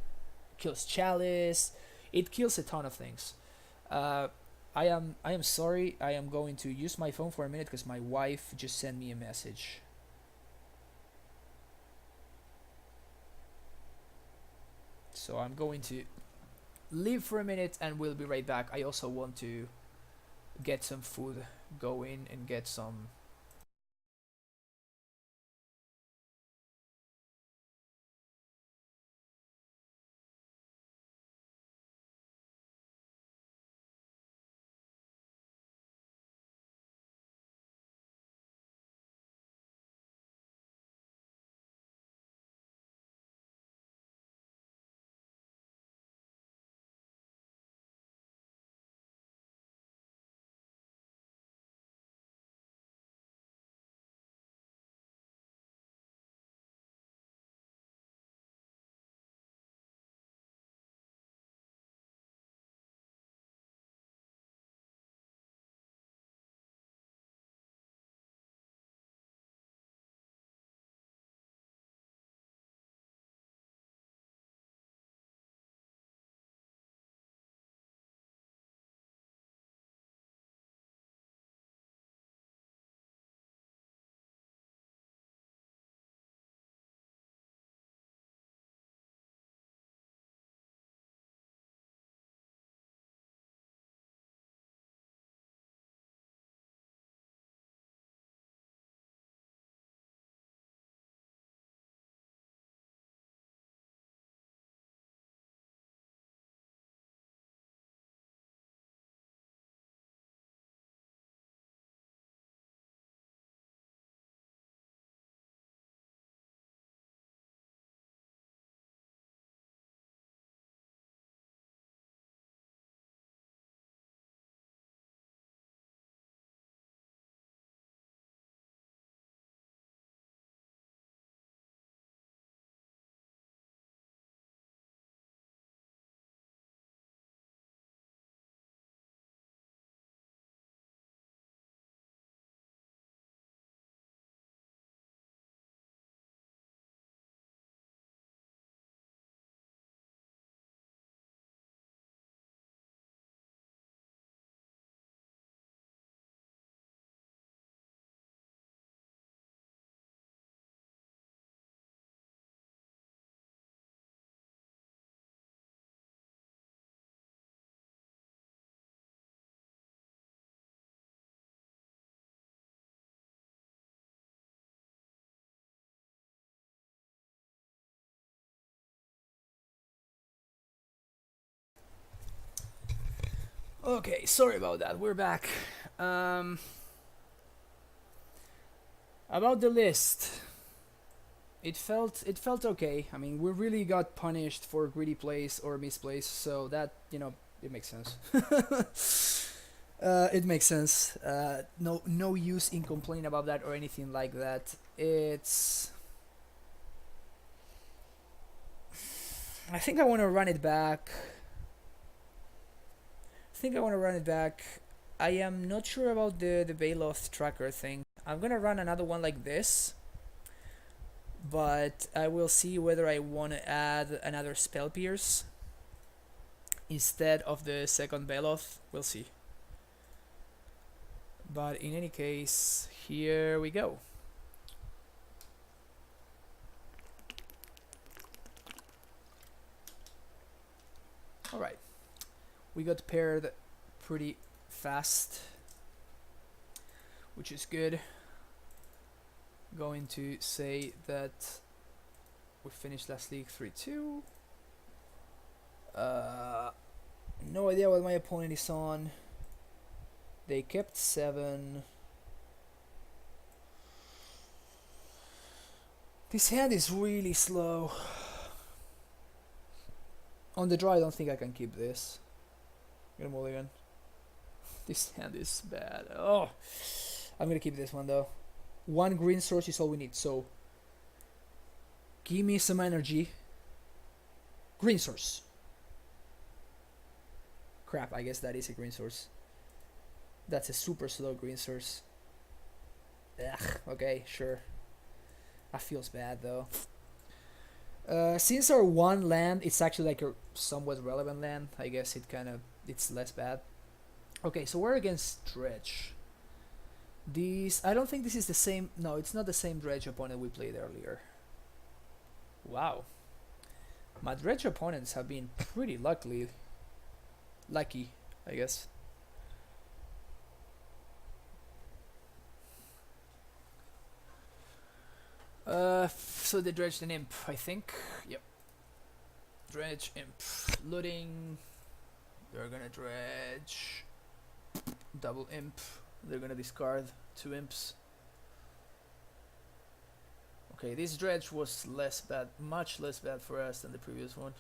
It kills Chalice, it kills a ton of things. I am sorry, I am going to use my phone for a minute because my wife just sent me a message. So I'm going to leave for a minute and we'll be right back. I also want to get some food, go in and get some Okay, sorry about that. We're back. About the list, it felt okay. I mean, we really got punished for greedy plays or misplays, so that it makes sense. It makes sense. No use in complaining about that or anything like that. It's. I think I want to run it back. I am not sure about the Bailoth tracker thing. I'm gonna run another one like this, but I will see whether I want to add another Spell Pierce instead of the second Bailoth. We'll see. But in any case, here we go. Alright. We got paired pretty fast, which is good. Going to say that we finished last league 3-2. No idea what my opponent is on. They kept 7. This hand is really slow. On the draw, I don't think I can keep this. Get a mulligan. This hand is bad. Oh, I'm gonna keep this one though. 1 green source is all we need. So, give me some energy. Green source. Crap, I guess that is a green source. That's a super slow green source. Ugh, okay, sure. That feels bad though. Since our one land, it's actually like a somewhat relevant land. I guess it's less bad. Okay, so we're against Dredge. I don't think this is the same. No, it's not the same Dredge opponent we played earlier. Wow, my Dredge opponents have been pretty lucky, I guess. So the Dredge and Imp, I think. Yep. Dredge, Imp, looting. They're gonna Dredge. Double Imp. They're gonna discard 2 Imps. Okay, this Dredge was less bad, much less bad for us than the previous one.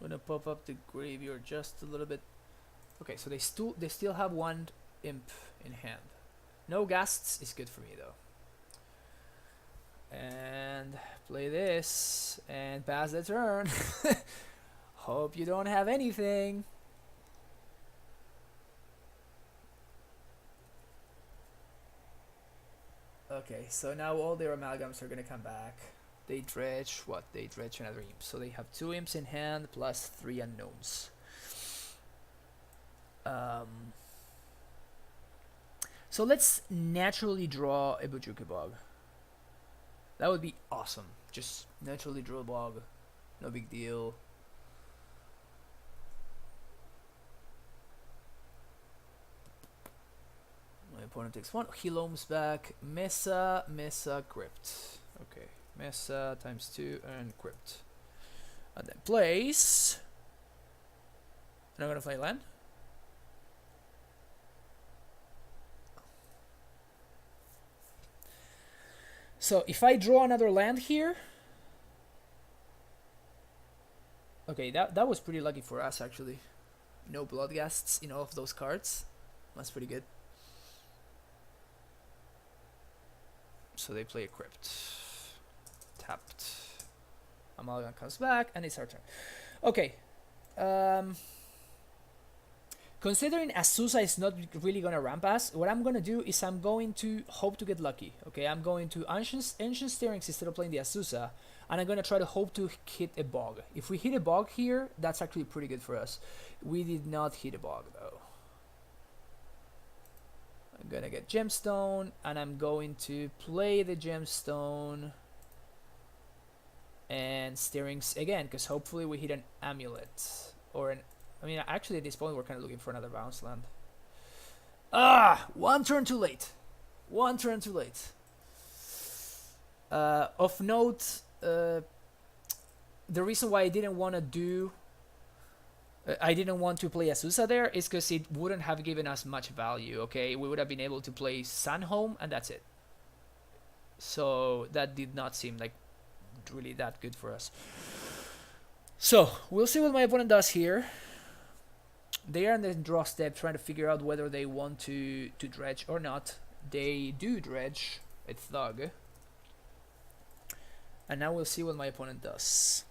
Gonna pop up the graveyard just a little bit. Okay, so they still have 1 Imp in hand. No Ghasts is good for me though. And play this and pass the turn. Hope you don't have anything. Okay, so now all their amalgams are gonna come back. They dredge what? They dredge another imp. So they have 2 imps in hand plus 3 unknowns. So let's naturally draw a Bojuka Bog. That would be awesome. Just naturally draw a bog. No big deal. My opponent takes 1. He loams back. Mesa, Crypt. Okay. Mesa times 2 and Crypt. And then plays. And I'm gonna play land. So if I draw another land here, okay, that was pretty lucky for us actually. No Bloodghasts in all of those cards. That's pretty good. So they play a Crypt. Tapped. Amalgam comes back and it's our turn. Okay. Considering Azusa is not really gonna ramp us, what I'm gonna do is I'm going to hope to get lucky. Okay, I'm going to Ancient Steerings instead of playing the Azusa, and I'm gonna try to hope to hit a bog. If we hit a bog here, that's actually pretty good for us. We did not hit a bog though. I'm gonna get Gemstone, and I'm going to play the Gemstone and Steerings again, because hopefully we hit an Amulet or an. I mean, actually, at this point, we're kind of looking for another bounce land. Ah! 1 turn too late. 1 turn too late. Of note, the reason why I didn't want to do I didn't want to play Azusa there is because it wouldn't have given us much value, okay? We would have been able to play Sunhome, and that's it. So that did not seem like really that good for us. So, we'll see what my opponent does here. They are in the draw step trying to figure out whether they want to dredge or not. They do dredge. It's Thug. And now we'll see what my opponent does.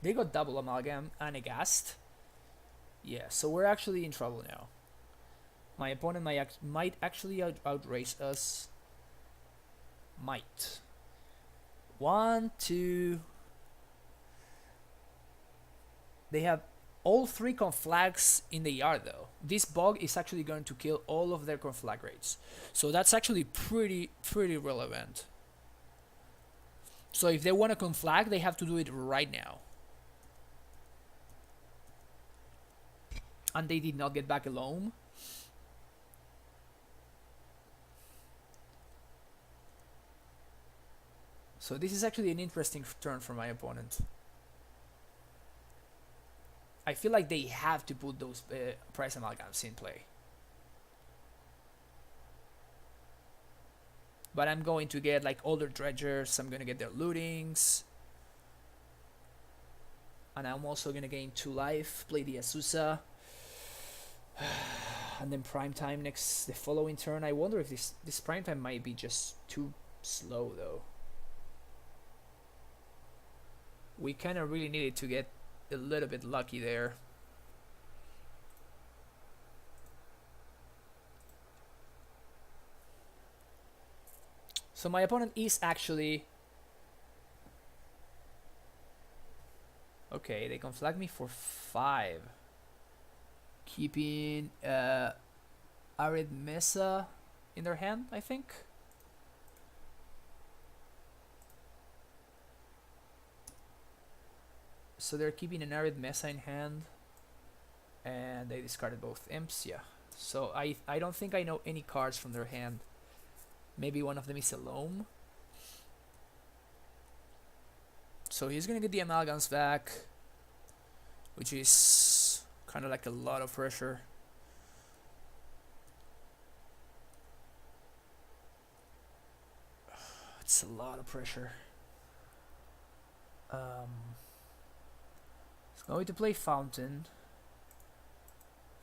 They got double Amalgam and a Ghast. Yeah, so we're actually in trouble now. My opponent might actually outrace us. Might. 1, 2. They have all 3 conflags in the yard though. This bug is actually going to kill all of their conflagrates. So that's actually pretty relevant. So if they want to conflag, they have to do it right now. And they did not get back a loam. So this is actually an interesting turn for my opponent. I feel like they have to put those price amalgams in play. But I'm going to get like older dredgers, I'm going to get their lootings. And I'm also going to gain 2 life, play the Azusa. And then prime time the following turn. I wonder if this prime time might be just too slow though. We kind of really needed to get a little bit lucky there. So my opponent is actually... Okay, they can flag me for 5. Keeping Arid Mesa in their hand, I think. So they're keeping an Arid Mesa in hand. And they discarded both imps, yeah. So I don't think I know any cards from their hand. Maybe one of them is a loam. So he's gonna get the amalgams back, which is kind of like a lot of pressure. It's a lot of pressure. It's going to play Fountain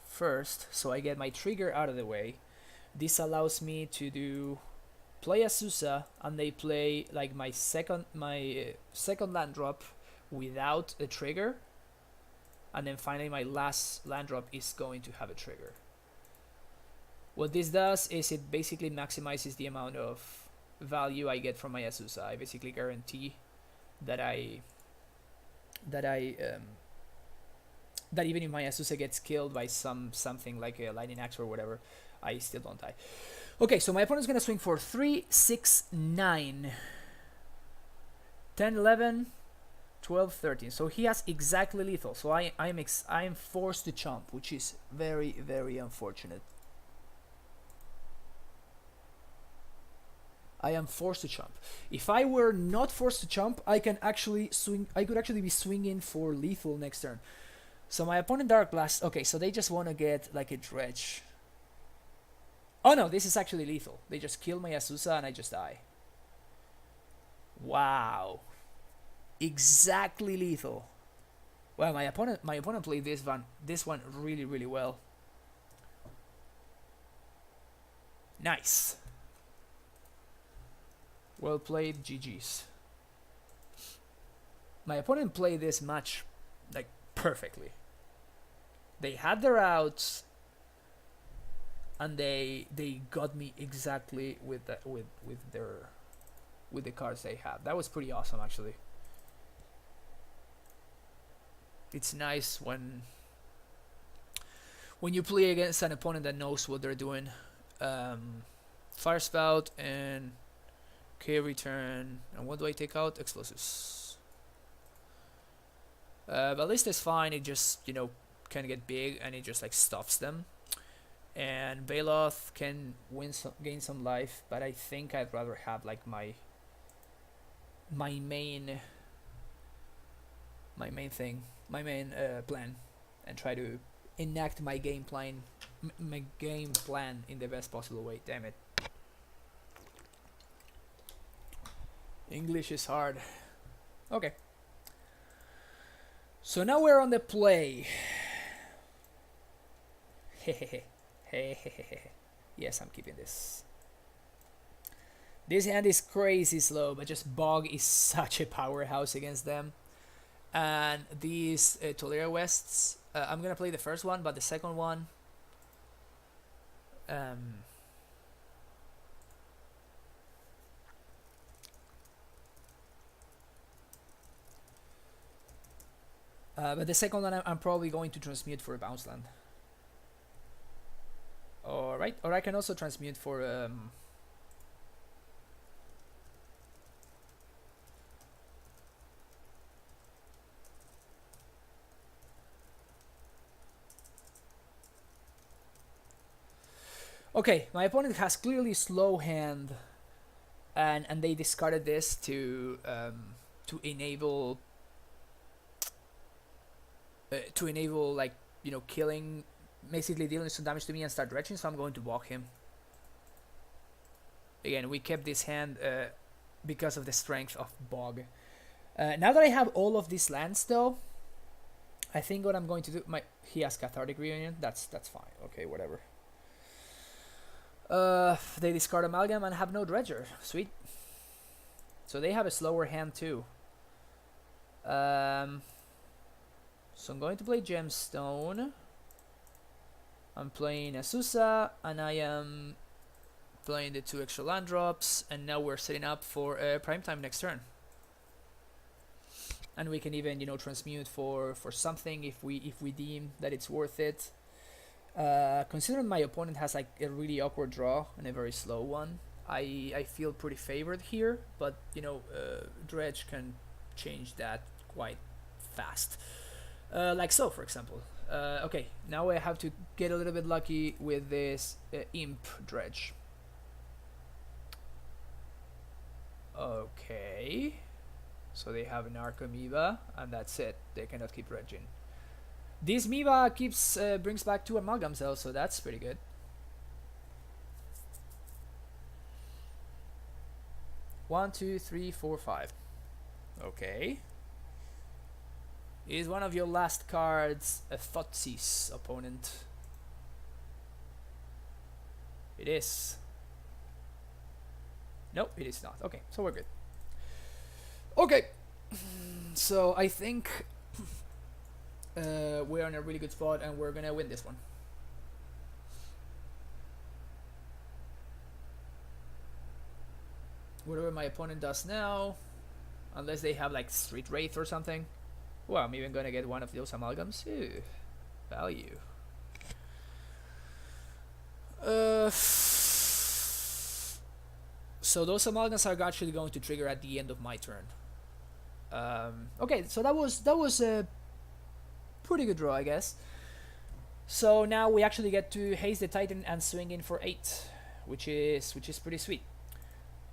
first, so I get my trigger out of the way. This allows me to play Azusa, and they play like my second land drop without a trigger, and then finally my last land drop is going to have a trigger. What this does is it basically maximizes the amount of value I get from my Azusa. I basically guarantee that that even if my Azusa gets killed by something like a lightning axe or whatever, I still don't die. Okay, so my opponent's gonna swing for 3, 6, 9, 10, 11, 12, 13. So he has exactly lethal. So I am forced to chomp, which is very unfortunate. I am forced to chomp. If I were not forced to chomp, I can actually swing. I could actually be swinging for lethal next turn. So my opponent Dark Blast. Okay, so they just want to get like a dredge. Oh no, this is actually lethal. They just kill my Azusa and I just die. Wow. Exactly lethal. Well, my opponent played this one really well. Nice. Well played, GG's. My opponent played this match like perfectly. They had their outs, and they got me exactly with the cards they have. That was pretty awesome, actually. It's nice when you play against an opponent that knows what they're doing. Fire Spout and K-Return. And what do I take out? Explosives. Ballista is fine. It just, can get big and it just like stuffs them. And Baloth can gain some life, but I think I'd rather have like my main plan. and try to enact my game plan, my game plan in the best possible way. Damn it. English is hard. Okay. So now we're on the play. Yes, I'm keeping this. This hand is crazy slow, but just Bog is such a powerhouse against them. And these Tolera Wests, I'm gonna play the first one, but the second one, but the second one I'm probably going to transmute for a bounce land. Alright, or I can also transmute for okay, my opponent has clearly slow hand, and they discarded this to enable like, you know, killing, basically dealing some damage to me and start dredging. So I'm going to walk him. Again, we kept this hand because of the strength of Bog. Now that I have all of these lands, though, I think what I'm going to do. He has Cathartic Reunion. That's fine. Okay, whatever. They discard Amalgam and have no Dredger. Sweet. So they have a slower hand too. So I'm going to play Gemstone. I'm playing Azusa, and I am playing the 2 extra land drops, and now we're setting up for prime time next turn. And we can even, you know, transmute for something if we deem that it's worth it. Considering my opponent has like a really awkward draw and a very slow one, I feel pretty favored here, but you know, Dredge can change that quite fast. Like so, for example. Okay, now I have to get a little bit lucky with this Imp Dredge. Okay, so they have an Archamoeba, and that's it. They cannot keep dredging. This Miba keeps brings back 2 Amalgam Cells, so that's pretty good. One, two, three, four, 5. Okay. Is one of your last cards a Thoughtseize, opponent? It is. Nope, it is not. Okay, so we're good. Okay, so I think we're in a really good spot, and we're gonna win this one. Whatever my opponent does now, unless they have like Street Wraith or something. Well, I'm even gonna get one of those amalgams. Ew, value. So those amalgams are actually going to trigger at the end of my turn. Okay, so that was a pretty good draw, I guess. So now we actually get to haste the Titan and swing in for 8, which is pretty sweet.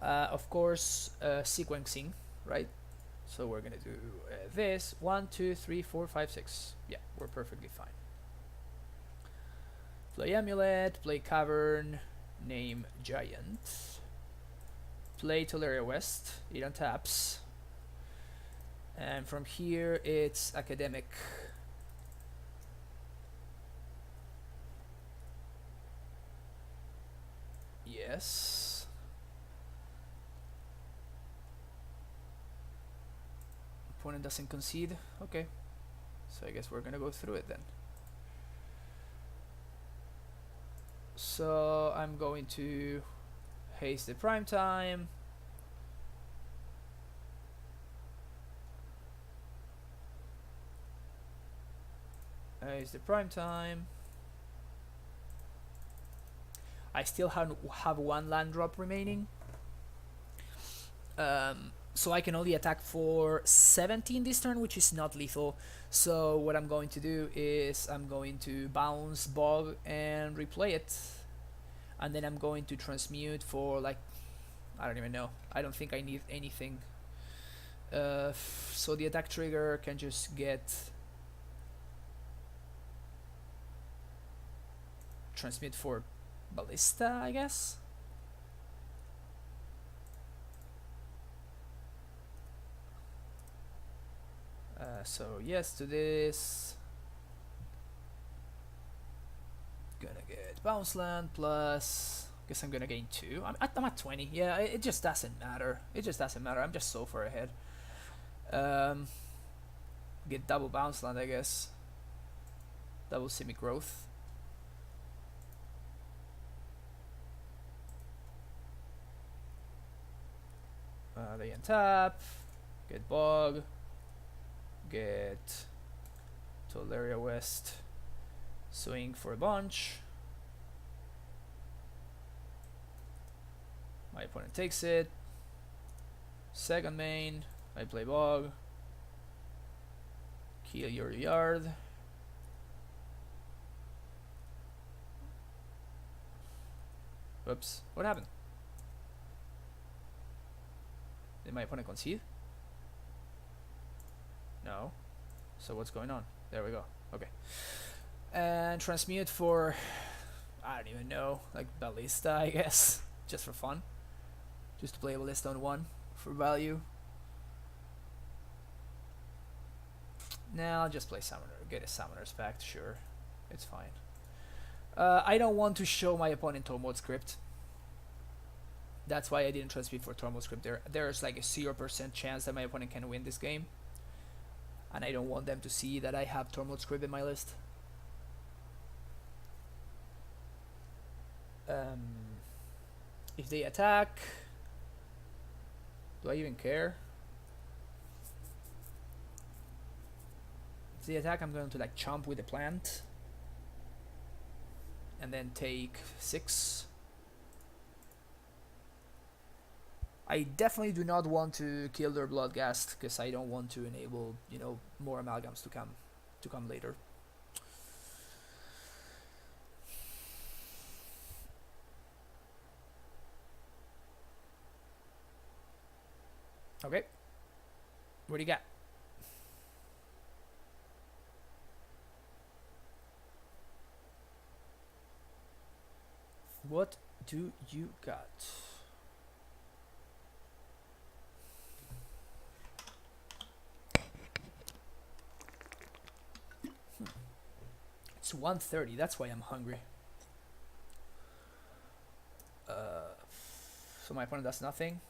Of course, sequencing, right? So we're gonna do this 1, 2, 3, 4, 5, 6. Yeah, we're perfectly fine. Play Amulet, play Cavern, name Giant. Play Tolera West, it untaps. And from here it's Academic. Yes. Opponent doesn't concede. Okay. So I guess we're gonna go through it then. So I'm going to haste the prime time. Haste the prime time. I still have 1 land drop remaining. So I can only attack for 17 this turn, which is not lethal. So what I'm going to do is I'm going to bounce Bog and replay it. And then I'm going to transmute for like, I don't even know. I don't think I need anything. So the attack trigger can just get transmute for Ballista, I guess. So yes to this. Gonna get Bounce Land plus. Guess I'm gonna gain 2. I'm at 20. Yeah, it just doesn't matter. It just doesn't matter. I'm just so far ahead. Get double Bounce Land, I guess. Double Simic Growth. They untap. Get Bog. Get Tolaria West. Swing for a bunch. My opponent takes it. Second main. I play Bog. Kill your yard. Whoops. What happened? Did my opponent concede? No. So what's going on? There we go. Okay. And transmute for, I don't even know, like Ballista, I guess, just for fun. Just to play Ballista on 1 for value. Now I'll just play Summoner. Get a Summoner's Pact, sure. It's fine. I don't want to show my opponent Tormod Script. That's why I didn't transmute for Tormod Script. There's like a 0% chance that my opponent can win this game. And I don't want them to see that I have Tormod Script in my list. If they attack, do I even care? If they attack, I'm going to like chomp with the plant and then take 6. I definitely do not want to kill their Bloodghast because I don't want to enable, you know, more amalgams to come later. Okay. What do you got? What do you got? It's 1:30. That's why I'm hungry. So my opponent does nothing.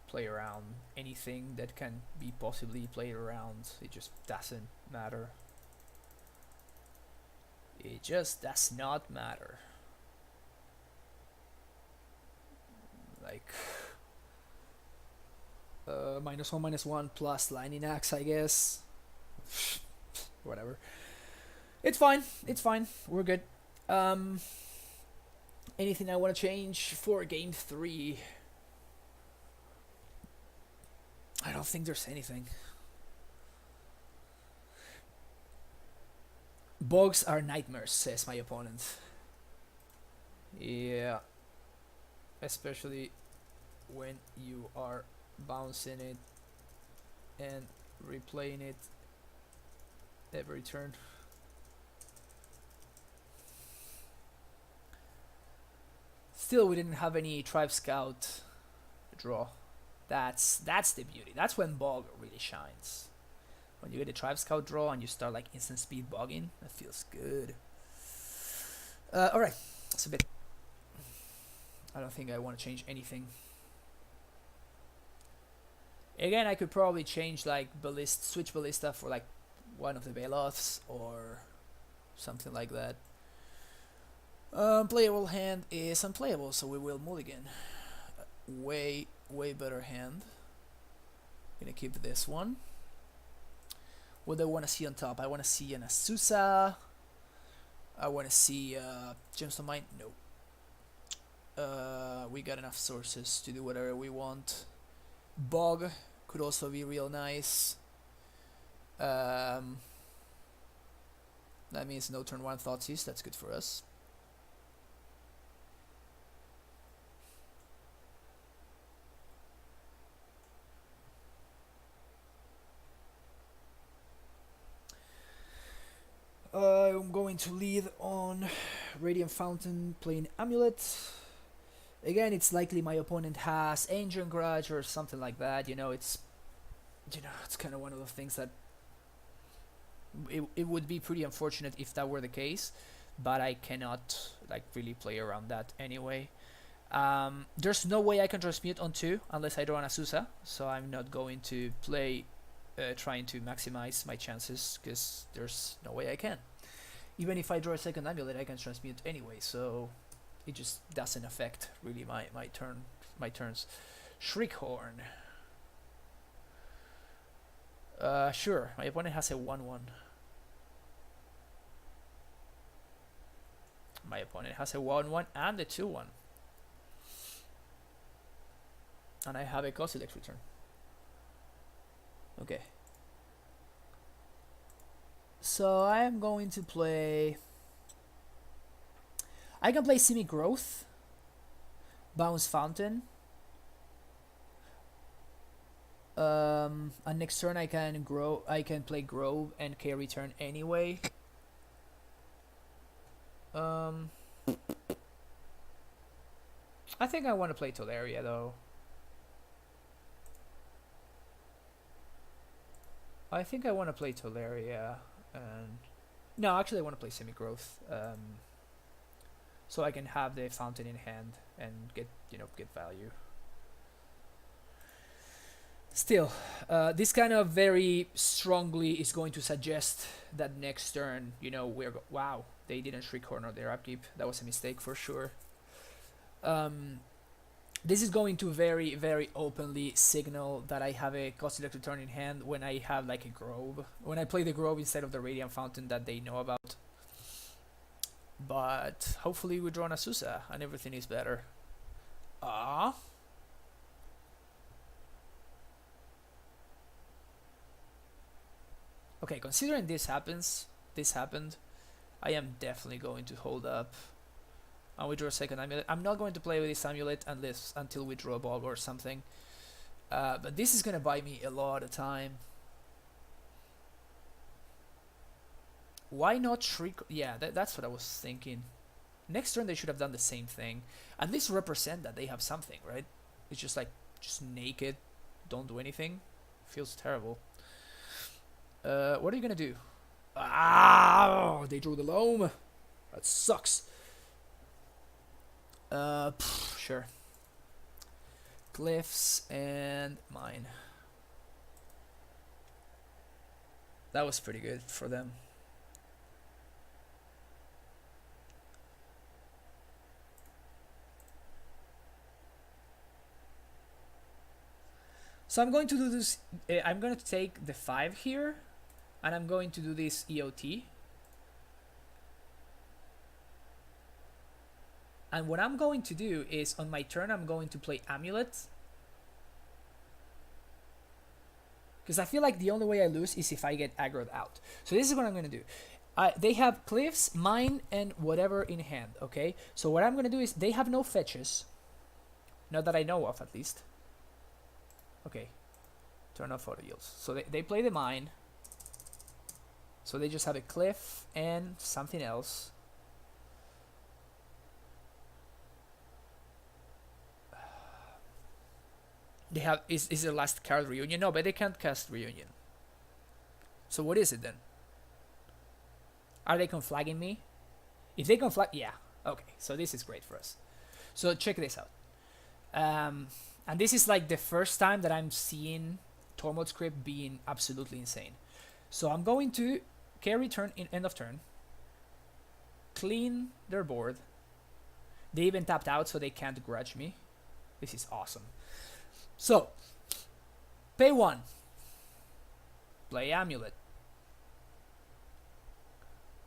Play around anything that can be possibly played around. It just doesn't matter. It just does not matter. Like -1/-1 plus Lightning Axe, I guess. Whatever. It's fine. It's fine. We're good. Anything I want to change for game 3? I don't think there's anything. Bogs are nightmares, says my opponent. Yeah. Especially when you are bouncing it and replaying it every turn. Still, we didn't have any Tribe Scout draw. That's the beauty. That's when Bog really shines. When you get a Tribe Scout draw and you start like instant speed bogging, that feels good. Alright, that's a bit. I don't think I want to change anything. Again, I could probably change like switch Ballista for like one of the Veloths or something like that. Playable hand is unplayable, so we will mulligan. Way better hand. Gonna keep this one. What do I want to see on top? I want to see an Azusa. I want to see Gemstone Mine. No. We got enough sources to do whatever we want. Bog could also be real nice. That means no turn 1 Thoughtseize. That's good for us. going to lead on Radiant Fountain, playing Amulet. Again, it's likely my opponent has Ancient Grudge or something like that. It's kind of one of the things that it would be pretty unfortunate if that were the case, but I cannot really play around that anyway. There's no way I can transmute on 2 unless I draw an Azusa, so I'm not going to play trying to maximize my chances, because there's no way I can. Even if I draw a second Amulet, I can transmute anyway, so it just doesn't affect really my turns. Shriekhorn. Sure, my opponent has a 1/1. My opponent has a 1/1 and a 2/1. And I have a Kozilek's Return. Okay. So I am going to play... I can play Simic Growth, Bounce Fountain, and next turn I can play Grove and K-Return anyway. I think I want to play Tolaria though. I think I want to play Tolaria, and no, actually I want to play Simic Growth, so I can have the Fountain in hand and get value. Still, this kind of very strongly is going to suggest that next turn, wow, they didn't Shriekhorn on their upkeep. That was a mistake for sure. This is going to very, very openly signal that I have a Kozilek's Return in hand when I have a Grove. When I play the Grove instead of the Radiant Fountain that they know about. But hopefully we draw an Azusa and everything is better. Okay, considering this happened, I am definitely going to hold up. And we draw a second Amulet. I'm not going to play with this Amulet until we draw a ball or something. But this is going to buy me a lot of time. Why not Shriek? Yeah, that's what I was thinking. Next turn they should have done the same thing. At least represent that they have something, right? It's just naked, don't do anything. Feels terrible. What are you going to do? They drew the Loam. That sucks. Sure. Glyphs and mine. That was pretty good for them. So I'm going to do this. I'm going to take the 5 here, and I'm going to do this EOT. And what I'm going to do is, on my turn, I'm going to play Amulet. Because I feel like the only way I lose is if I get aggroed out. So this is what I'm going to do. They have Cliffs, Mine, and whatever in hand, okay? So what I'm going to do is, they have no fetches. Not that I know of, at least. Okay. Turn off auto yields. So they play the Mine. So they just have a Cliff and something else. They have is their last card Reunion? No, but they can't cast Reunion. So what is it then? Are they conflagging me? If they conflag, yeah. Okay, so this is great for us. So check this out. And this is the first time that I'm seeing Tormod script being absolutely insane. So I'm going to carry turn in end of turn. Clean their board. They even tapped out, so they can't grudge me. This is awesome. So, pay 1. Play Amulet.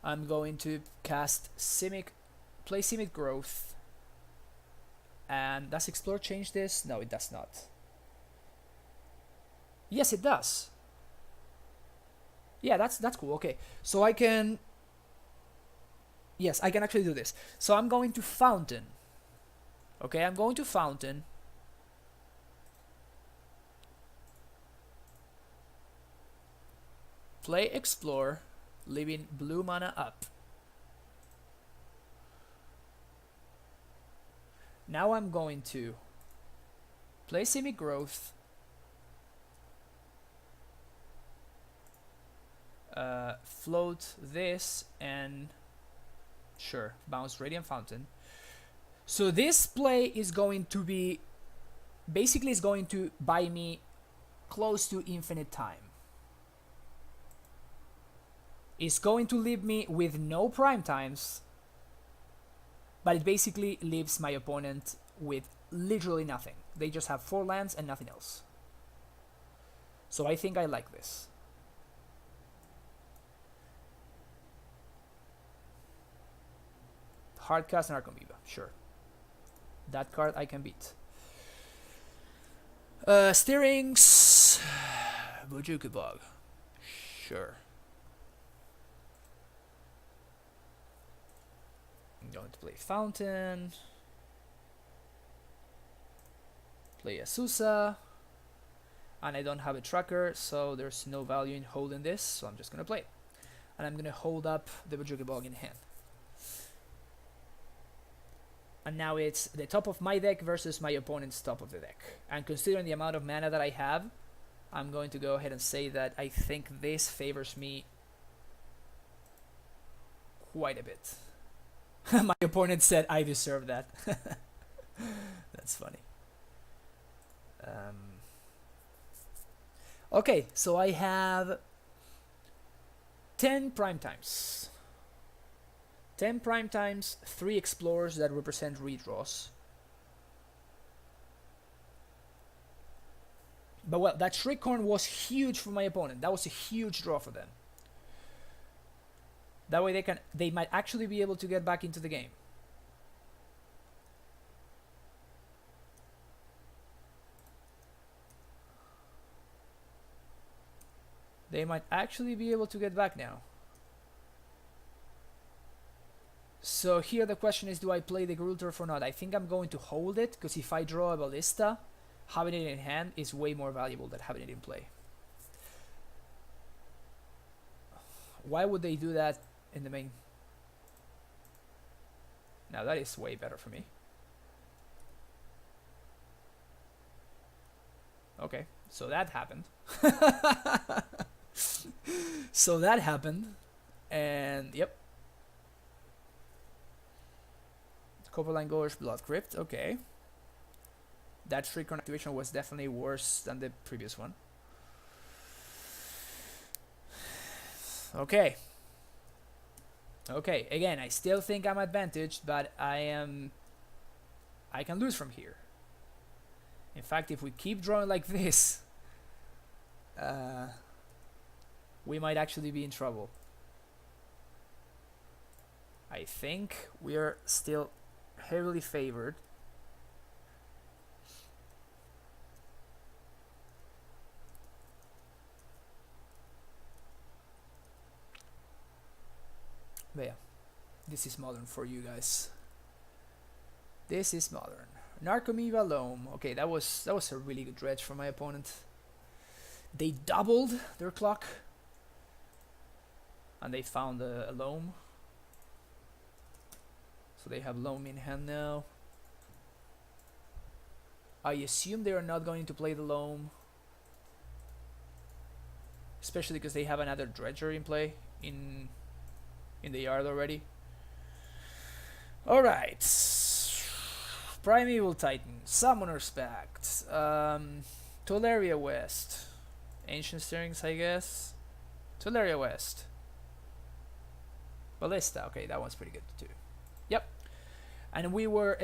I'm going to cast play Simic Growth. And does Explore change this? No, it does not. Yes, it does. Yeah, that's cool. Okay, so I can... Yes, I can actually do this. So I'm going to Fountain. Okay, I'm going to Fountain. Play Explore, leaving blue mana up. Now I'm going to play Simic Growth, float this, and sure, bounce Radiant Fountain. So this play is going to be, basically is going to buy me close to infinite time. It's going to leave me with no prime times, but it basically leaves my opponent with literally nothing. They just have 4 lands and nothing else. So I think I like this. Hardcast and Archonviva, sure. That card I can beat. Steerings, Bojuka Bog, sure. I'm going to play Fountain, play Azusa, and I don't have a tracker, so there's no value in holding this, so I'm just gonna play it. And I'm gonna hold up the Bojuka Bog in hand. And now it's the top of my deck versus my opponent's top of the deck. And considering the amount of mana that I have, I'm going to go ahead and say that I think this favors me quite a bit. My opponent said I deserve that. That's funny. Okay, so I have 10 prime times. 10 prime times, 3 explorers that represent redraws. But well, that Shriekhorn was huge for my opponent. That was a huge draw for them. That way they might actually be able to get back into the game. They might actually be able to get back now. So here the question is, do I play the Grulturf or not? I think I'm going to hold it, because if I draw a Ballista, having it in hand is way more valuable than having it in play. Why would they do that in the main? Now that is way better for me. Okay, so that happened. So that happened, and yep. Copperline Gorge, Blood Crypt, okay. That Shriekhorn activation was definitely worse than the previous one. Okay. Okay, again, I still think I'm advantaged, but I can lose from here. In fact, if we keep drawing like this, we might actually be in trouble. I think we are still heavily favored. But yeah, this is modern for you guys. This is modern. Narcomoeba Loam. Okay, that was a really good dredge for my opponent. They doubled their clock, and they found a Loam. So they have Loam in hand now. I assume they are not going to play the Loam, especially because they have another Dredger in play in the yard already. Alright. Primeval Titan, Summoner's Pact, Tolaria West, Ancient Stirrings, I guess. Tolaria West. Ballista, okay, that one's pretty good too. Yep. And we were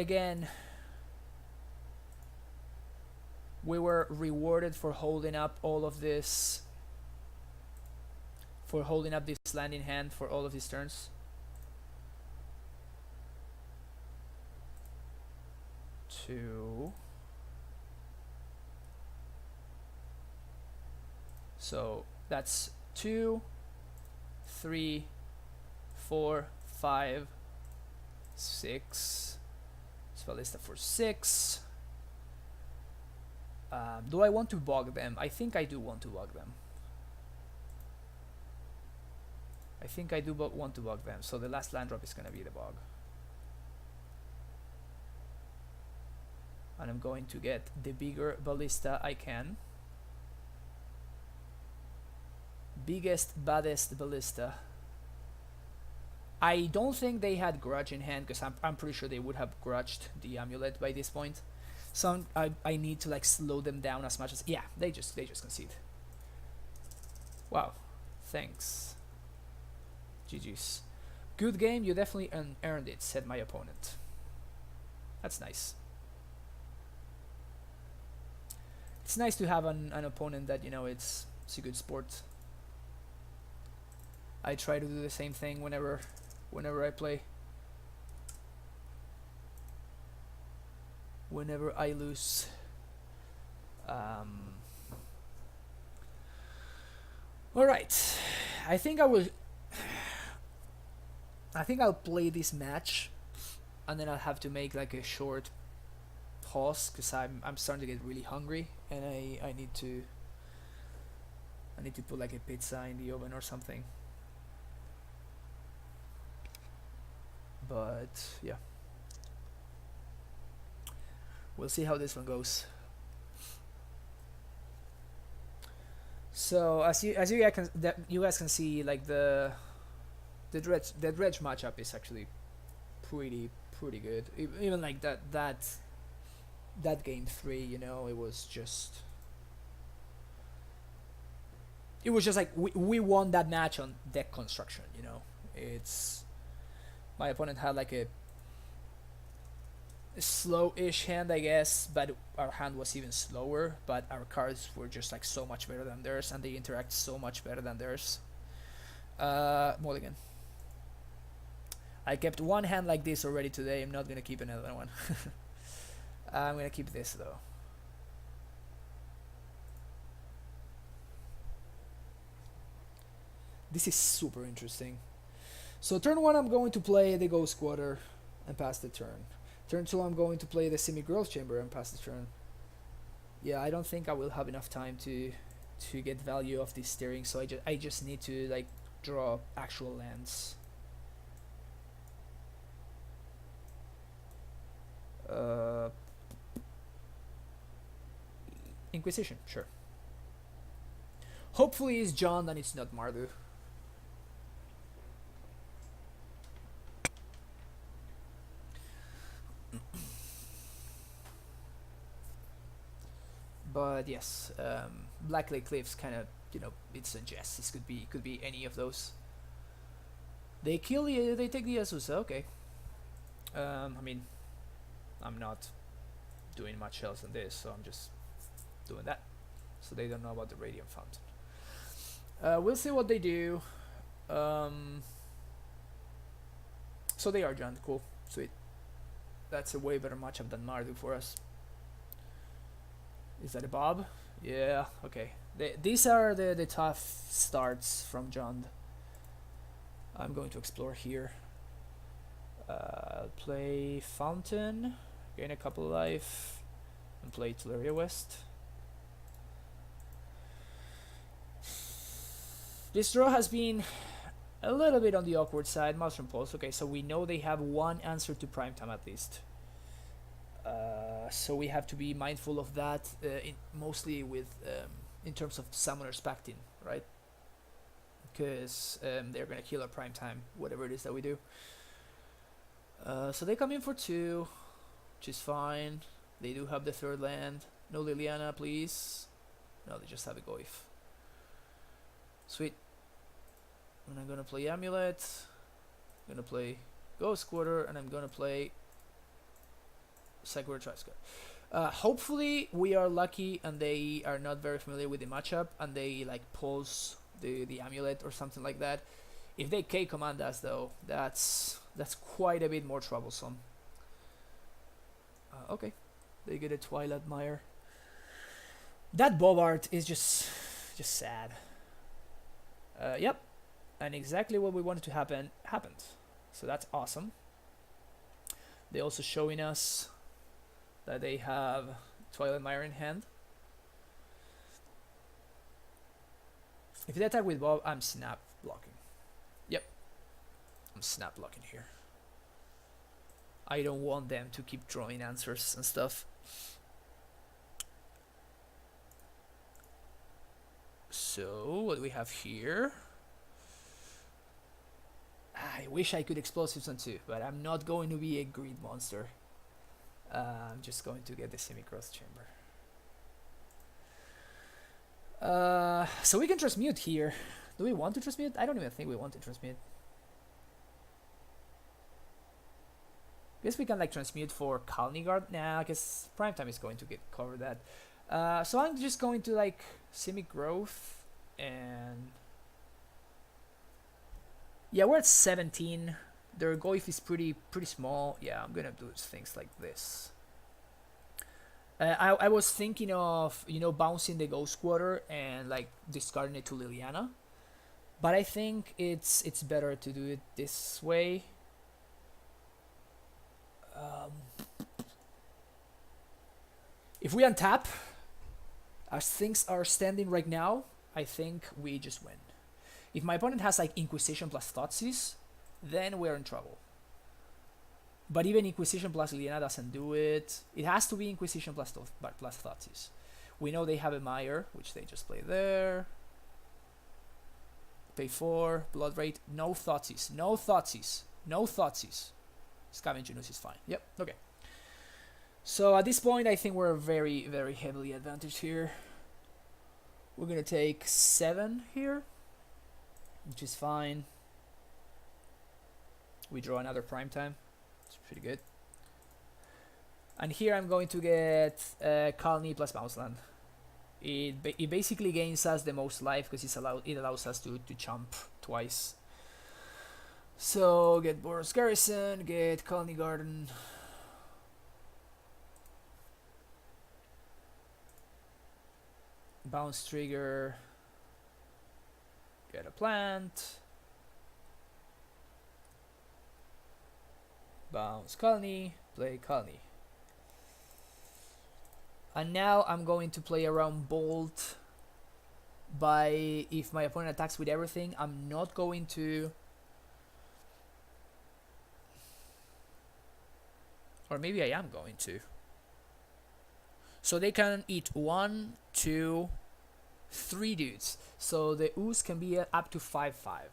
rewarded for holding up all of this, for holding up this land in hand for all of these turns. So that's 2, 3, 4, 5, 6. Ballista for 6. Do I want to bog them? I think I do want to bog them. I think I do want to bog them. So the last land drop is gonna be the bog. And I'm going to get the bigger ballista I can. Biggest, baddest ballista. I don't think they had Grudge in hand, because I'm pretty sure they would have grudged the amulet by this point. So I need to like slow them down as much as... Yeah, they just concede. Wow. Thanks. GG's. Good game, you definitely earned it, said my opponent. That's nice. It's nice to have an opponent that, you know, it's a good sport. I try to do the same thing whenever I play. Whenever I lose. Alright. I think I'll play this match, and then I'll have to make like a short pause, because I'm starting to get really hungry, and I need to put like a pizza in the oven or something. But yeah, we'll see how this one goes. So as you guys can see, like the dredge matchup is actually pretty good. Even like that game 3, you know, it was just like we won that match on deck construction, you know. It's my opponent had like a slow-ish hand, I guess, but our hand was even slower, but our cards were just like so much better than theirs, and they interact so much better than theirs. Mulligan. I kept one hand like this already today. I'm not gonna keep another one. I'm gonna keep this though. This is super interesting. So turn 1 I'm going to play the Ghost Quarter and pass the turn. Turn 2 I'm going to play the Semi-Growth Chamber and pass the turn. Yeah, I don't think I will have enough time to get value of this steering, so I just need to like draw actual lands. Inquisition, sure. Hopefully it's John and it's not Mardu. But yes, Black Lake Cliffs kind of, you know, it suggests this could be any of those. They kill they take the Azusa, okay. I mean, I'm not doing much else than this, so I'm just doing that. So they don't know about the Radiant Fountain. We'll see what they do. So they are John, cool, sweet. That's a way better matchup than Mardu for us. Is that a Bob? Yeah, okay. These are the tough starts from John. I'm going to explore here. I'll play Fountain, gain a couple of life, and play Teleria West. This draw has been a little bit on the awkward side. Maelstrom Pulse. Okay, so we know they have one answer to Primetime at least. So we have to be mindful of that, mostly with in terms of Summoner's Pacting, right? Because they're gonna kill our Primetime, whatever it is that we do. So they come in for 2, which is fine. They do have the 3rd land. No Liliana, please. No, they just have a Goif. Sweet. And I'm gonna play Amulet. I'm gonna play Ghost Quarter, and I'm gonna play Sakura Triska. Hopefully we are lucky and they are not very familiar with the matchup and they like pulse the amulet or something like that. If they K command us though, that's quite a bit more troublesome. Okay, they get a Twilight Mire. That Bobart is just sad. Yep, and exactly what we wanted to happen happened. So that's awesome. They're also showing us that they have Twilight Mire in hand. If they attack with Bob, I'm snap blocking. Yep, I'm snap blocking here. I don't want them to keep drawing answers and stuff. So what do we have here? I wish I could explosives on 2, but I'm not going to be a greed monster. I'm just going to get the semi-cross chamber. So we can transmute here. Do we want to transmute? I don't even think we want to transmute. Guess we can like transmute for Kalnigard. Nah, I guess Primetime is going to cover that. So I'm just going to like semi-growth and yeah, we're at 17. Their goif is pretty small. Yeah, I'm gonna do things like this. I was thinking of bouncing the Ghost Quarter and like discarding it to Liliana, but I think it's better to do it this way. If we untap, as things are standing right now, I think we just win. If my opponent has like Inquisition plus Thoughtseize, then we're in trouble. But even Inquisition plus Liliana doesn't do it. It has to be Inquisition plus Thoughtseize. We know they have a Mire, which they just play there. Pay 4, Blood Rate, no Thoughtseize, no Thoughtseize, no Thoughtseize. Scavenging Ooze is fine. Yep, okay. So at this point, I think we're very, very heavily advantaged here. We're gonna take 7 here, which is fine. We draw another Primetime. It's pretty good. And here I'm going to get Kalni plus Bounce Land. It basically gains us the most life because it allows us to jump twice. So get Boros Garrison, get Colony Garden. Bounce trigger. Get a plant. Bounce Colony, play Colony. And now I'm going to play around Bolt by if my opponent attacks with everything, I'm not going to. Or maybe I am going to. So they can eat 1, 2, 3 dudes. So the ooze can be up to 5/5.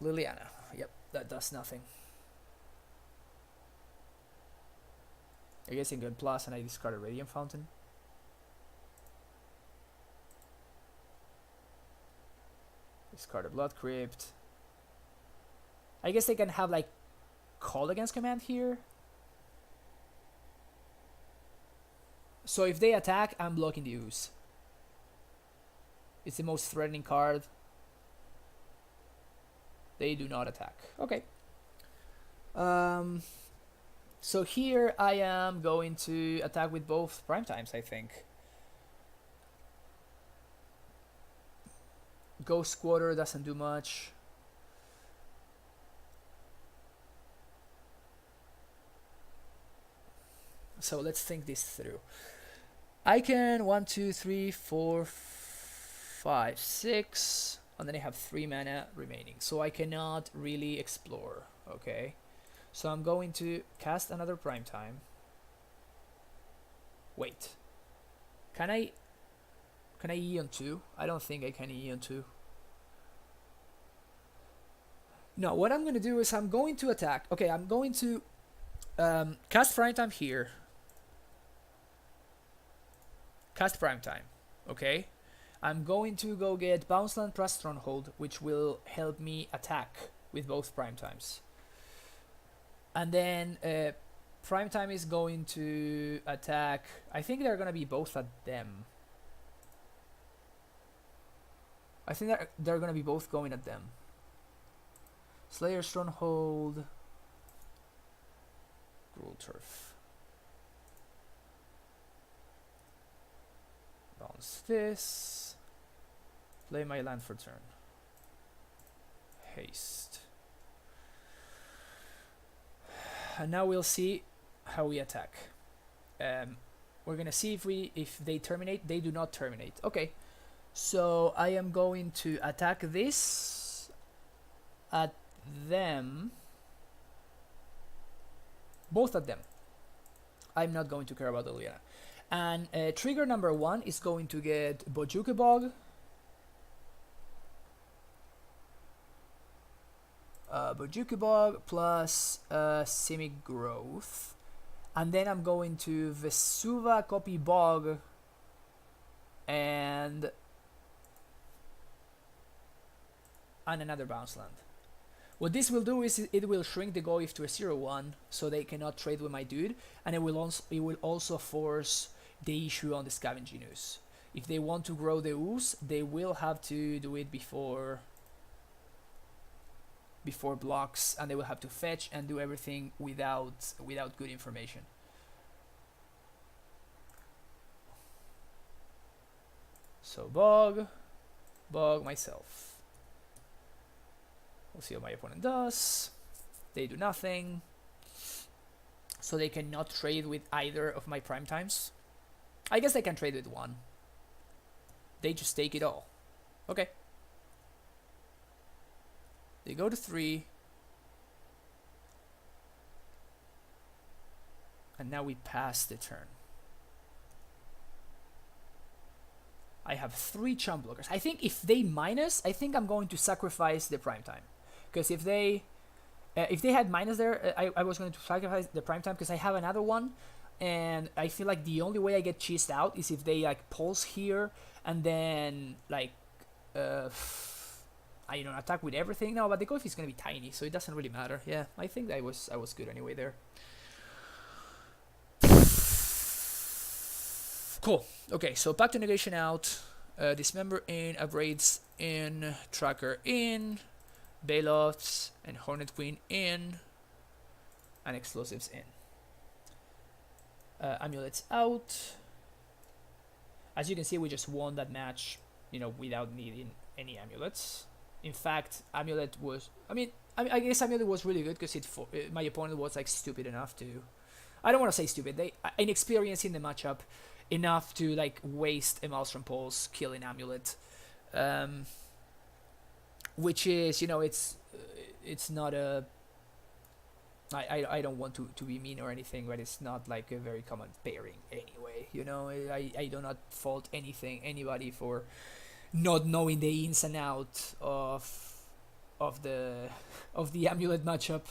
Liliana. Yep, that does nothing. I guess I get plus and I discard a Radiant Fountain. Discard a Blood Crypt. I guess they can have like Call against command here. So if they attack, I'm blocking the ooze. It's the most threatening card. They do not attack. Okay. So here I am going to attack with both Primetimes, I think. Ghost Quarter doesn't do much. So let's think this through. I can 1, 2, 3, 4, 5, 6, and then I have 3 mana remaining. So I cannot really explore. Okay. So I'm going to cast another Primetime. Wait. Can I E on 2? I don't think I can E on 2. No, what I'm going to do is I'm going to attack. Okay, I'm going to cast Primetime here. Cast Primetime. Okay. I'm going to go get Bounce Land plus Stronghold, which will help me attack with both Primetimes. And then Primetime is going to attack. I think they're going to be both at them. I think they're going to be both going at them. Slayer Stronghold. Gruul Turf. Bounce this. Play my land for turn. Haste. And now we'll see how we attack. We're gonna see if they terminate. They do not terminate. Okay, so I am going to attack this at them. Both of them. I'm not going to care about the Liliana. And trigger number 1 is going to get Bojuke Bog. Bojuke Bog plus Simic Growth. And then I'm going to Vesuva Copy Bog and another bounce land. What this will do is it will shrink the Goyf to a 0-1 so they cannot trade with my dude, and it will also force the issue on the Scavenging Ooze. If they want to grow the Ooze, they will have to do it before blocks, and they will have to fetch and do everything without good information. So bog myself. We'll see what my opponent does. They do nothing. So they cannot trade with either of my prime times. I guess they can trade with one. They just take it all. Okay. They go to 3. And now we pass the turn. I have 3 chump blockers. I think if they minus, I think I'm going to sacrifice the prime time. Because if they had minus there, I was going to sacrifice the prime time because I have another one, and I feel like the only way I get cheesed out is if they like pulse here and then like I don't know, attack with everything. No, but the Goyf is gonna be tiny, so it doesn't really matter. Yeah, I think I was good anyway there. Cool. Okay, so Pact to Negation out, Dismember in, Upgrades in, Tracker in, Bailofts and Hornet Queen in, and Explosives in. Amulets out. As you can see, we just won that match, you know, without needing any amulets. In fact, Amulet was, I guess Amulet was really good because my opponent was like stupid enough to, I don't want to say stupid, they inexperienced in the matchup enough to like waste a Maelstrom Pulse killing Amulet. Which is, you know, it's not a, I don't want to be mean or anything, but it's not like a very common pairing anyway, you know. I do not fault anybody for not knowing the ins and outs of the Amulet matchup.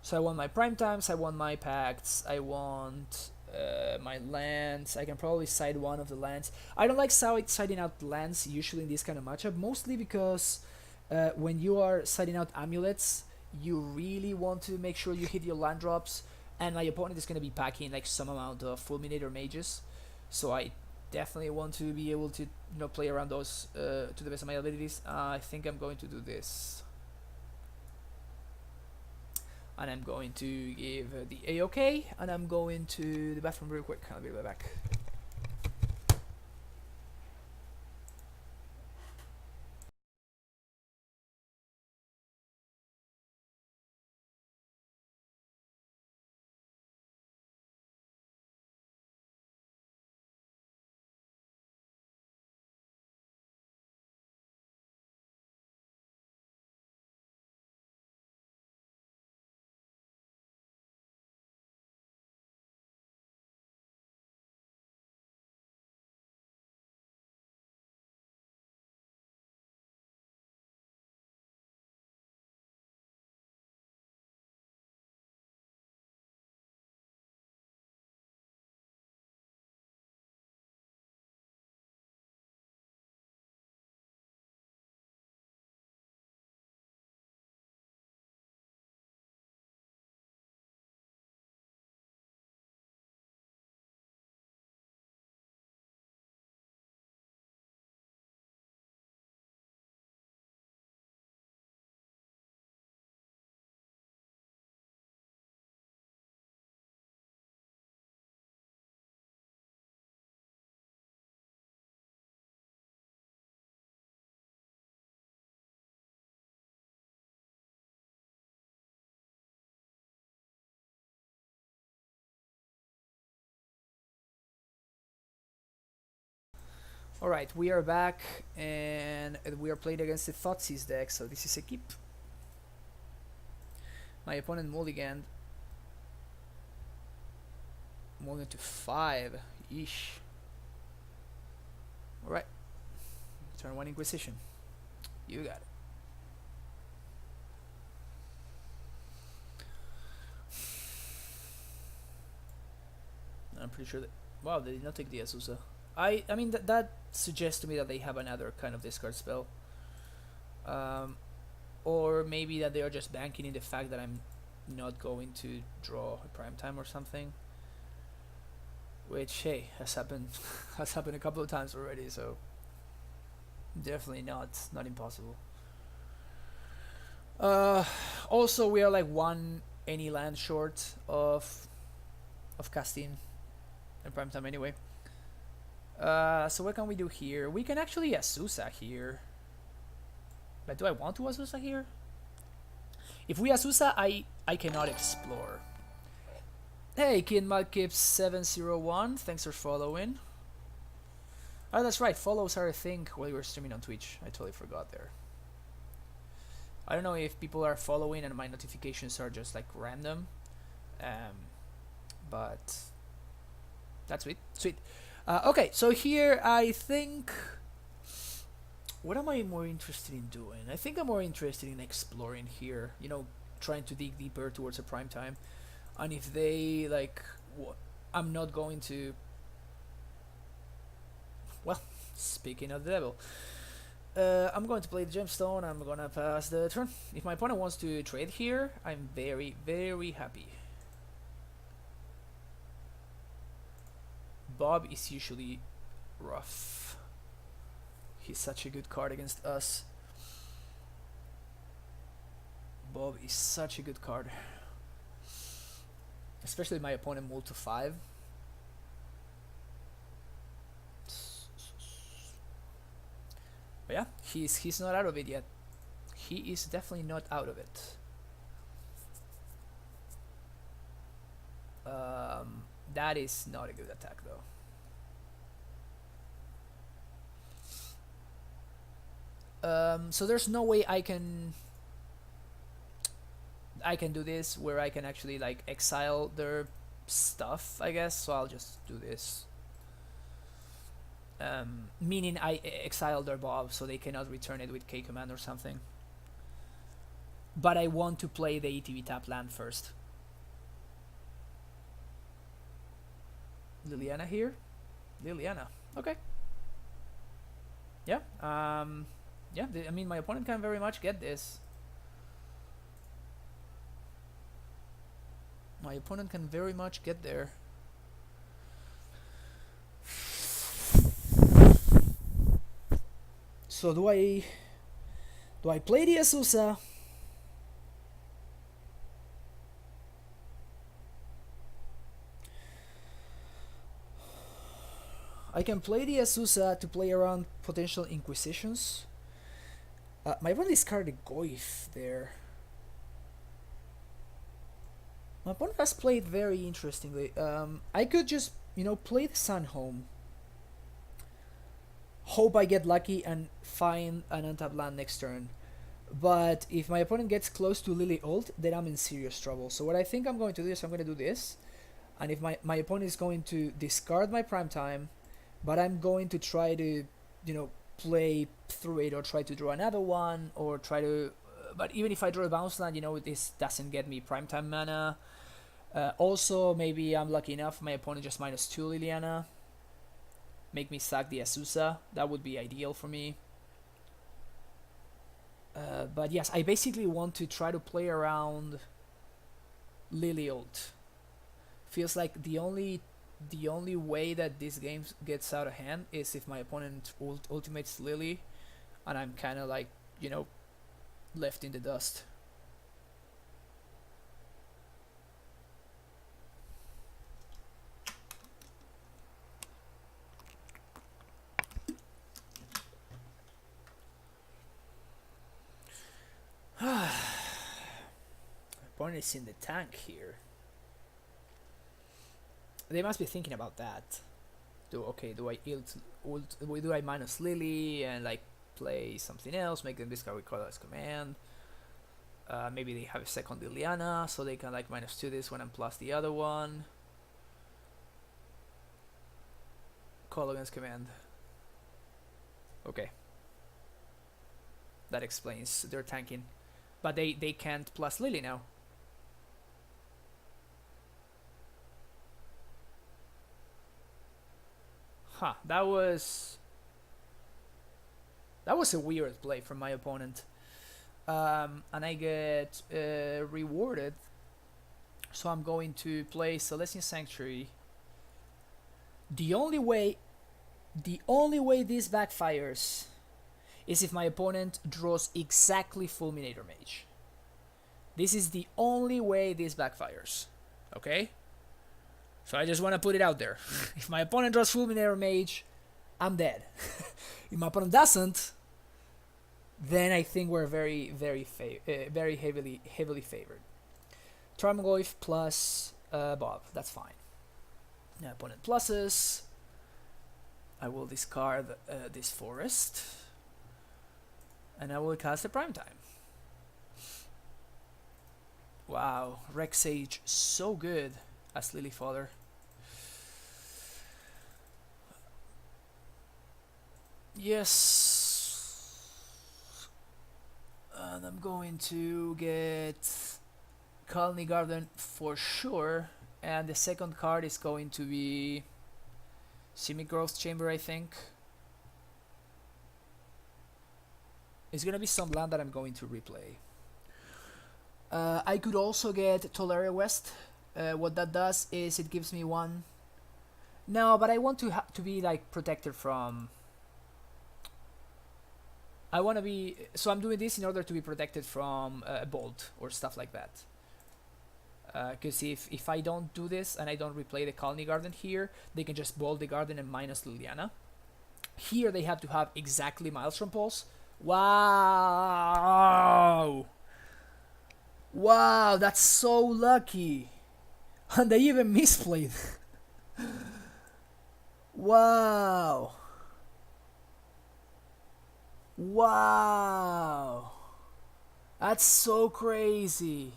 So I want my prime times, I want my pacts, I want my lands. I can probably side one of the lands. I don't like siding out lands usually in this kind of matchup, mostly because when you are siding out amulets, you really want to make sure you hit your land drops, and my opponent is going to be packing like some amount of Fulminator mages, so I definitely want to be able to, you know, play around those to the best of my abilities. I think I'm going to do this. And I'm going to give the A-OK, and I'm going to the bathroom real quick. I'll be right back. Alright, we are back, and we are playing against the Thoughtseize deck, so this is a keep. My opponent mulliganed. Mulligan to 5. Yeesh. Alright. Turn 1 Inquisition. You got it. I'm pretty sure that... Wow, they did not take the Azusa. I mean, that suggests to me that they have another kind of discard spell. Or maybe that they are just banking in the fact that I'm not going to draw a prime time or something. Which, hey, has happened has happened a couple of times already, so definitely not impossible. Also, we are like one any land short of casting in prime time anyway. So what can we do here? We can actually Azusa here. But do I want to Azusa here? If we Azusa, I cannot explore. Hey, Kid Malkip701, thanks for following. Oh, that's right, follows are a thing while you were streaming on Twitch. I totally forgot there. I don't know if people are following and my notifications are just like random. But that's sweet. Sweet. Okay, so here I think... What am I more interested in doing? I think I'm more interested in exploring here. You know, trying to dig deeper towards a prime time. And if they, like... I'm not going to... Well, speaking of the devil. I'm going to play the gemstone. I'm gonna pass the turn. If my opponent wants to trade here, I'm very, very happy. Bob is usually rough. He's such a good card against us. Bob is such a good card. Especially my opponent moved to 5. But yeah, he's not out of it yet. He is definitely not out of it. That is not a good attack though. So there's no way I can do this where I can actually like exile their stuff, I guess. So I'll just do this. Meaning I exile their Bob so they cannot return it with K command or something. But I want to play the ETB tap land first. Liliana here? Liliana. Okay. Yeah. Yeah, I mean, my opponent can very much get this. My opponent can very much get there. So do I play the Azusa? I can play the Azusa to play around potential Inquisitions. My opponent discarded Goyf there. My opponent has played very interestingly. I could just, you know, play the Sun home. Hope I get lucky and find an untapped land next turn. But if my opponent gets close to Lily ult, then I'm in serious trouble. So what I think I'm going to do is I'm going to do this. And if my opponent is going to discard my prime time, but I'm going to try to, you know, play through it or try to draw another one or try to... but even if I draw a bounce land, you know, this doesn't get me prime time mana. Also, maybe I'm lucky enough, my opponent just -2 Liliana. Make me sack the Azusa. That would be ideal for me. But yes, I basically want to try to play around Lily ult. Feels like the only way that this game gets out of hand is if my opponent ultimates Lily and I'm kind of like, you know, left in the dust. My opponent is in the tank here. They must be thinking about that. Do I do I minus Lily and like play something else, make them discard with colorless command? Maybe they have a second Liliana, so they can like -2 this one and plus the other one. Call against command. Okay. That explains their tanking. But they can't plus Lily now. Huh, that was a weird play from my opponent. And I get rewarded. So I'm going to play Celestial Sanctuary. The only way this backfires is if my opponent draws exactly Fulminator Mage. This is the only way this backfires. Okay? So I just want to put it out there. If my opponent draws Fulminator Mage, I'm dead. If my opponent doesn't, then I think we're very heavily favored. Tarmogoyf plus Bob. That's fine. My opponent pluses. I will discard this forest. And I will cast a Prime Time. Wow, Rex Sage so good as Lily Father. Yes. And I'm going to get Colony Garden for sure. And the second card is going to be Semi-Growth Chamber, I think. It's gonna be some land that I'm going to replay. I could also get Tolaria West. What that does is it gives me one. No, but I want to be like protected from. I want to be. So I'm doing this in order to be protected from Bolt or stuff like that. Because if I don't do this and I don't replay the Colony Garden here, they can just Bolt the Garden and minus Liliana. Here they have to have exactly Maelstrom Pulse. Wow! Wow, that's so lucky. And they even misplayed. Wow. Wow. That's so crazy.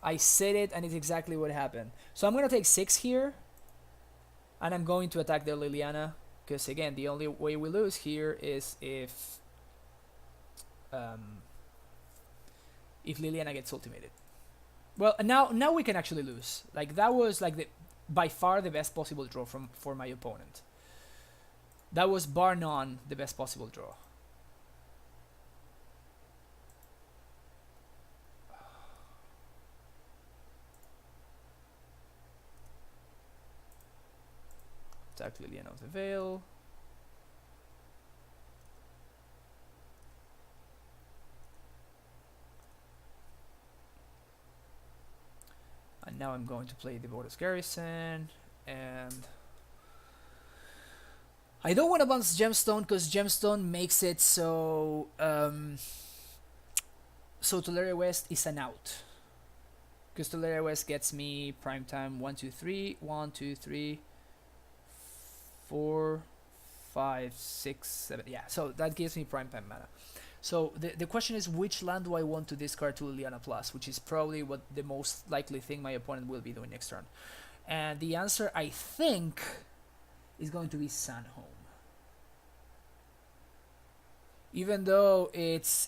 I said it and it's exactly what happened. So I'm going to take 6 here. And I'm going to attack their Liliana. Because again, the only way we lose here is if Liliana gets ultimated. Well, now we can actually lose. Like that was like by far the best possible draw for my opponent. That was bar none the best possible draw. Attack Liliana of the Veil. And now I'm going to play the Devoted Garrison, and I don't want to bounce Gemstone because Gemstone makes it so so Tolaria West is an out. Because Tolaria West gets me Primetime 1, 2, 3, 1, 2, 3, 4, 5, 6, 7. Yeah, so that gives me Primetime mana. So the question is, which land do I want to discard to Liliana Plus, which is probably what the most likely thing my opponent will be doing next turn. And the answer, I think, is going to be Sunhome. Even though it's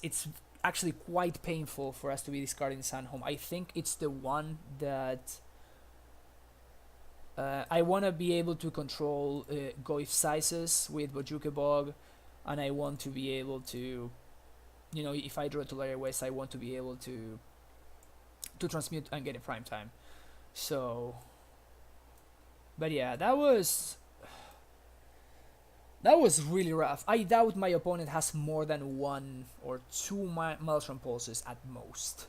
actually quite painful for us to be discarding Sunhome, I think it's the one that I want to be able to control Goyf sizes with Bojuke Bog, and I want to be able to, you know, if I draw Tolaria West, I want to be able to transmute and get a prime time. So, but yeah, that was really rough. I doubt my opponent has more than 1 or 2 Maelstrom Pulses at most.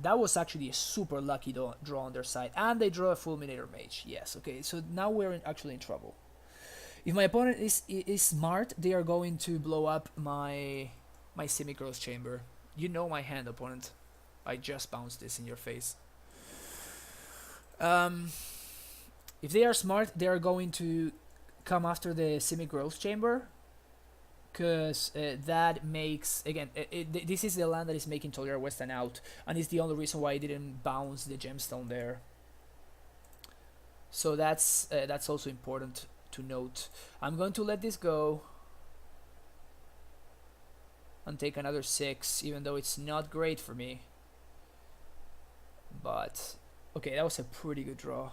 That was actually a super lucky draw on their side, and they draw a Fulminator Mage. Yes, okay, so now we're actually in trouble. If my opponent is smart, they are going to blow up my Semi-Growth Chamber. You know my hand, opponent. I just bounced this in your face. If they are smart, they are going to come after the semi-growth chamber, because that makes, again, this is the land that is making Toliara Western out, and it's the only reason why I didn't bounce the gemstone there. So that's also important to note. I'm going to let this go and take another 6, even though it's not great for me. But okay, that was a pretty good draw.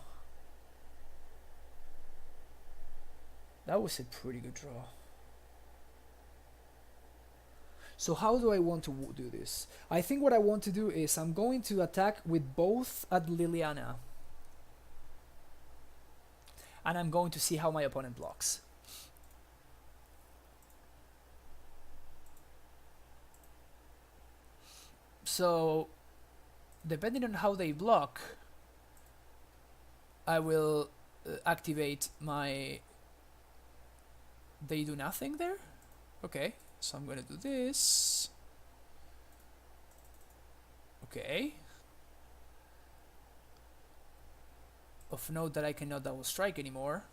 That was a pretty good draw. So how do I want to do this? I think what I want to do is I'm going to attack with both at Liliana. And I'm going to see how my opponent blocks. So, depending on how they block, I will activate my... They do nothing there? Okay, so I'm gonna do this. Okay. Of note that I cannot double strike anymore.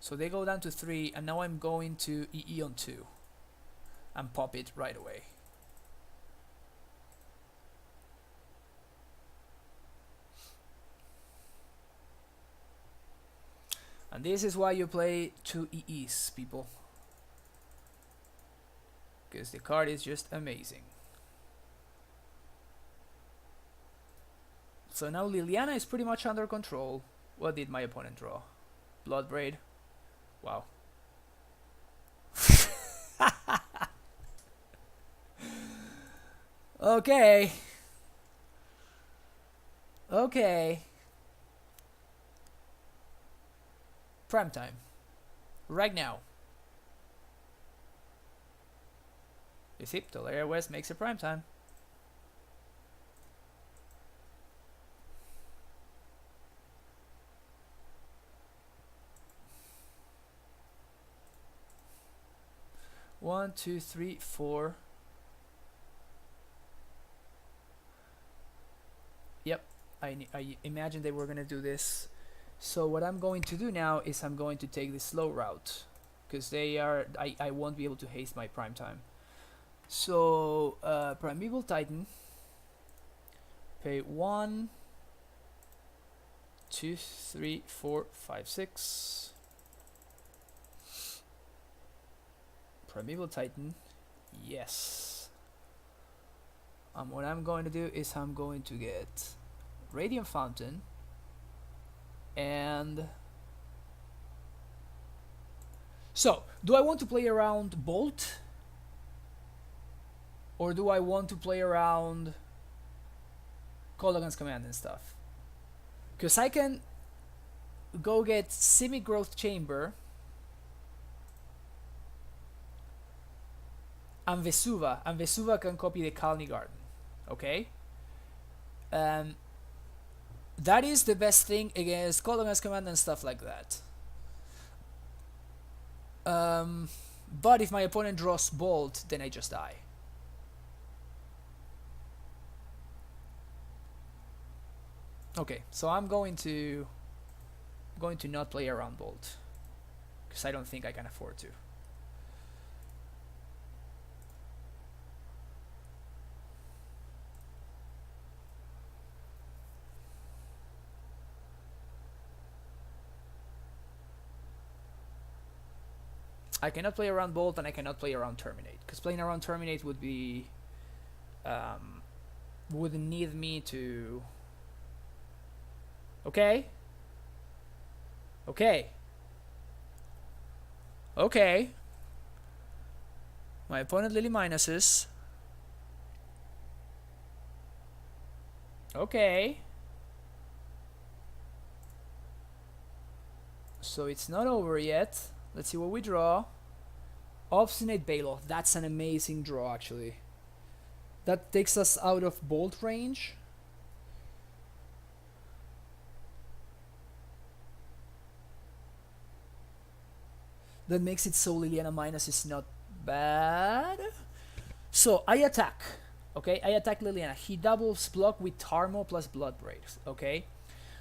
So they go down to 3, and now I'm going to EE on 2 and pop it right away. And this is why you play 2 EEs, people. Because the card is just amazing. So now Liliana is pretty much under control. What did my opponent draw? Bloodbraid. Wow. Okay. Okay. Prime time. Right now. You see, Toliara West makes it prime time. One, two, three, four. Yep, I imagined they were gonna do this. So what I'm going to do now is I'm going to take the slow route, because they are I won't be able to haste my prime time. So Primeval Titan, pay 1, 2, 3, 4, 5, 6. Primeval Titan, yes. What I'm going to do is I'm going to get Radiant Fountain and... So, do I want to play around Bolt? Or do I want to play around Kolaghan's Command and stuff? Because I can go get Semi-Growth Chamber and Vesuva can copy the Kalni Garden. Okay? That is the best thing against Kolaghan's Command and stuff like that. But if my opponent draws Bolt, then I just die. Okay, so I'm going to not play around Bolt, because I don't think I can afford to. I cannot play around Bolt, and I cannot play around Terminate, because playing around Terminate would be would need me to... Okay. Okay. Okay. My opponent Lily minuses. Okay. So it's not over yet. Let's see what we draw. Obstinate Baloth. That's an amazing draw, actually. That takes us out of Bolt range. That makes it so Liliana minus is not bad. So I attack. Okay, I attack Liliana. He doubles block with Tarmo plus Bloodbraid. Okay,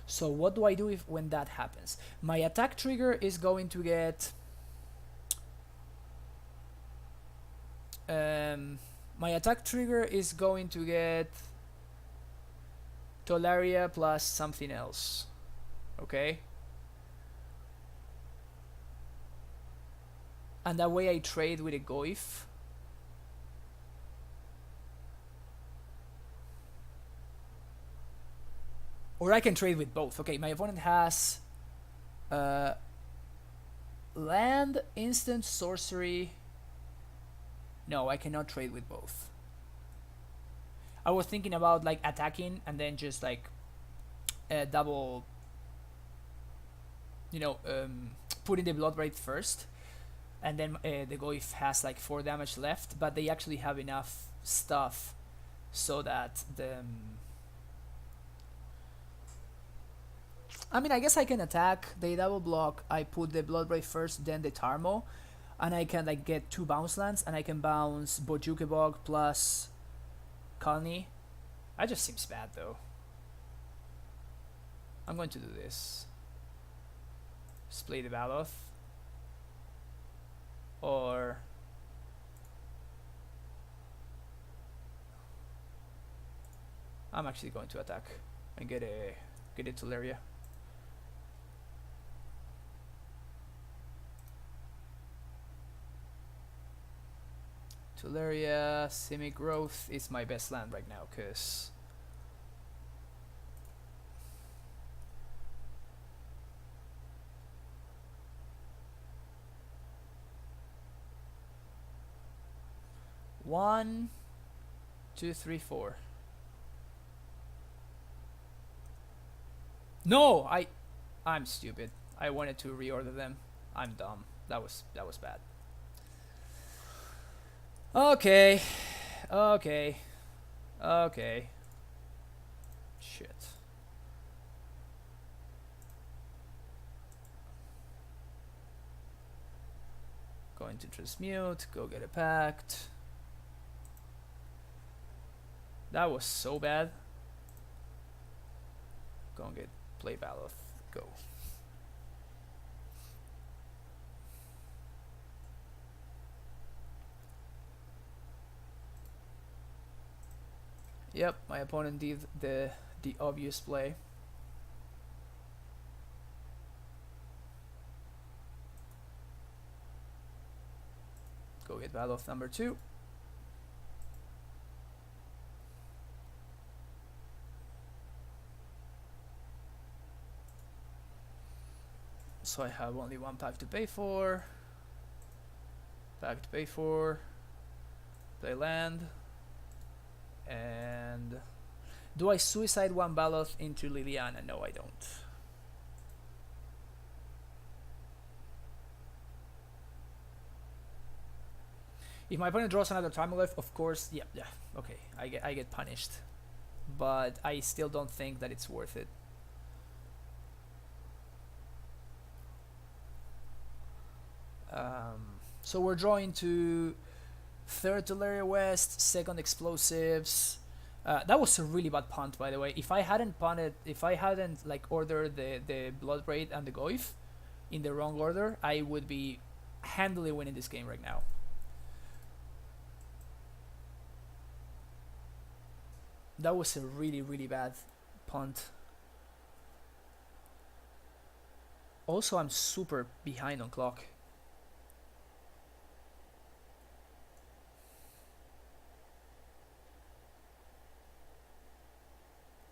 So what do I do if when that happens? My attack trigger is going to get my attack trigger is going to get Tolaria plus something else. Okay? And that way I trade with a Goif. Or I can trade with both. Okay, my opponent has land, instant, sorcery. No, I cannot trade with both. I was thinking about like attacking and then just like double, putting the Blood Braid first, and then the Goif has like 4 damage left, but they actually have enough stuff so that the I mean, I guess I can attack, they double block, I put the Blood Braid first, then the Tarmo, and I can like get 2 bounce lands, and I can bounce Bojukebog plus Colony. That just seems bad though. I'm going to do this. Play the Baloth. Or I'm actually going to attack and get a Tolaria. Tolaria, Semi-Growth is my best land right now, because one, two, three, four. No, I'm stupid. I wanted to reorder them. I'm dumb. That was bad. Okay. Shit. Going to transmute, go get a pact. That was so bad. Go and get play Baloth. Go. Yep, my opponent did the obvious play. Go get Baloth number 2. So I have only 1 pack to pay for. Pack to pay for. Play land. And do I suicide 1 Baloth into Liliana? No, I don't. If my opponent draws another Tremolef, of course, yeah, okay, I get punished, but I still don't think that it's worth it. So we're drawing to 3rd Tolaria West, 2nd Explosives. That was a really bad punt, by the way. If I hadn't like ordered the Blood Braid and the Goif in the wrong order, I would be handily winning this game right now. That was a really, really bad punt. Also, I'm super behind on clock.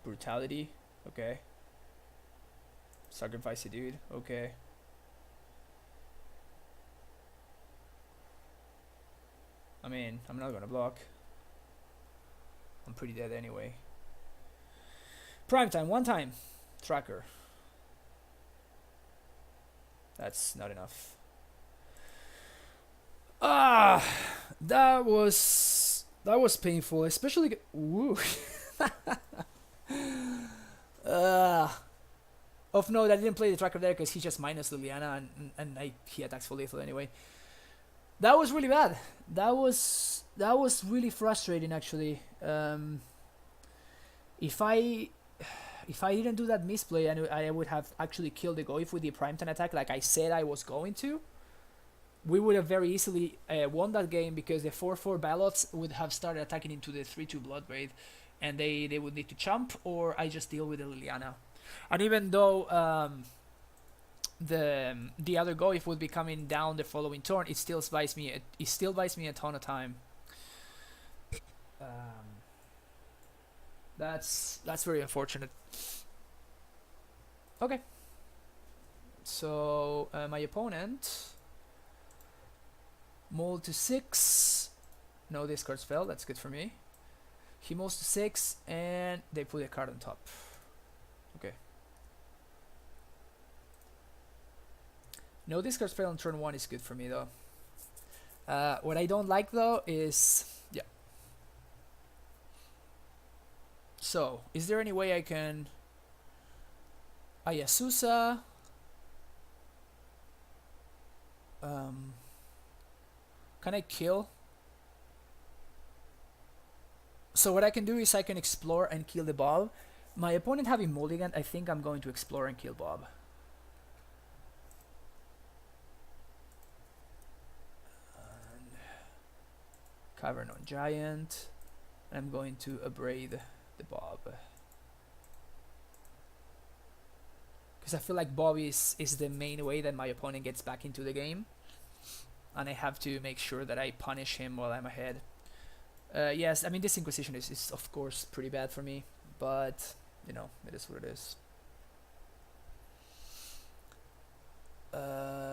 Brutality, okay. Sacrifice a dude, okay. I mean, I'm not gonna block. I'm pretty dead anyway. Prime time, 1 time. Tracker. That's not enough. That was painful, especially. Woo. Of note, I didn't play the tracker there because he just minus Liliana and he attacks for lethal anyway. That was really bad. That was really frustrating actually. If I if I didn't do that misplay, I would have actually killed the Goyf with the Primetime attack like I said I was going to. We would have very easily won that game because the 4/4 Ballots would have started attacking into the 3/2 Bloodbraid, and they would need to chump, or I just deal with the Liliana. And even though the other Goyf would be coming down the following turn, it still buys me a ton of time. That's very unfortunate. Okay. So my opponent mulled to 6. No discards fell. That's good for me. He moves to 6, and they put a card on top. Okay. No discards fell on turn 1 is good for me though. What I don't like though is so, is there any way I can Ayasusa? Can I kill? So what I can do is I can explore and kill the Bob. My opponent having mulligan, I think I'm going to explore and kill Bob. And Cavern on Giant. I'm going to abrade the Bob. Because I feel like Bob is the main way that my opponent gets back into the game. And I have to make sure that I punish him while I'm ahead. Yes, I mean this Inquisition is of course pretty bad for me. But, you know, it is what it is.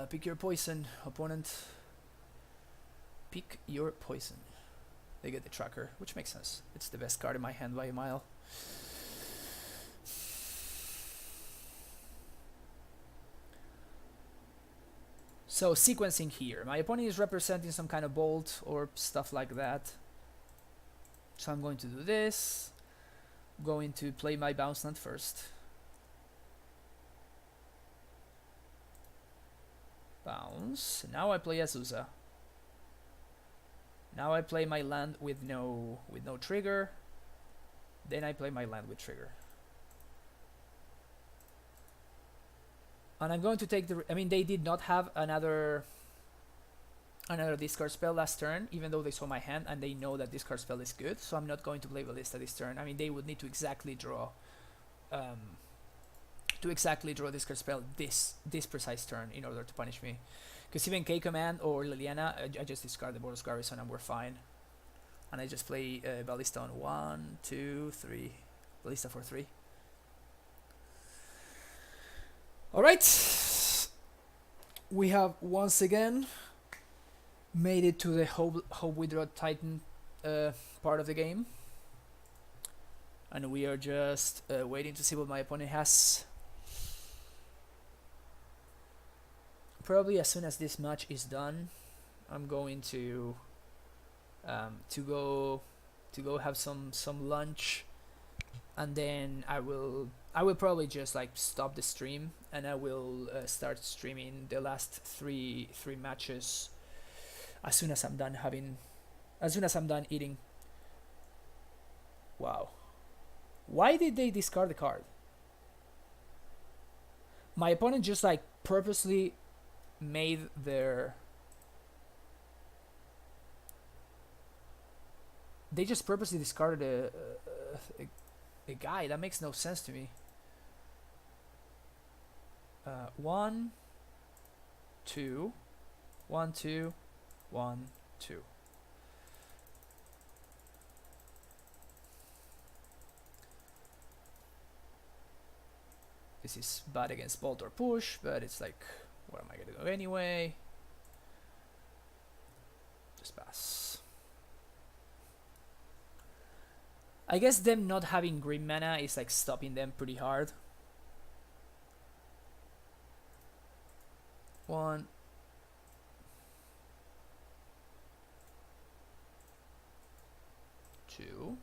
Pick your poison, opponent. Pick your poison. They get the tracker, which makes sense. It's the best card in my hand by a mile. So sequencing here. My opponent is representing some kind of bolt or stuff like that. So I'm going to do this. I'm going to play my bounce land first. Bounce. Now I play Azusa. Now I play my land with no trigger. Then I play my land with trigger. And I'm going to take the... I mean, they did not have another discard spell last turn, even though they saw my hand and they know that discard spell is good. So I'm not going to play Ballista this turn. I mean, they would need to exactly draw... discard spell this precise turn in order to punish me. Because even K-Command or Liliana, I just discard the Boros Garrison and we're fine. And I just play Ballista on 1, 2, 3. Ballista for 3. Alright. We have once again made it to the Hope Withdraw Titan part of the game. And we are just waiting to see what my opponent has. Probably as soon as this match is done, I'm going to go have some lunch, and then I will probably just like stop the stream, and I will start streaming the last three matches as soon as I'm done eating. Wow, why did they discard the card? My opponent just like purposely made their... They just purposely discarded a guy. That makes no sense to me. 1, 2, 1, 2, 1, 2. This is bad against bolt or push, but it's like, what am I gonna do anyway? Just pass. I guess them not having green mana is like stopping them pretty hard. 1, 2,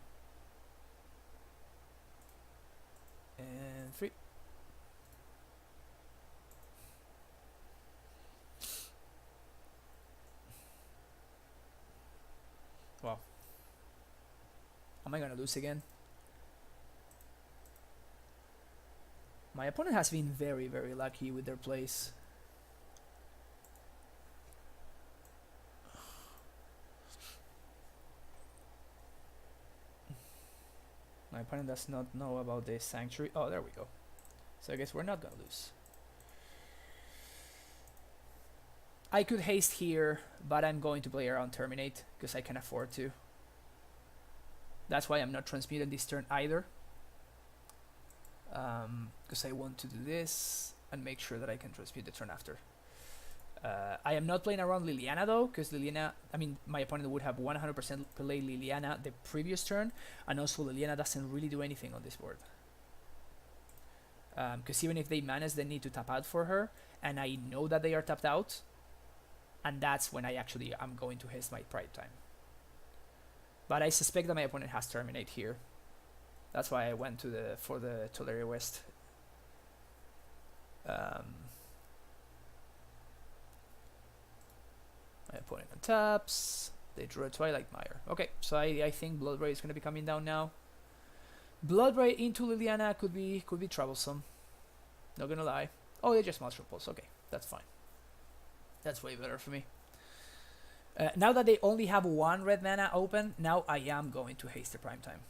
and 3. Wow. Am I gonna lose again? My opponent has been very, very lucky with their plays. My opponent does not know about the Sanctuary. Oh, there we go. So I guess we're not gonna lose. I could haste here, but I'm going to play around Terminate, because I can afford to. That's why I'm not transmuting this turn either. Because I want to do this and make sure that I can transmute the turn after. I am not playing around Liliana though, because Liliana, I mean, my opponent would have 100% played Liliana the previous turn, and also Liliana doesn't really do anything on this board. Because even if they manage, they need to tap out for her, and I know that they are tapped out, and that's when I actually am going to haste my Pride Time. But I suspect that my opponent has Terminate here. That's why I went to for the Toleraria West. My opponent untaps. They drew a Twilight Mire. Okay, so I think Bloodbraid is going to be coming down now. Bloodbraid into Liliana could be troublesome. Not gonna lie. Oh, they just Monster Pulse. Okay, that's fine. That's way better for me. Now that they only have one red mana open, now I am going to haste the Prime Time.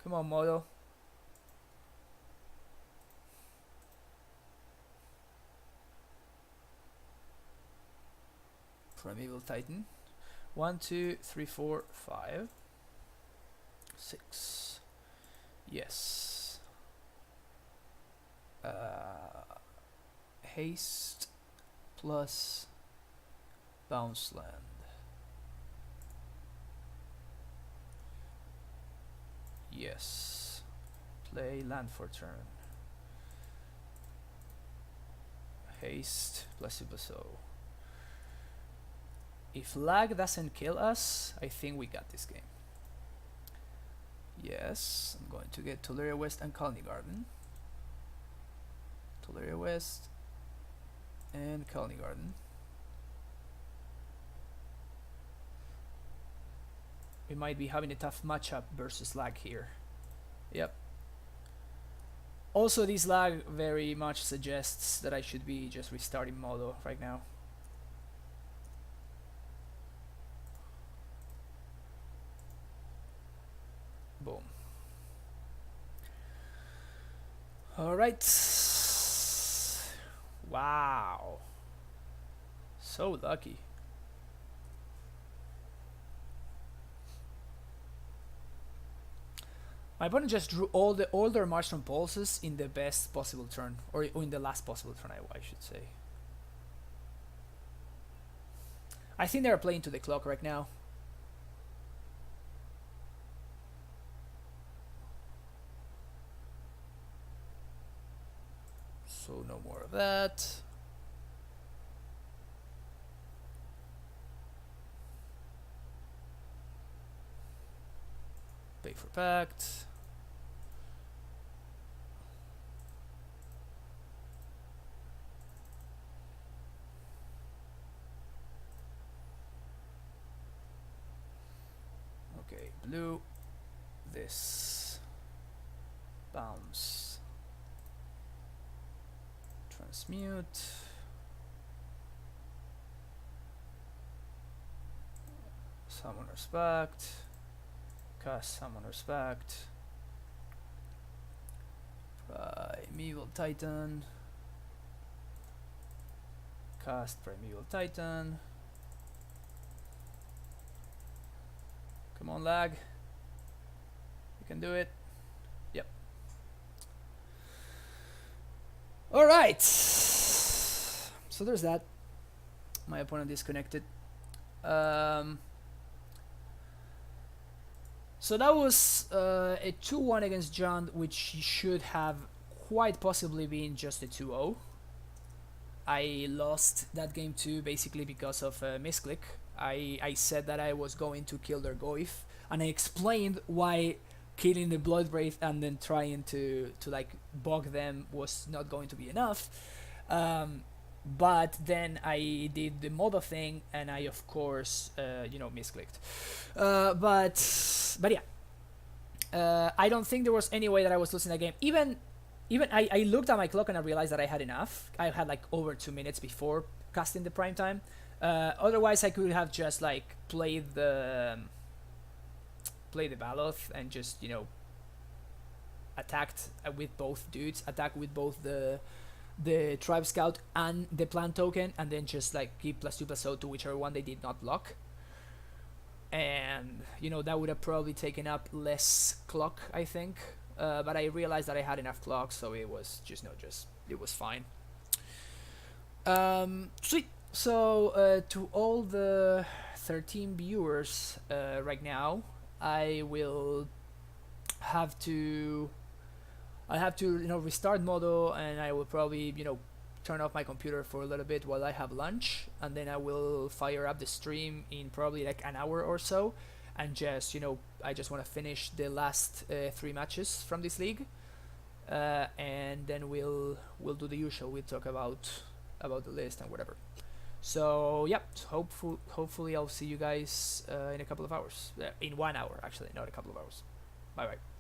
Come on, Modo. Primeval Titan. 1, 2, 3, 4, 5, 6. Yes. Haste plus Bounce Land. Yes. Play land for turn. Haste plus Ibuso. If lag doesn't kill us, I think we got this game. Yes, I'm going to get Toleraria West and Colony Garden. Toleraria West and Colony Garden. We might be having a tough matchup versus lag here. Yep. Also, this lag very much suggests that I should be just restarting Modo right now. Boom. Alright. Wow. So lucky. My opponent just drew all their Marshland Pulses in the best possible turn, or in the last possible turn, I should say. I think they're playing to the clock right now. So no more of that. Pay for Pact. Okay, blue. This. Bounce. Transmute. Summoner's Pact. Cast Summoner's Pact. Primeval Titan. Cast Primeval Titan. Come on, lag. You can do it. Yep. Alright. So there's that. My opponent disconnected. So that was a 2-1 against John, which should have quite possibly been just a 2-0. I lost that game too, basically because of a misclick. I said that I was going to kill their Goif, and I explained why killing the Bloodbraid and then trying to like bog them was not going to be enough. But then I did the modo thing, and I of course misclicked. But yeah, I don't think there was any way that I was losing the game. Even I looked at my clock and I realized that I had enough. I had like over 2 minutes before casting the prime time. Otherwise, I could have just like played the Baloth and just attacked with both dudes, attack with both the tribe scout and the plant token, and then just like give +2/+0 to whichever one they did not block. And that would have probably taken up less clock, I think. But I realized that I had enough clock, so it was it was fine. Sweet. So to all the 13 viewers right now, I will have to restart Modo, and I will probably turn off my computer for a little bit while I have lunch, and then I will fire up the stream in probably like an hour or so, and just I just want to finish the last 3 matches from this league, and then we'll do the usual. We'll talk about the list and whatever. So yeah, hopefully I'll see you guys in a couple of hours. In 1 hour, actually, not a couple of hours. Bye bye.